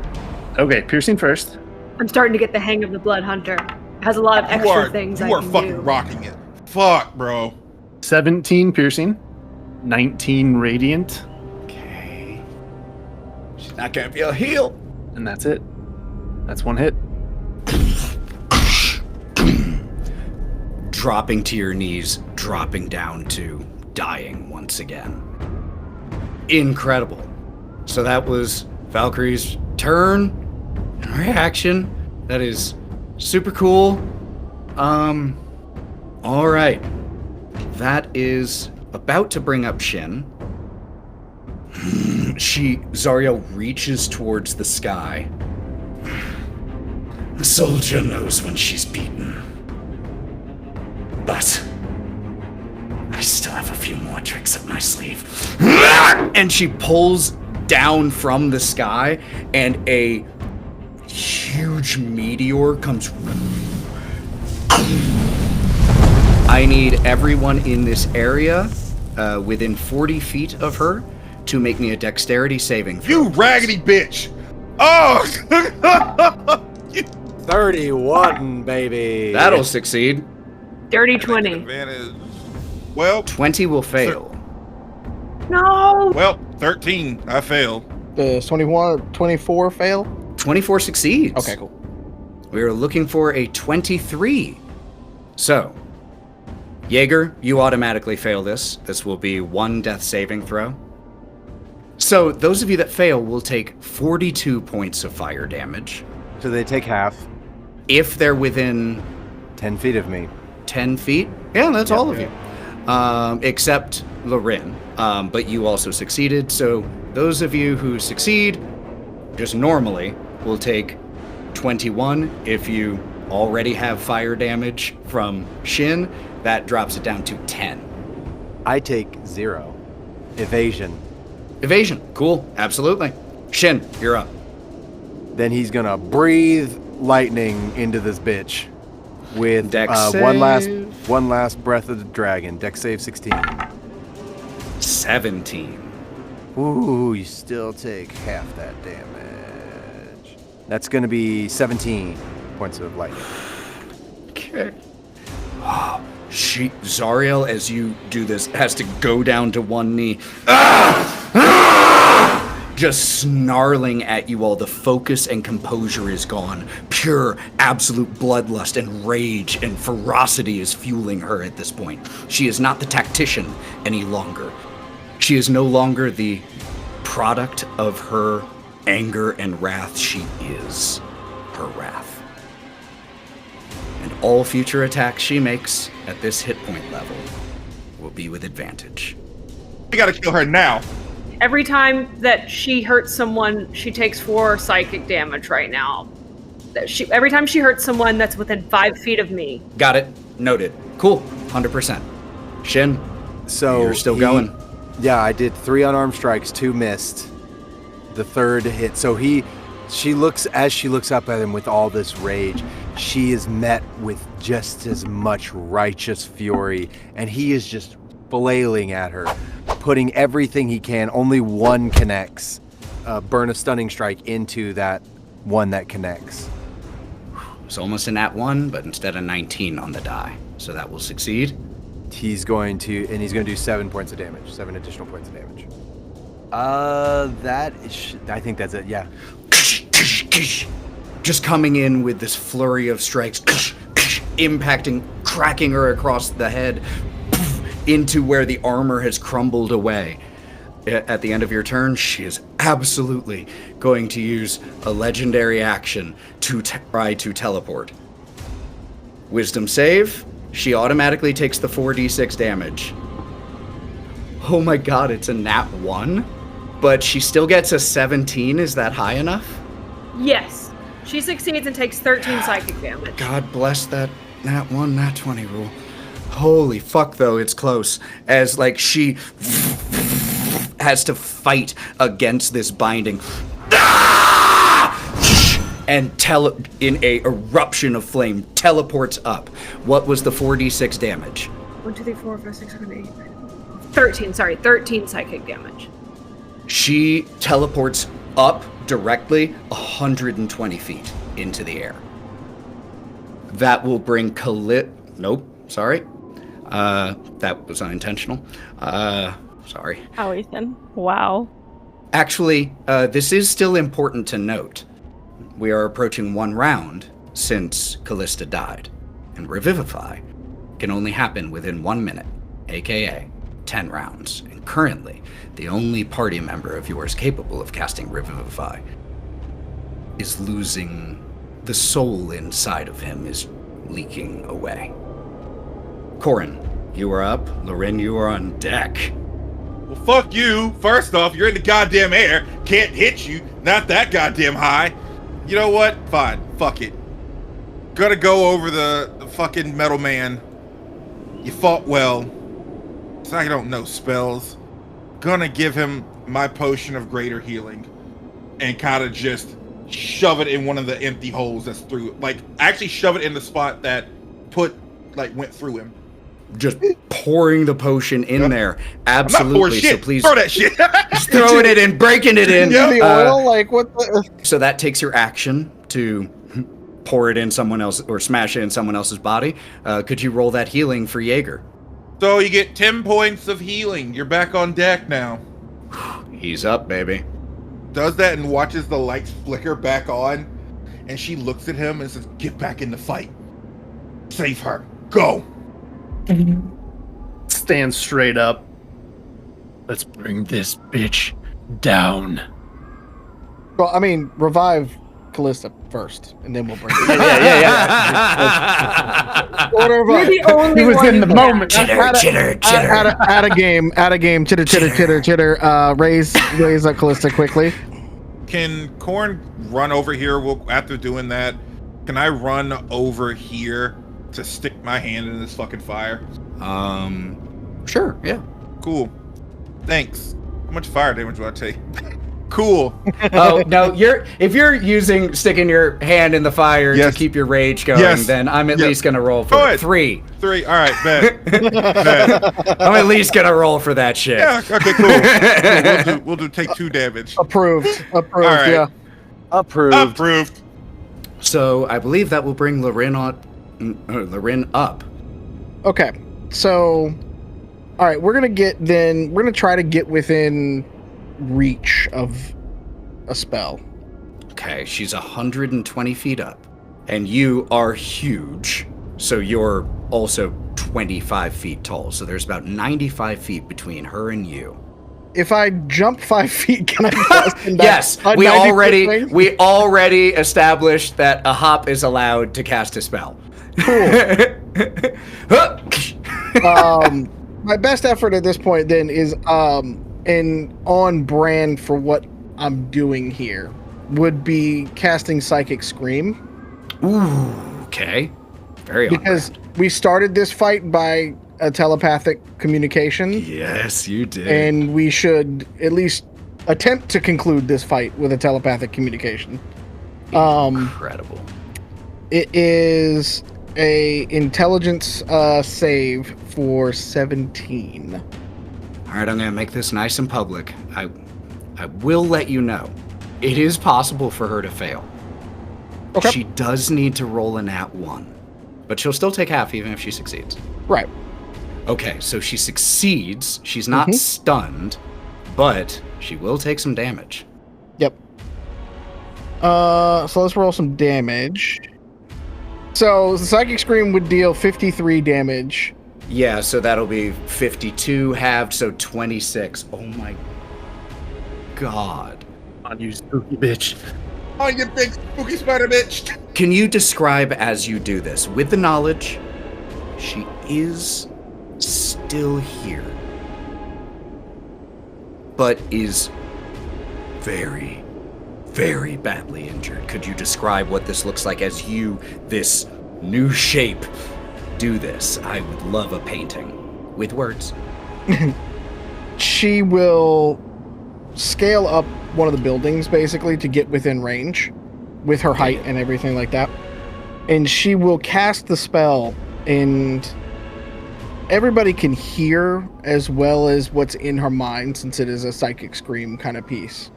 S5: Okay, piercing first.
S7: I'm starting to get the hang of the Blood Hunter. It has a lot of extra things I can do.
S4: You are fucking rocking it. Fuck, bro.
S5: 17 piercing. 19 radiant.
S2: Okay. She's not gonna be able to heal.
S5: And that's it. That's 1 hit.
S2: Dropping to your knees, dropping down to dying once again. Incredible. So that was Valkyrie's turn and reaction. That is super cool. All right. That is about to bring up Shin. Zariel reaches towards the sky. The soldier knows when she's beaten. But I still have a few more tricks up my sleeve. And she pulls down from the sky, and a huge meteor comes. I need everyone in this area within 40 feet of her to make me a dexterity saving throw.
S4: You raggedy bitch! Oh!
S3: 31, baby.
S2: That'll succeed.
S7: Dirty 20.
S4: Advantage. Well,
S2: 20 will fail.
S7: No!
S4: well, 13. I failed.
S8: Does 24 fail?
S2: 24 succeeds.
S8: Okay, cool.
S2: We are looking for a 23. So, Jaeger, you automatically fail this. This will be 1 death saving throw. So, those of you that fail will take 42 points of fire damage.
S3: So they take half.
S2: If they're within
S3: 10 feet of me.
S2: 10 feet? Yeah, that's all of you. Except Lorwryn. But you also succeeded. So, those of you who succeed, just normally, will take 21. If you already have fire damage from Shin, that drops it down to 10.
S3: I take 0. Evasion.
S2: Evasion. Cool. Absolutely. Shin, you're up.
S3: Then he's gonna breathe lightning into this bitch with
S2: Dex
S3: one
S2: save.
S3: last breath of the dragon. Dex save 16.
S2: 17.
S3: Ooh, you still take half that damage. That's gonna be 17 points of lightning.
S2: Okay. Zariel, as you do this, has to go down to one knee. Just snarling at you all. The focus and composure is gone. Pure, absolute bloodlust and rage and ferocity is fueling her at this point. She is not the tactician any longer. She is no longer the product of her anger and wrath. She is her wrath. And all future attacks she makes at this hit point level will be with advantage.
S4: We gotta kill her now.
S7: Every time that she hurts someone, she takes 4 psychic damage right now. Every time she hurts someone that's within 5 feet of me.
S2: Got it. Noted. Cool. 100%. Shin,
S3: So
S2: you're still going.
S3: Yeah, I did 3 unarmed strikes, 2 missed. The third hit. So she looks up at him with all this rage. She is met with just as much righteous fury, and he is just flailing at her, putting everything he can. Only one connects. Burn a stunning strike into that one that connects.
S2: It's almost a nat 1, but instead of 19 on the die. So that will succeed.
S3: He's going to do 7 points of damage. 7 additional points of damage. I think that's it. Yeah.
S2: Just coming in with this flurry of strikes, impacting, cracking her across the head into where the armor has crumbled away. At the end of your turn, she is absolutely going to use a legendary action to try to teleport. Wisdom save. She automatically takes the 4d6 damage. Oh my god, it's a nat 1? But she still gets a 17. Is that high enough?
S7: Yes. She succeeds and takes 13 psychic damage.
S2: God bless that nat 1, nat 20 rule. Holy fuck, though, it's close. As, like, she has to fight against this binding. And in a eruption of flame, teleports up. What was the 4d6 damage?
S7: 1, 2, 3, 4, 5, 6, 7, 8, 9, 13, 13 psychic damage.
S2: She teleports up directly 120 feet into the air. That will bring Nope, sorry. That was unintentional. Sorry.
S6: Oh, Ethan. Wow.
S2: Actually, this is still important to note. We are approaching 1 round since Kalista died, and Revivify can only happen within 1 minute, aka 10 rounds. And currently, the only party member of yours capable of casting Revivify is losing the soul inside of him, is leaking away. Korrin, you are up. Lorwryn, you are on deck.
S4: Well, fuck you. First off, you're in the goddamn air. Can't hit you. Not that goddamn high. You know what? Fine. Fuck it. Gonna go over the fucking metal man. You fought well. So I don't know spells. Gonna give him my potion of greater healing. And kind of just shove it in one of the empty holes that's through. Like, actually shove it in the spot that went through him.
S2: Just pouring the potion in there. Absolutely.
S4: I'm not pouring shit.
S2: So please
S4: throw that shit.
S2: just throwing it in, breaking it in.
S8: Yeah, the oil, like what the?
S2: So that takes your action to pour it in someone else or smash it in someone else's body. Could you roll that healing for Jaeger?
S4: So you get 10 points of healing. You're back on deck now.
S2: He's up, baby.
S4: Does that and watches the lights flicker back on, and she looks at him and says, "Get back in the fight. Save her. Go."
S5: Stand straight up. Let's bring this bitch down.
S8: Well, I mean, revive Kalista first, and then we'll bring it.
S7: You're the only
S8: He was
S7: one
S8: in the
S7: who
S8: moment.
S7: can.
S2: Chitter.
S8: At a game. Chitter. Raise up Kalista quickly.
S4: Can Korrin run over here? After doing that, can I run over here to stick my hand in this fucking fire?
S2: Sure, yeah.
S4: Cool. Thanks. How much fire damage do I take? Cool.
S2: Oh, no, if you're sticking your hand in the fire to keep your rage going, then I'm at least going to roll for it. 3.
S4: 3, all right, bet. Bet.
S2: I'm at least going to roll for that shit.
S4: Yeah, okay, cool. We'll do take 2 damage.
S8: Approved.
S4: All right.
S8: Yeah.
S3: Approved.
S2: So I believe that will bring Lorwryn up.
S8: Okay. So, all right, we're gonna try to get within reach of a spell.
S2: Okay, she's 120 feet up, and you are huge, so you're also 25 feet tall. So there's about 95 feet between her and you.
S8: If I jump 5 feet, can I cast in that?
S2: Yes, we
S8: 90 foot thing?
S2: already established that a hop is allowed to cast a spell.
S8: My best effort at this point then is and on brand for what I'm doing here would be casting Psychic Scream.
S2: Ooh, okay. Very on
S8: because we started this fight by a telepathic communication.
S2: Yes, you did.
S8: And we should at least attempt to conclude this fight with a telepathic communication.
S2: Incredible.
S8: It is a intelligence save for 17.
S2: All right, I'm going to make this nice and public. I will let you know. It is possible for her to fail.
S8: Okay.
S2: She does need to roll a nat 1, but she'll still take half even if she succeeds.
S8: Right.
S2: Okay, so she succeeds. She's not stunned, but she will take some damage.
S8: Yep. So let's roll some damage. So the Psychic Scream would deal 53 damage.
S2: Yeah, so that'll be 52 halved, so 26. Oh my god.
S5: On you, spooky bitch.
S4: Oh, you big spooky spider bitch.
S2: Can you describe as you do this, with the knowledge she is still here, but is very, very badly injured? Could you describe what this looks like as you, this new shape, do this? I would love a painting with words.
S8: She will scale up one of the buildings basically to get within range with her height and everything like that. And she will cast the spell, and everybody can hear as well as what's in her mind, since it is a Psychic Scream kind of piece.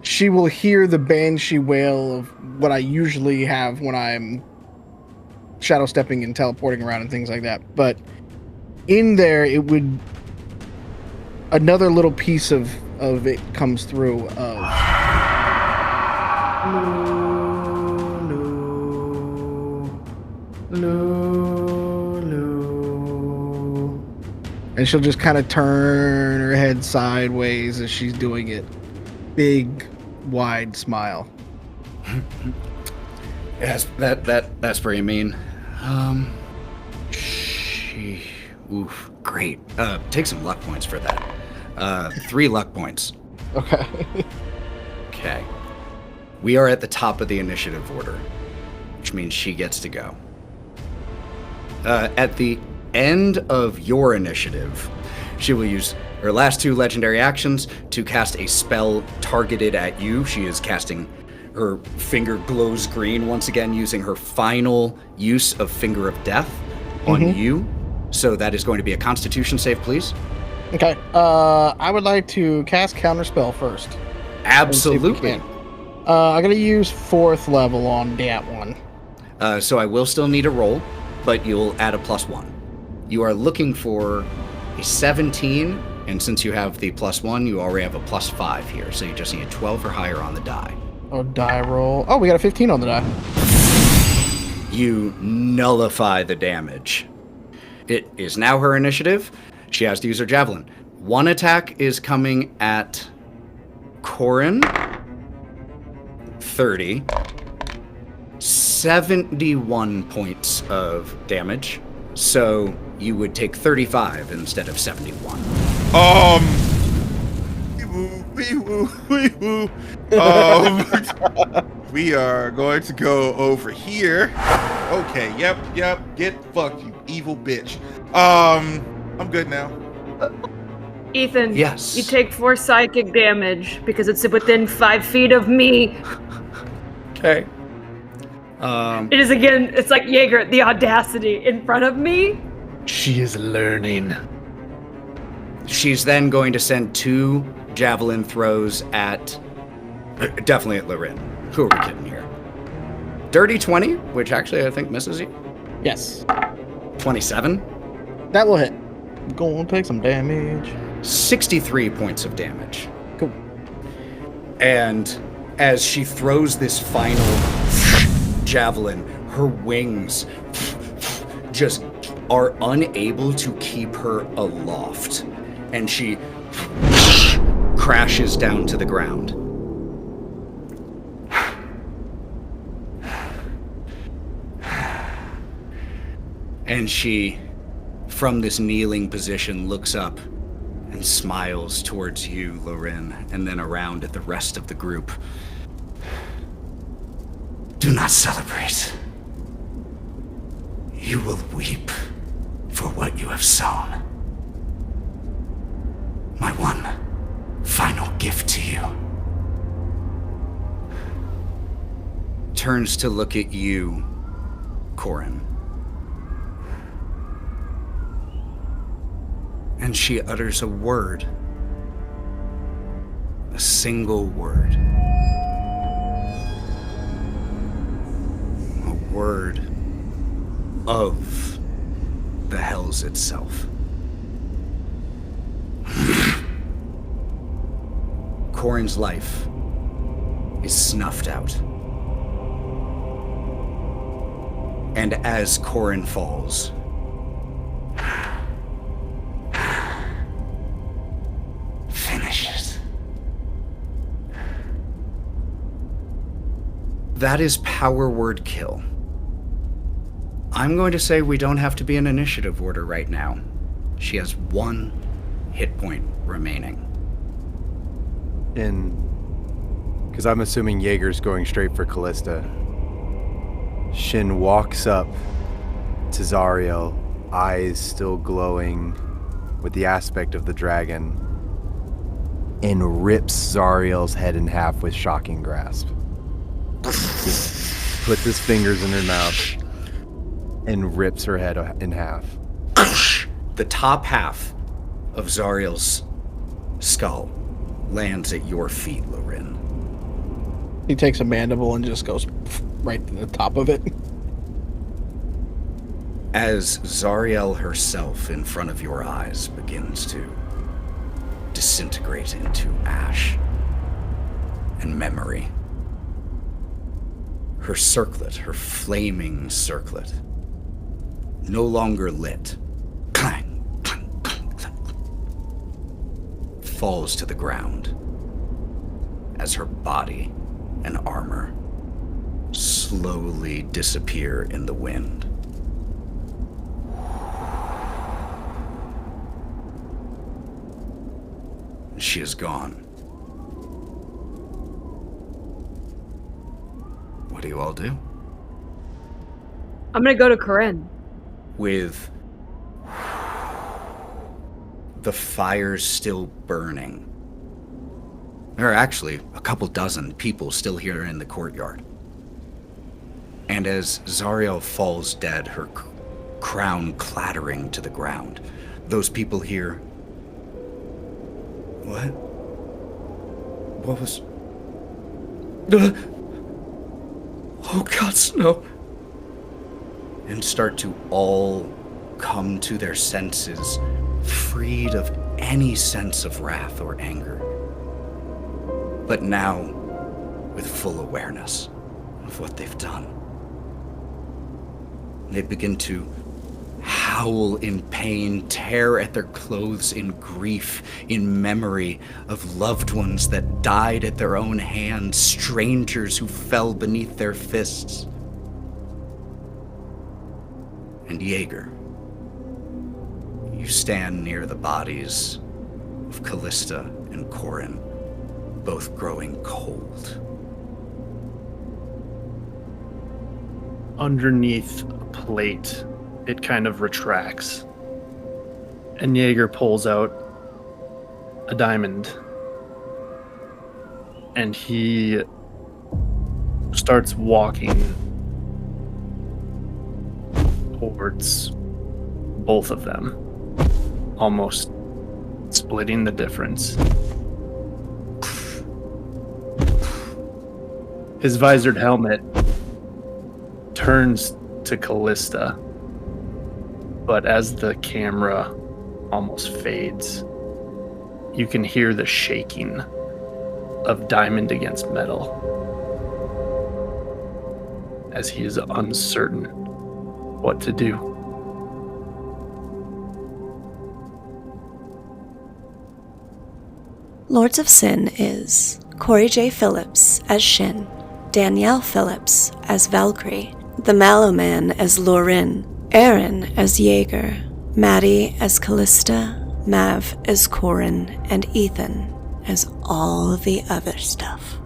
S8: She will hear the banshee wail of what I usually have when I'm shadow stepping and teleporting around and things like that. But in there, it would... another little piece of it comes through of... And she'll just kind of turn her head sideways as she's doing it. Big, wide smile.
S2: Yes, that's pretty mean. Oof, great. Take some luck points for that. 3 luck points.
S8: Okay.
S2: Okay. We are at the top of the initiative order, which means she gets to go. At the end of your initiative, she will use her last 2 legendary actions to cast a spell targeted at you. She is casting, her finger glows green once again, using her final use of Finger of Death on you. So that is going to be a Constitution save, please.
S8: Okay. I would like to cast Counterspell first.
S2: Absolutely.
S8: I'm going to use 4th level on that one.
S2: So I will still need a roll, but you'll add a +1. You are looking for a 17, and since you have the +1, you already have a +5 here, so you just need a 12 or higher on the die.
S8: Oh, die roll. Oh, we got a 15 on the die.
S2: You nullify the damage. It is now her initiative. She has to use her javelin. 1 attack is coming at Korrin. 30. 71 points of damage. So you would take 35 instead of 71.
S4: We are going to go over here. Okay, yep. Get fucked, you evil bitch. I'm good now.
S7: Ethan,
S2: yes.
S7: You take 4 psychic damage because it's within 5 feet of me.
S2: Okay.
S7: It is again, it's like Jaeger, the audacity in front of me.
S5: She is learning.
S2: She's then going to send 2 javelin throws at, definitely at Lorwryn. Who are we kidding here? Dirty 20, which actually I think misses you.
S8: Yes.
S2: 27.
S8: That will hit. Gonna take some damage.
S2: 63 points of damage.
S8: Cool.
S2: And as she throws this final javelin, her wings just are unable to keep her aloft. And she crashes down to the ground. And she, from this kneeling position, looks up and smiles towards you, Lorwryn, and then around at the rest of the group. Do not celebrate. You will weep for what you have sown. My one final gift to you. Turns to look at you, Korrin. And she utters a word. A single word. A word of the Hells itself. Korrin's life is snuffed out. And as Korrin falls, finishes. That is power word kill. I'm going to say we don't have to be in initiative order right now. She has 1 hit point remaining.
S3: Because I'm assuming Jaeger's going straight for Kalista. Shin walks up to Zariel, eyes still glowing with the aspect of the dragon, and rips Zariel's head in half with shocking grasp. Just puts his fingers in her mouth and rips her head in half.
S2: The top half of Zariel's skull lands at your feet, Lorwryn.
S8: He takes a mandible and just goes right to the top of it.
S2: As Zariel herself in front of your eyes begins to disintegrate into ash and memory. Her circlet, her flaming circlet, no longer lit. Clang, clang, clang, clang. falls to the ground as her body and armor slowly disappear in the wind. She is gone. What do you all do?
S7: I'm gonna go to Korrin.
S2: With the fires still burning, there are actually a couple dozen people still here in the courtyard. And as Zariel falls dead, her crown clattering to the ground, those people hear, "What? What was... Oh, gods, no." And start to all come to their senses, freed of any sense of wrath or anger. But now, with full awareness of what they've done. They begin to howl in pain, tear at their clothes in grief, in memory of loved ones that died at their own hands, strangers who fell beneath their fists. And Jaeger, you stand near the bodies of Kalista and Korrin, both growing cold.
S5: Underneath a plate, it kind of retracts. And Jaeger pulls out a diamond. And he starts walking towards both of them, almost splitting the difference. His visored helmet turns to Kalista, but as the camera almost fades, you can hear the shaking of diamond against metal as he is uncertain what to do.
S1: Lords of Sin is Cory J. Phillips as Shin, Danielle Phillips as Valkerie, TheMalloMan as Lorwryn, Aaron as Jaeger, Matty as Kalista, Mav as Korrin, and Ethan as all the other stuff.